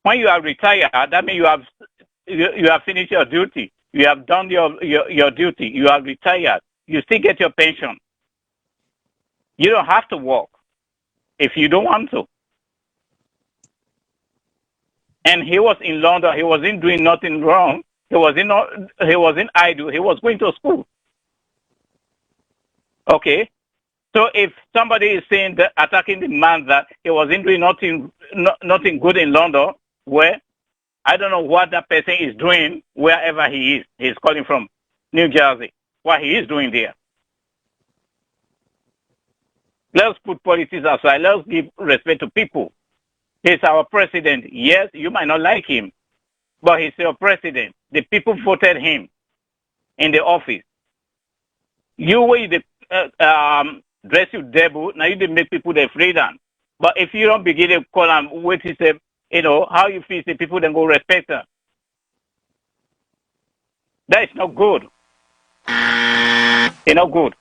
[SPEAKER 22] When you are retired, that means you have finished your duty. You have done your duty. You are retired. You still get your pension. You don't have to work if you don't want to. And he was in London. He wasn't doing nothing wrong. He wasn't idle. He was going to school. Okay. So if somebody is saying that attacking the man that he wasn't doing nothing good in London, where I don't know what that person is doing wherever he is. He's calling from New Jersey. What he is doing there. Let's put politics aside. Let's give respect to people. He's our president. Yes, you might not like him, but he's your president. The people voted him in the office. You were the dress you devil. Now you didn't make people their freedom. But if you don't begin to call them, wait to say, how you feel, the people then go respect her. That is not good. It's not good.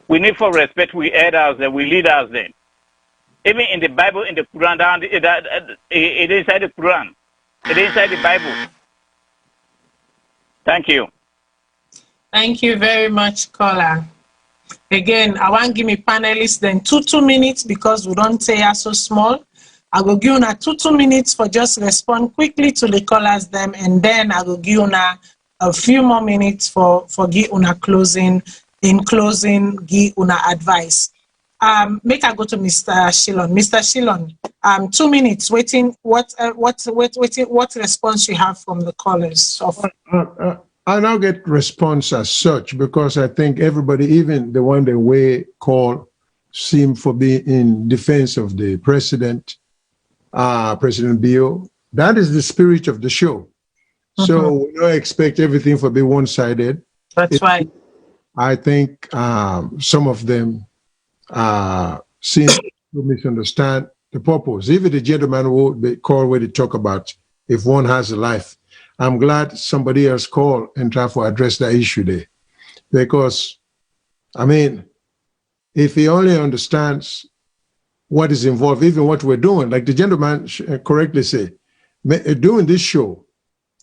[SPEAKER 22] We need for respect we elders and we leaders then. Even in the Bible, in the Quran, it is inside the Quran. It is inside the Bible. Thank you.
[SPEAKER 1] Thank you very much, caller. Again, I want to give me panelists then 2 minutes because we don't say are so small. I will give you 2 minutes for just respond quickly to the callers them, and then I will give you a few more minutes for give una closing. In closing, give una advice. Make I go to Mr. Shillon. Mr. Shillon, 2 minutes. Waiting. What response you have from the callers?
[SPEAKER 2] I now get response as such because I think everybody, even the one that we call, seem for being in defense of the president, President Bill. That is the spirit of the show. So we don't expect everything to be one-sided.
[SPEAKER 1] That's right.
[SPEAKER 2] I think some of them seem to misunderstand the purpose. Even the gentleman who they call where they talk about if one has a life. I'm glad somebody else called and tried to address that issue there. Because, I mean, if he only understands what is involved, even what we're doing, like the gentleman correctly said, doing this show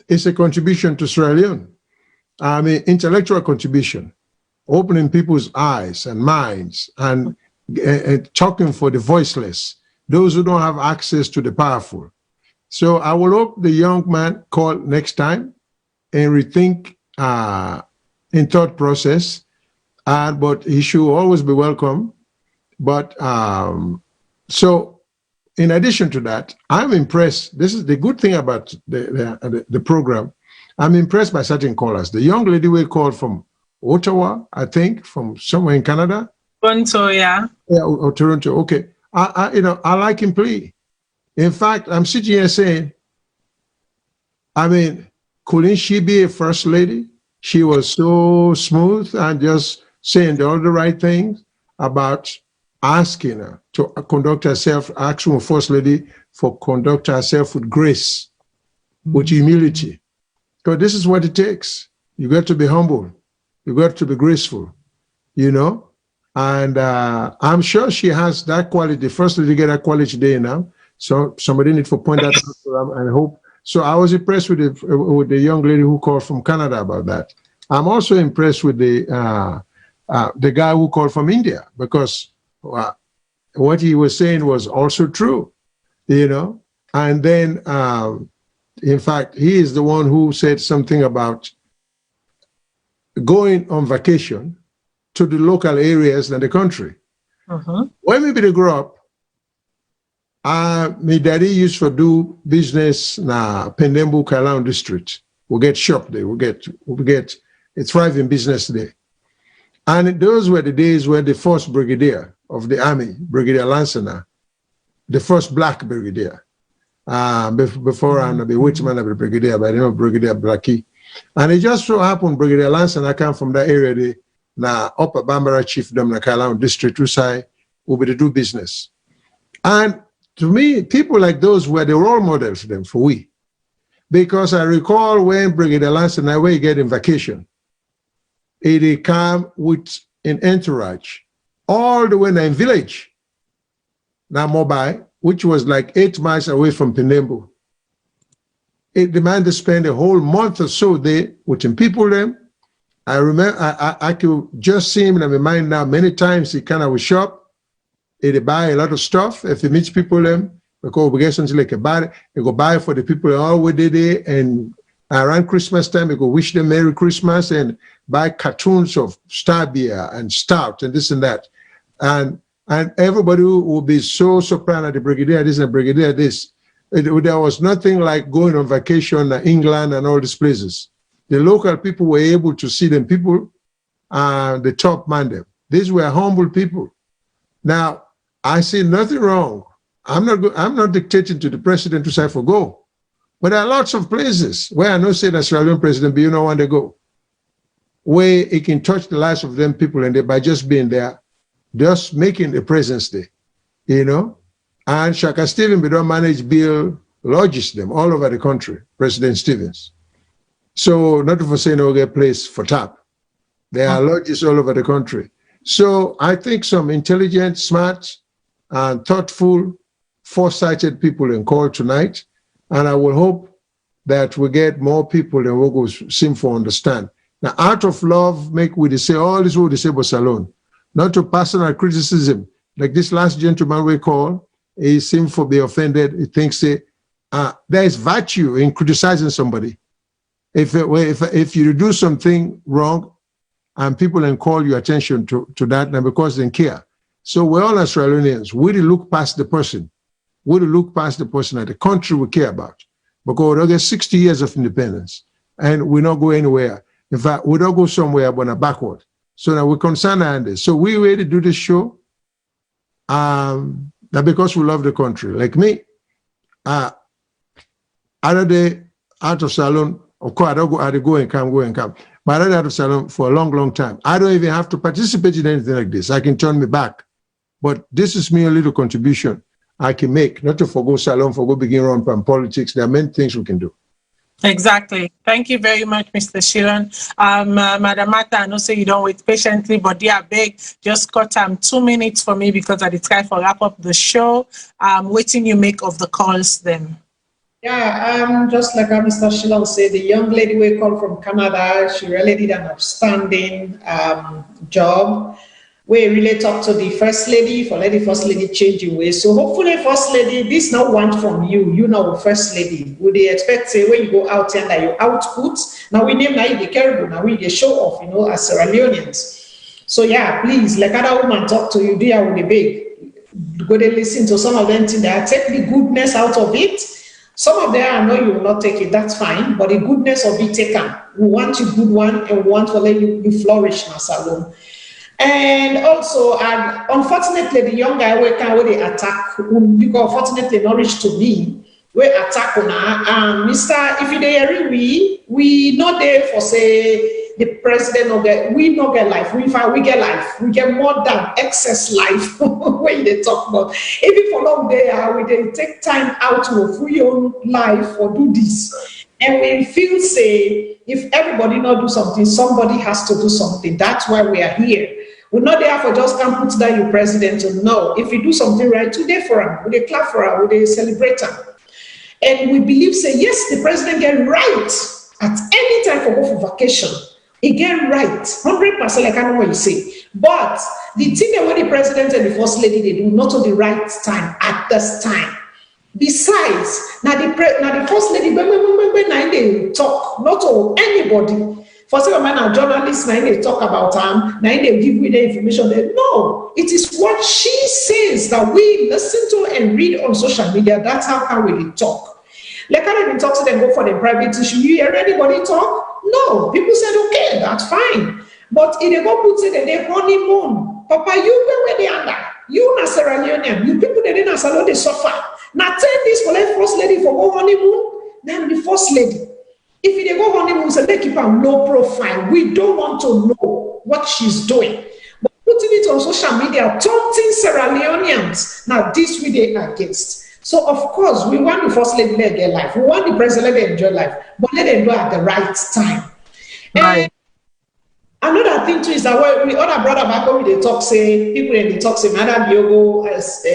[SPEAKER 2] is a contribution to Sierra Leone. I mean, intellectual contribution. opening people's eyes and minds and talking for the voiceless, those who don't have access to the powerful. So I will hope the young man call next time and rethink in thought process, but he should always be welcome. But so in addition to that, I'm impressed. This is the good thing about the program. I'm impressed by certain callers. The young lady we called from Ottawa, I think, from somewhere in Canada.
[SPEAKER 1] Toronto, yeah.
[SPEAKER 2] Yeah, or Toronto. Okay, I like him plea. In fact, I'm sitting here saying, I mean, couldn't she be a first lady? She was so smooth and just saying all the right things about asking her to conduct herself, asking a first lady for conduct herself with grace, with humility. Because this is what it takes. You got to be humble. You got to be graceful, you know? And I'm sure she has that quality. First lady get that quality today now. So somebody need to point that out to them, and I hope. So I was impressed with the young lady who called from Canada about that. I'm also impressed with the guy who called from India, because what he was saying was also true, you know. And then, in fact, he is the one who said something about going on vacation to the local areas in the country. When maybe they grow up, my daddy used to do business na Pendembu Kailan district. We get shop there. We get a thriving business there. And those were the days when the first brigadier of the army, Brigadier Lansana, the first black brigadier, before I be which man of the brigadier, by the name of Brigadier Blackie. And it just so happened Brigadier Lansana came from that area there, na Upper Bambara Chiefdom na Kailan district, who say we will do business. And to me, people like those were the role models for them, for we. Because I recall when Brigadier Lanson and I were getting vacation, it came with an entourage all the way in village, now Mobile, which was like 8 miles away from Penembo. It demanded to spend a whole month or so there with some people them. I remember, I could just see him in my mind now, many times he kind of would shop. He'd buy a lot of stuff. If he meets people, because we get something like a buy, he go buy for the people all we did there. And around Christmas time, he go wish them Merry Christmas and buy cartoons of Star Beer and Stout and this and that. And everybody will be so surprised at the brigadier this and brigadier this. There was nothing like going on vacation in England and all these places. The local people were able to see them people, the top man them. These were humble people. Now, I see nothing wrong. I'm not dictating to the president to say for go. But there are lots of places where I know say the Sierra Leone president, but you know when they go, where he can touch the lives of them people and they, by just being there, just making a presence there, you know. And Shaka Stevens, we don't manage build lodges them all over the country, President Stevens. So not to say no get place for tap. There are lodges all over the country. So I think some intelligent, smart, and thoughtful, foresighted people in call tonight. And I will hope that we get more people than we go seem to understand. Now, out of love, make we say all this what they say about SALONE. Not to personal criticism. Like this last gentleman we call, he seems to be offended. He thinks there is virtue in criticizing somebody. If you do something wrong, and people then call your attention to that, and because they care. So we're all Australians. We look past the person. We look past the person and the country we care about. Because we don't get 60 years of independence, and we don't go anywhere. In fact, we don't go somewhere but backward. So now we're concerned on this. So we ready to do this show, now because we love the country. Like me, other day out of SALONE, of course, I don't go and come. But I don't have SALONE for a long, long time. I don't even have to participate in anything like this. I can turn me back. But this is me a little contribution I can make, not to forgo SALONE, forgo begin run from politics. There are many things we can do.
[SPEAKER 1] Exactly. Thank you very much, Mr. Sheeran. Madam Martha, I know say you don't wait patiently, but dear beg, just cut 2 minutes for me because I try for wrap up the show. Waiting you make of the calls then.
[SPEAKER 3] Yeah, just like Mr. Shillong said, the young lady we called from Canada, she really did an outstanding job. We really talked to the first lady for let the first lady change your way. So hopefully, first lady, this now want from you, you know, first lady. Would they expect say when you go out and that your output? Now we name now the caribou, now we the show off, you know, as Sierra Leoneans. So yeah, please, like other woman talk to you, dear with the big. Go to listen to some of them things that take the goodness out of it. Some of them I know you will not take it, that's fine, but the goodness of it taken. We want you good one and we want to let you flourish in our salon. And also, unfortunately, the young guy we can really attack, because unfortunately not reach to me, we attack on Mr. If you there we not there for say the president no get we not get life. We get life. We get more than excess life when they talk about. Even for long there, we they take time out to free own life or do this. And we feel say if everybody not do something, somebody has to do something. That's why we are here. We're not there for just come put down your president. No, if you do something right, today for him, we clap for him, we celebrate him. And we believe, say, yes, the president get right at any time for go for vacation. He get right, 100%, like I know what you say. But the thing that when the president and the first lady, they do not at the right time, at this time. Besides, now the first lady, when they talk, not to anybody. For some man, a journalist, now they talk about now they give you the information. That, no, it is what she says that we listen to and read on social media. That's how can we talk. Like I didn't talk to them, go for the private issue. You hear anybody talk? No. People said, okay, that's fine. But if they go put it in their honeymoon, Papa, you go where they under. You na Sierra Leonean. You people that in Salone, they suffer. Now tell this for the first lady for go honeymoon, then the first lady. If they go honeymoon, so they keep a low profile. We don't want to know what she's doing. But putting it on social media, taunting Sierra Leoneans, now this we they against. So of course, we want the first lady to get life. We want the president to enjoy life, but let them do it at the right time. Right. And another thing too is that when we other brother back home, they talk say people in the talk say, Madam Diogo as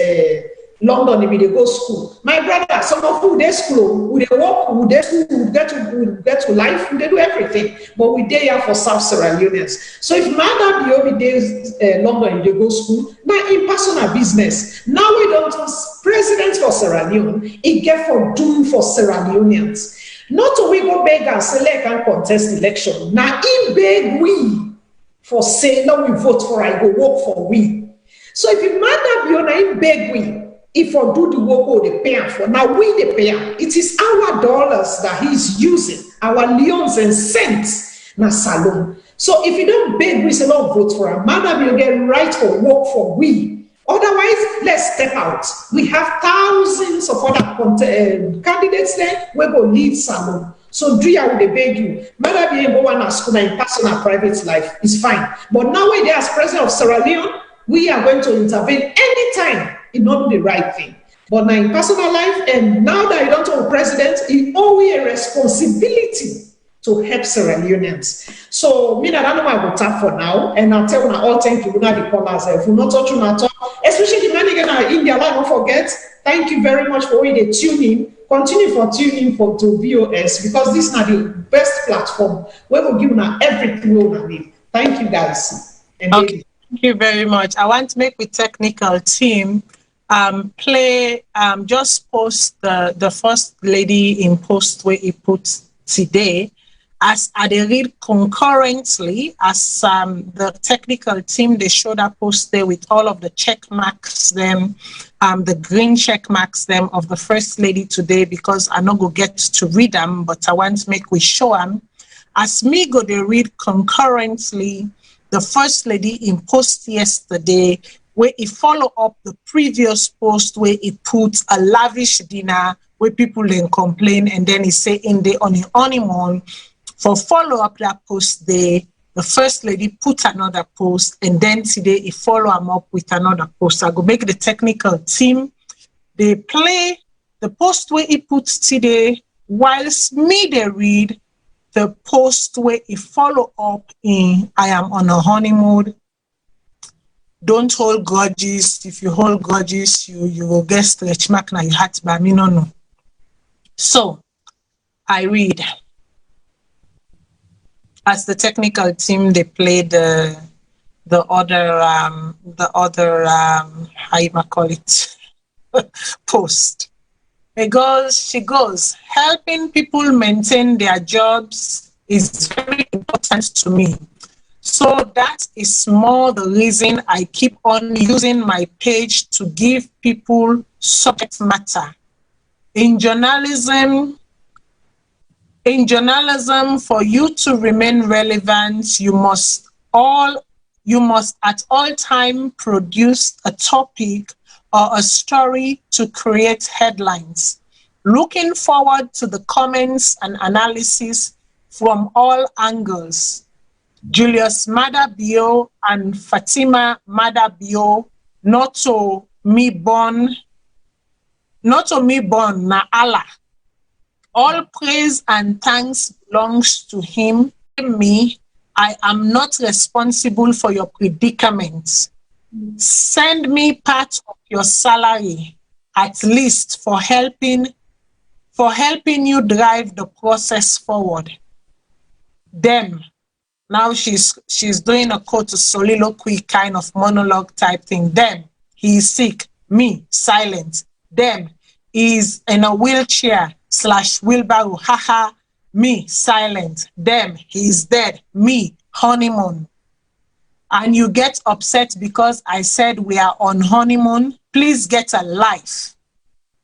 [SPEAKER 3] London, if they go school. My brother, some of who they school, who they work, who they school, who get to life, who they do everything. But we they here for South Sierra Leoneans. So if Madam Diogo days London, if they go school, now in personal business. Now we don't president for Sierra Leone, it get for doing for Sierra Leoneans. Not to we go beg and select and contest election. Now in beg we for say now we vote for I go work for we. So if you Madam Diogo in beg we. If we do the work, they pay for. Now we the pay. It is our dollars that he's using, our leons and cents, na salon. So if you don't beg, we say not vote for him. Madam, you get right for work for we. Otherwise, let's step out. We have thousands of other candidates there. We go lead salon. So do you have to beg you? Madam, you go on a school in personal private life. It's fine. But now we're there as president of Sierra Leone, we are going to intervene anytime. Not do the right thing. But now in personal life, and now that you don't have a president, it's always a responsibility to help Sierra Leoneans. So, me, I don't know what I will tap for now, and I'll tell you all thank you, not the callers. If you not touch you, not talk, especially the man again in India, don't forget, thank you very much for all the tuning. Continue for tuning for to VOS because this is not the best platform where we'll give you everything we will need. Thank you, guys. And
[SPEAKER 1] okay. Thank you very much. I want to make with technical team just post the first lady in post where he put today as they read concurrently as the technical team they show that post there with all of the check marks them the green check marks them of the first lady today because I not go get to read them but I want to make we show them as me go they read concurrently the first lady in post yesterday where he follow up the previous post where he put a lavish dinner where people then complain and then he say in the on the honeymoon for follow up that post there, the first lady put another post and then today he follow him up with another post. I go make the technical team. They play the post where he puts today whilst me they read the post where he follow up in I am on a honeymoon. Don't hold grudges. If you hold grudges, you will get stretch mark now you had by me no. So I read. As the technical team, they played the other how you might call it post. She goes, helping people maintain their jobs is very important to me. So that is more the reason I keep on using my page to give people subject matter. In journalism, for you to remain relevant, you must at all time produce a topic or a story to create headlines. Looking forward to the comments and analysis from all angles. Julius Madabio and Fatima Madabio, not to me born, na Allah. All praise and thanks belongs to him. Me, I am not responsible for your predicaments. Send me part of your salary, at least for helping you drive the process forward. Them. Now she's doing a quote to soliloquy kind of monologue type thing. Them, he is sick. Me, silent. Them, is in a wheelchair / wheelbarrow. Haha. Me, silent. Them, he is dead. Me, honeymoon. And you get upset because I said we are on honeymoon. Please get a life.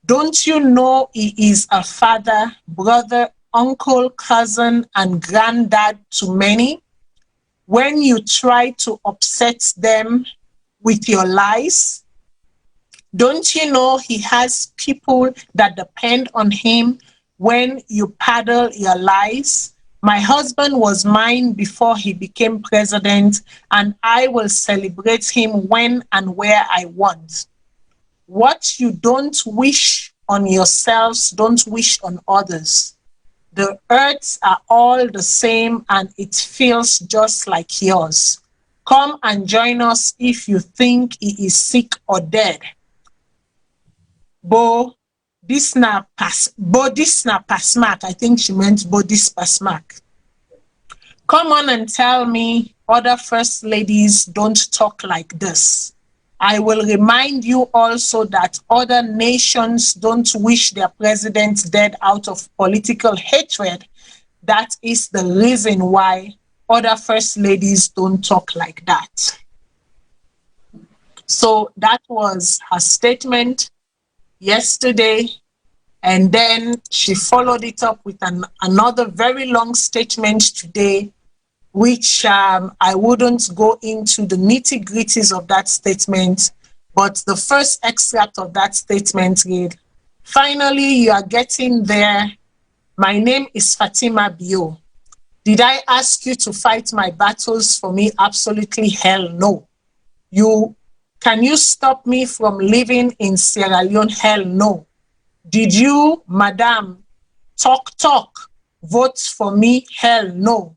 [SPEAKER 1] Don't you know he is a father, brother, uncle, cousin, and granddad to many? When you try to upset them with your lies, don't you know he has people that depend on him when you peddle your lies? My husband was mine before he became president, and I will celebrate him when and where I want. What you don't wish on yourselves, don't wish on others. The earths are all the same and it feels just like yours. Come and join us if you think he is sick or dead. Bo Disna Pasmak. I think she meant Bo Dis Pasmak. Come on and tell me other first ladies don't talk like this. I will remind you also that other nations don't wish their president dead out of political hatred. That is the reason why other first ladies don't talk like that. So that was her statement yesterday. And then she followed it up with another very long statement today, which I wouldn't go into the nitty-gritties of that statement, but the first extract of that statement read, finally, you are getting there. My name is Fatima Bio. Did I ask you to fight my battles for me? Absolutely hell no. Can you stop me from living in Sierra Leone? Hell no. Did you, madam, talk, vote for me? Hell no.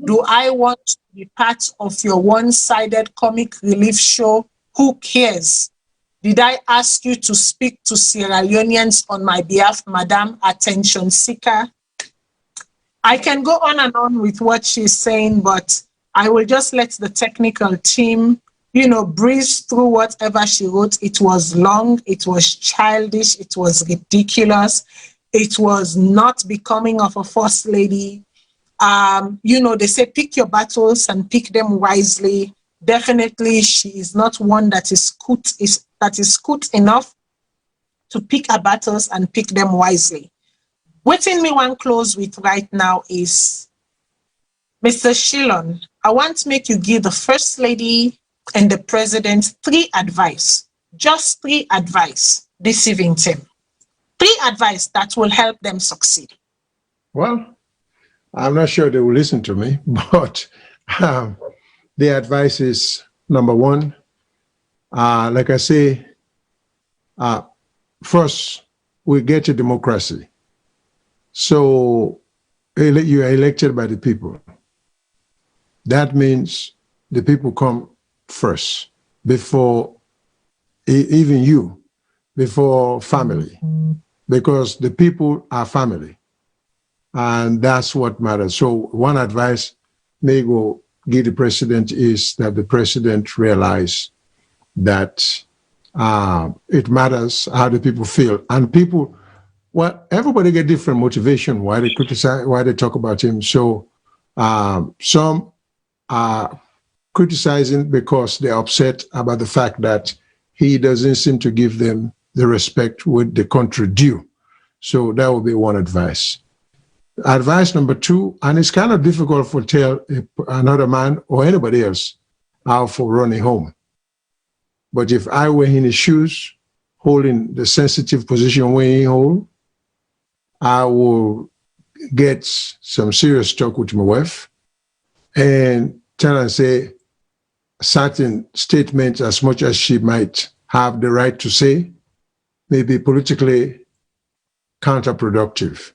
[SPEAKER 1] Do I want to be part of your one-sided comic relief show? Who cares? Did I ask you to speak to Sierra Leoneans on my behalf, madam, attention seeker? I can go on and on with what she's saying, but I will just let the technical team, breeze through whatever she wrote. It was long, it was childish, it was ridiculous, it was not becoming of a first lady. They say pick your battles and pick them wisely. Definitely, she is not one that is good enough to pick her battles and pick them wisely. What me want close with right now is Mr. Shillon. I want to make you give the First Lady and the President 3 advice, just 3 advice this evening, Tim. 3 advice that will help them succeed.
[SPEAKER 2] Well, I'm not sure they will listen to me, but the advice is, number 1, like I say, first, we get to democracy. So you are elected by the people. That means the people come first, before even you, before family. because the people are family. And that's what matters. So one advice may go give the president is that the president realize that it matters how the people feel. And people, well, everybody get different motivation why they criticize, why they talk about him. So some are criticizing because they're upset about the fact that he doesn't seem to give them the respect with the country due. So that would be one advice. Advice number two, and it's kind of difficult for tell another man or anybody else how for running home. But if I were in his shoes, holding the sensitive position where he hold, I will get some serious talk with my wife and tell her and say certain statements, as much as she might have the right to say, may be politically counterproductive.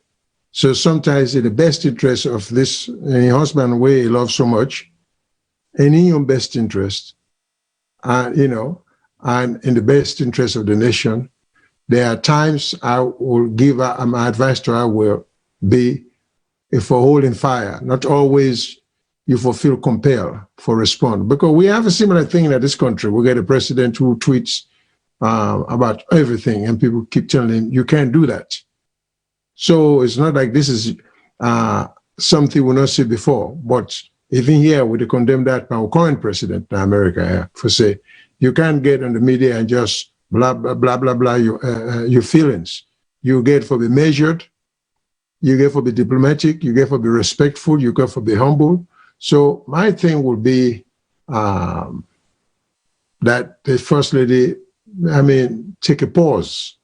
[SPEAKER 2] So sometimes in the best interest of this husband where he loves so much, and in your best interest, and in the best interest of the nation, there are times I will give her, my advice to her will be for holding fire, not always you feel compelled for respond. Because we have a similar thing in this country. We get a president who tweets about everything and people keep telling him, you can't do that. So it's not like this is something we'll not see before, but even here we condemn that our current president in America for say, you can't get on the media and just blah, blah, blah, blah, blah, your feelings. You get for be measured, you get for be diplomatic, you get for be respectful, you get for be humble. So my thing would be that the First Lady, take a pause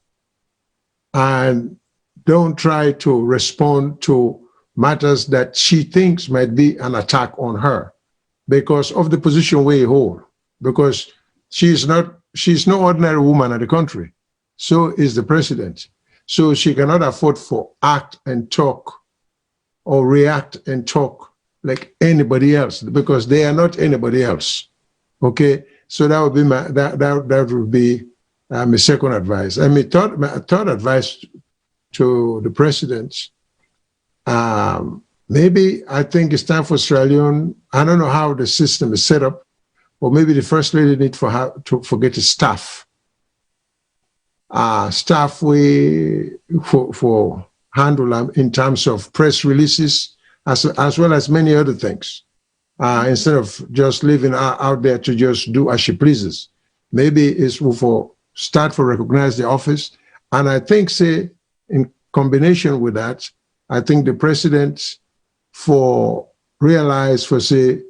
[SPEAKER 2] and don't try to respond to matters that she thinks might be an attack on her because of the position we hold. Because she's no ordinary woman in the country. So is the president. So she cannot afford for act and talk or react and talk like anybody else because they are not anybody else. Okay, so that would be that would be my second advice. And my third advice to the president, maybe I think it's time for Australian. I don't know how the system is set up, or maybe the First Lady need to forget the staff. Staff for handle them in terms of press releases as well as many other things. Instead of just leaving her out there to just do as she pleases. Maybe it's for recognize the office. And I think, say, in combination with that, I think the president realize the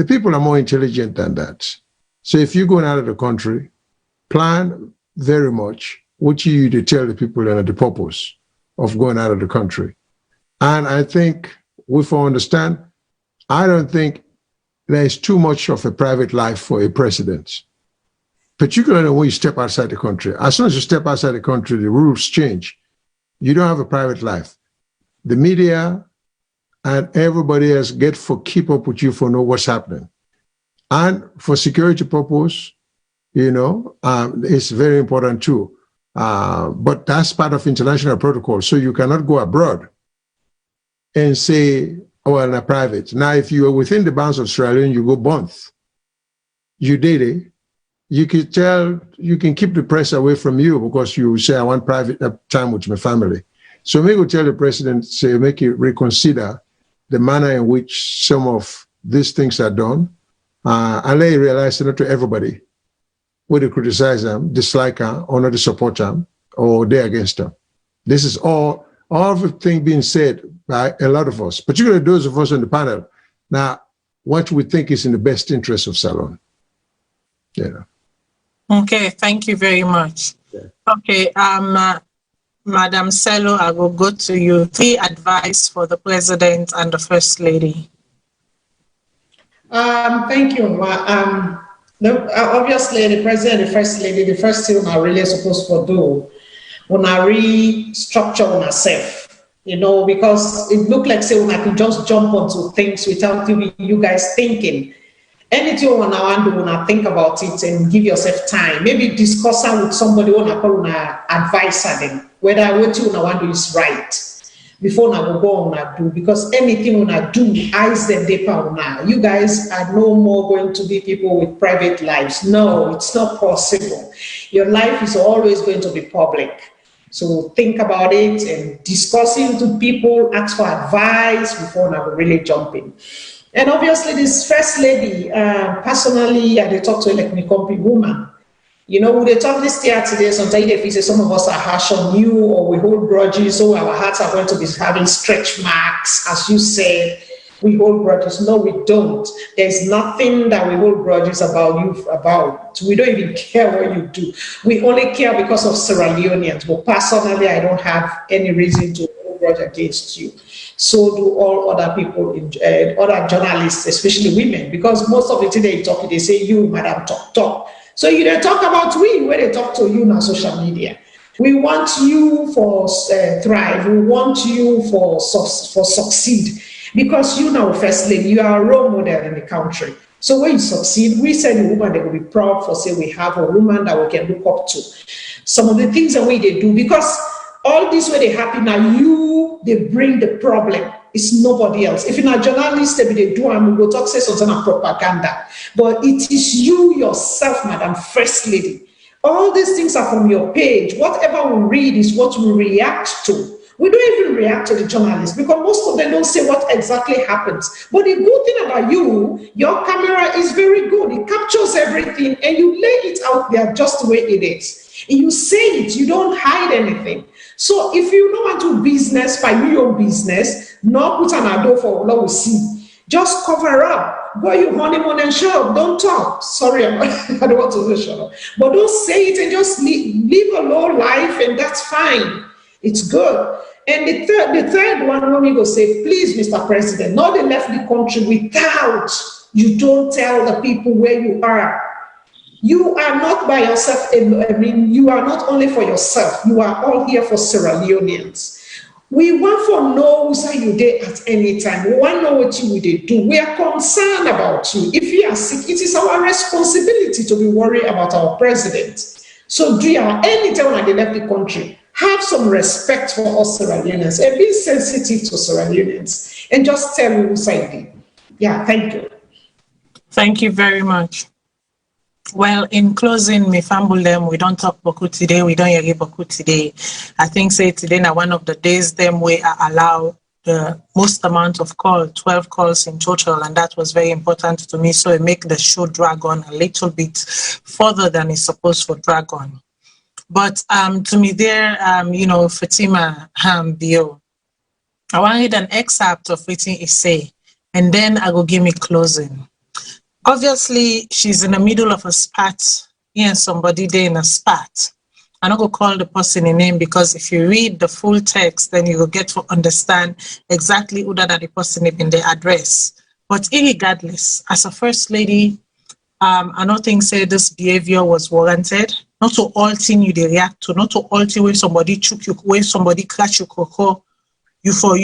[SPEAKER 2] people are more intelligent than that. So if you're going out of the country, plan very much what you to tell the people and the purpose of going out of the country. And I think we understand, I don't think there's too much of a private life for a president, particularly when you step outside the country. As soon as you step outside the country, the rules change. You don't have a private life. The media and everybody else keep up with you for know what's happening. And for security purpose, it's very important too. But that's part of international protocol. So you cannot go abroad and say, oh, in a private. Now, if you are within the bounds of Australia and you go both, you did it. You can keep the press away from you because you say, I want private time with my family. So maybe tell the president, make you reconsider the manner in which some of these things are done. And let you realize not to everybody, whether they criticize them, dislike them, or not to support them, or they're against them. This is all the thing being said by a lot of us, particularly those of us on the panel. Now, what we think is in the best interest of SALONE.
[SPEAKER 1] Okay, thank you very much. Okay, Madam Selo, I will go to you. The advice for the president and the first lady.
[SPEAKER 3] Thank you. Obviously, the president and the first lady, the first thing we are really supposed to do, when I restructure myself, because it looked like say when I could just jump onto things without you guys thinking. Anything you want to do, wanna think about it and give yourself time. Maybe discuss it with somebody who wanna advise them whether what you want to do is right before you go on do, because anything you do, eyes them deeper now. You guys are no more going to be people with private lives. No, it's not possible. Your life is always going to be public. So think about it and discussing to people, ask for advice before you really jump in. And obviously, this first lady, personally, I talk to like a company woman. You know, we talk this year today, sometimes they say some of us are harsh on you or we hold grudges, so our hearts are going to be having stretch marks, as you said. We hold grudges. No, we don't. There's nothing that we hold grudges about you about. We don't even care what you do. We only care because of Sierra Leoneans. But personally, I don't have any reason to hold grudge against you. So do all other people, other journalists, especially women, because most of the time they talk, they say, you, madam, talk. So you don't talk about we when they talk to you on social media. We want you for thrive. We want you for succeed, because you now, first lady, you are a role model in the country. So when you succeed, we said the woman, they will be proud for say we have a woman that we can look up to. Some of the things that we they do, because all this way they happen now, they bring the problem. It's nobody else. If you're a journalist, they do and we go talk say something of propaganda. But it is you yourself, Madam First Lady. All these things are from your page. Whatever we read is what we react to. We don't even react to the journalists because most of them don't say what exactly happens. But the good thing about you, your camera is very good. It captures everything and you lay it out there just the way it is. And you say it, you don't hide anything. So if you don't want to business by your business, not put an ado for what we see. Just cover up. Go your honeymoon and shut up. Don't talk. Sorry, I don't want to say shut up. But don't say it and just live a low life and that's fine. It's good. And the third one, when we go say, please, Mr. President, not they left the country without you don't tell the people where you are. You are not by yourself. I mean, you are not only for yourself. You are all here for Sierra Leoneans. We want for knows how you did at any time. We want to know what you will do. We are concerned about you. If you are sick, it is our responsibility to be worried about our president. So, anytime when they left the country, have some respect for us Sierra Leoneans and be sensitive to Sierra Leoneans and just tell me who's I. Yeah, thank you.
[SPEAKER 1] Thank you very much. Well, in closing, me famble them, we don't talk boku today, we don't hear boku today. I think say today now one of the days them we allow the most amount of call, 12 calls in total, and that was very important to me. So it make the show drag on a little bit further than it's supposed to drag on. But to me there, Fatima Bio, I want to read an excerpt of what he say, and then I will give me closing. Obviously, she's in the middle of a spat. And somebody there in a spat. I'm not going to call the person a name because if you read the full text, then you will get to understand exactly who that the person in the address. But irregardless, as a first lady, I don't think say this behavior was warranted. Not to all thing you they react to, not to all thing when somebody choke you, when somebody crash you, you for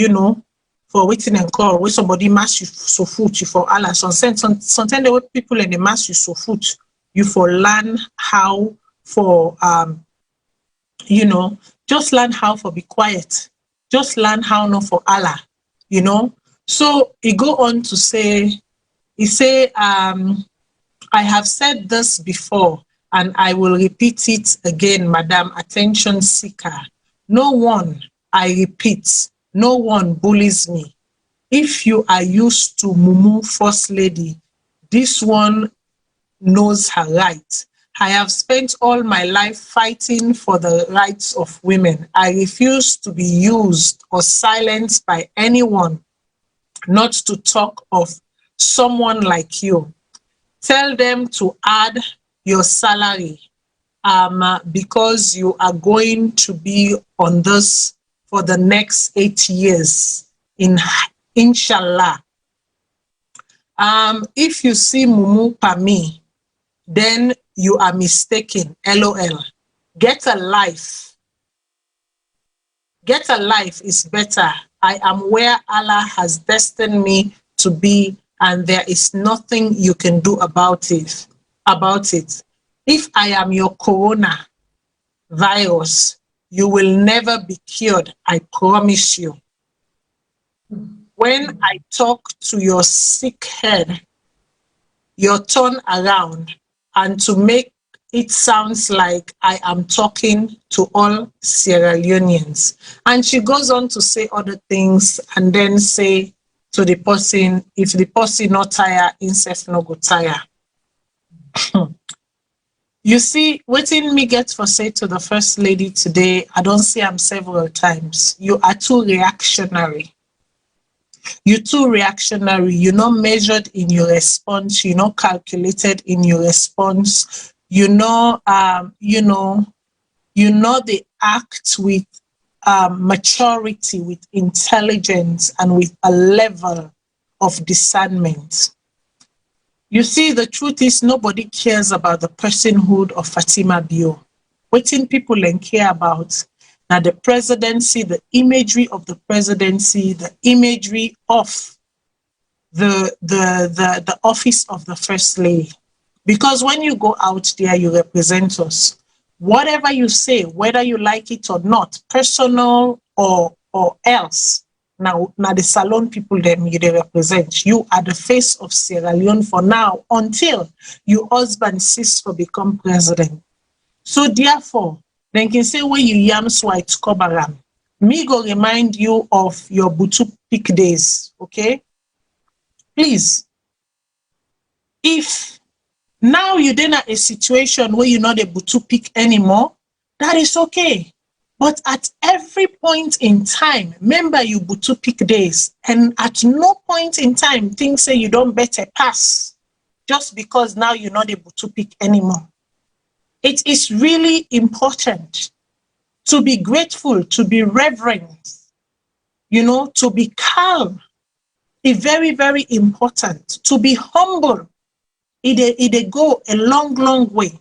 [SPEAKER 1] for waiting and call, when somebody mass you so foot, you for Allah. Sometimes the way people in the mass you so foot, you for learn how for just learn how for be quiet. Just learn how not for Allah, So he go on to say, I have said this before and I will repeat it again, Madam Attention Seeker. No one, I repeat, no one bullies me. If you are used to Mumu First Lady, this one knows her right. I have spent all my life fighting for the rights of women. I refuse to be used or silenced by anyone, not to talk of someone like you. Tell them to add your salary because you are going to be on this for the next 8 years, inshallah. If you see Mumu Pami, then you are mistaken, LOL. Get a life. Get a life is better. I am where Allah has destined me to be and there is nothing you can do about it. If I am your corona virus, you will never be cured, I promise you. When I talk to your sick head, you turn around, and to make it sounds like I am talking to all Sierra Leoneans. And she goes on to say other things and then say to the person, if the person not tire, himself no go tire. You see, waiting me get for say to the First Lady today, I don't see him several times. You are too reactionary. You're too reactionary. You're not measured in your response. You're not calculated in your response. You know, they act with maturity, with intelligence, and with a level of discernment. You see, the truth is nobody cares about the personhood of Fatima Bio. What people then care about now the presidency, the imagery of the presidency, the imagery of the office of the First Lady. Because when you go out there, you represent us. Whatever you say, whether you like it or not, personal or else, now the Salone people them you they represent. You are the face of Sierra Leone for now until your husband cease to become president. So therefore, then can say when you yam swipe kobaram, me go remind you of your Butu peak days, okay? Please, if now you're in a situation where you're not able to pick anymore, that is okay. But at every point in time, remember you Butu pick days, and at no point in time things say you don't better pass just because now you're not able to pick anymore. It is really important to be grateful, to be reverent, to be calm. It's very, very important to be humble. It go a long, long way.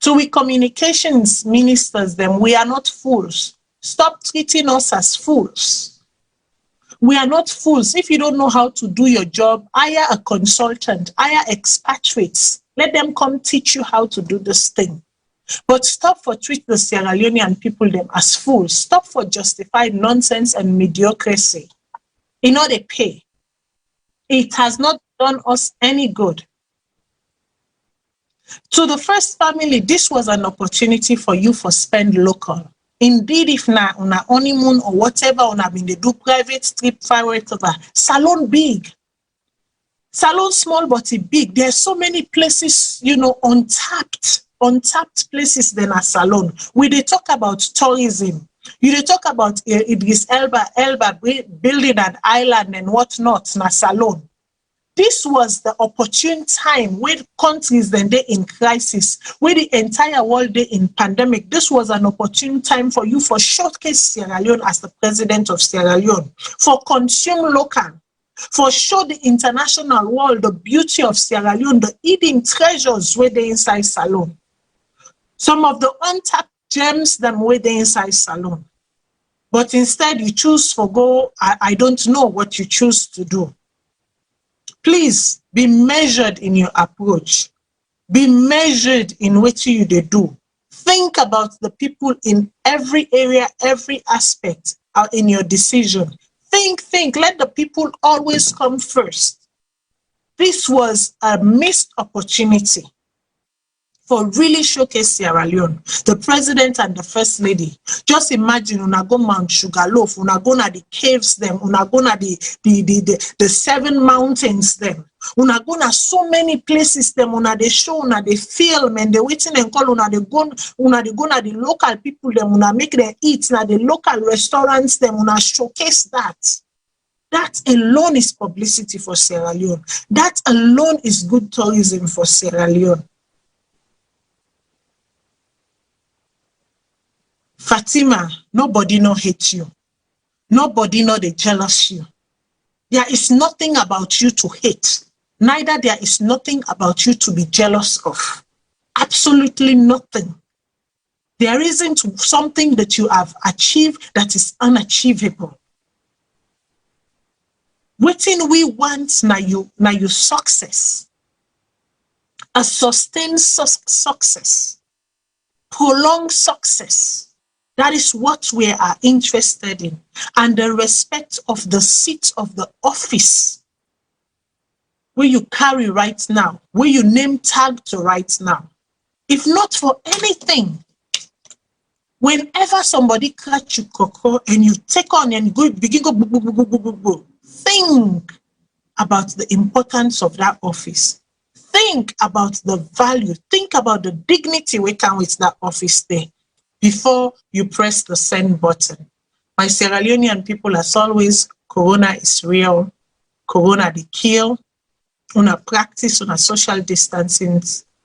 [SPEAKER 1] So we communications ministers, then we are not fools. Stop treating us as fools. We are not fools. If you don't know how to do your job, hire a consultant, hire expatriates. Let them come teach you how to do this thing. But stop for treat the Sierra Leonean people them as fools. Stop for justify nonsense and mediocrity. They pay. It has not done us any good. To the first family, this was an opportunity for you for spend local. Indeed, if na on a honeymoon or whatever, on a been they do private trip, whatever, Salone big. Salone small, but it big. There's so many places, untapped places than a Salone. We they talk about tourism. You they talk about Idris Elba building an island and whatnot na Salone. This was the opportune time where countries then they in crisis, where the entire world they in pandemic. This was an opportune time for you for showcase Sierra Leone as the president of Sierra Leone, for consume local, for show the international world the beauty of Sierra Leone, the hidden treasures where they inside Salone. Some of the untapped gems that where they inside Salone. But instead you choose for go, I don't know what you choose to do. Please be measured in your approach. Be measured in what you do. Think about the people in every area, every aspect in your decision. Think. Let the people always come first. This was a missed opportunity for really showcase Sierra Leone, the president and the first lady. Just imagine una go Mount Sugarloaf, una go na the caves them, una go na the 7 mountains them, una go na so many places them, una they show, una they film, and they waiting and call, una they go na the local people them, una make them eat, na the local restaurants them, una showcase that. That alone is publicity for Sierra Leone. That alone is good tourism for Sierra Leone. Fatima, nobody no hate you. Nobody no they jealous you. There is nothing about you to hate. Neither there is nothing about you to be jealous of. Absolutely nothing. There isn't something that you have achieved that is unachievable. Wetin we want na you success. A sustained success. Prolonged success. That is what we are interested in. And the respect of the seat of the office where you carry right now, where you name tag to right now. If not for anything, whenever somebody catch you cocoa and you take on and go begin go, think about the importance of that office. Think about the value. Think about the dignity we come with that office there before you press the send button. My Sierra Leonean people, as always, Corona is real. Corona the kill. Una practice una social distancing.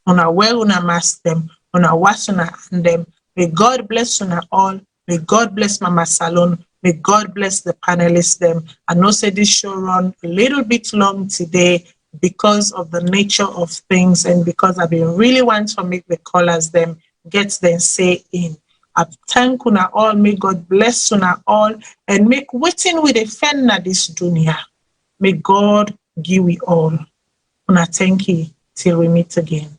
[SPEAKER 1] Una wear una mask them. Una wash una hand them. May God bless una all. May God bless Mama Salone. May God bless the panelists them. I know say this show run a little bit long today because of the nature of things and because I've been really want to make the callers them get them say in. I thank una all. May God bless una all and make waiting with a fan na this dunya. May God give we all. Una thank you till we meet again.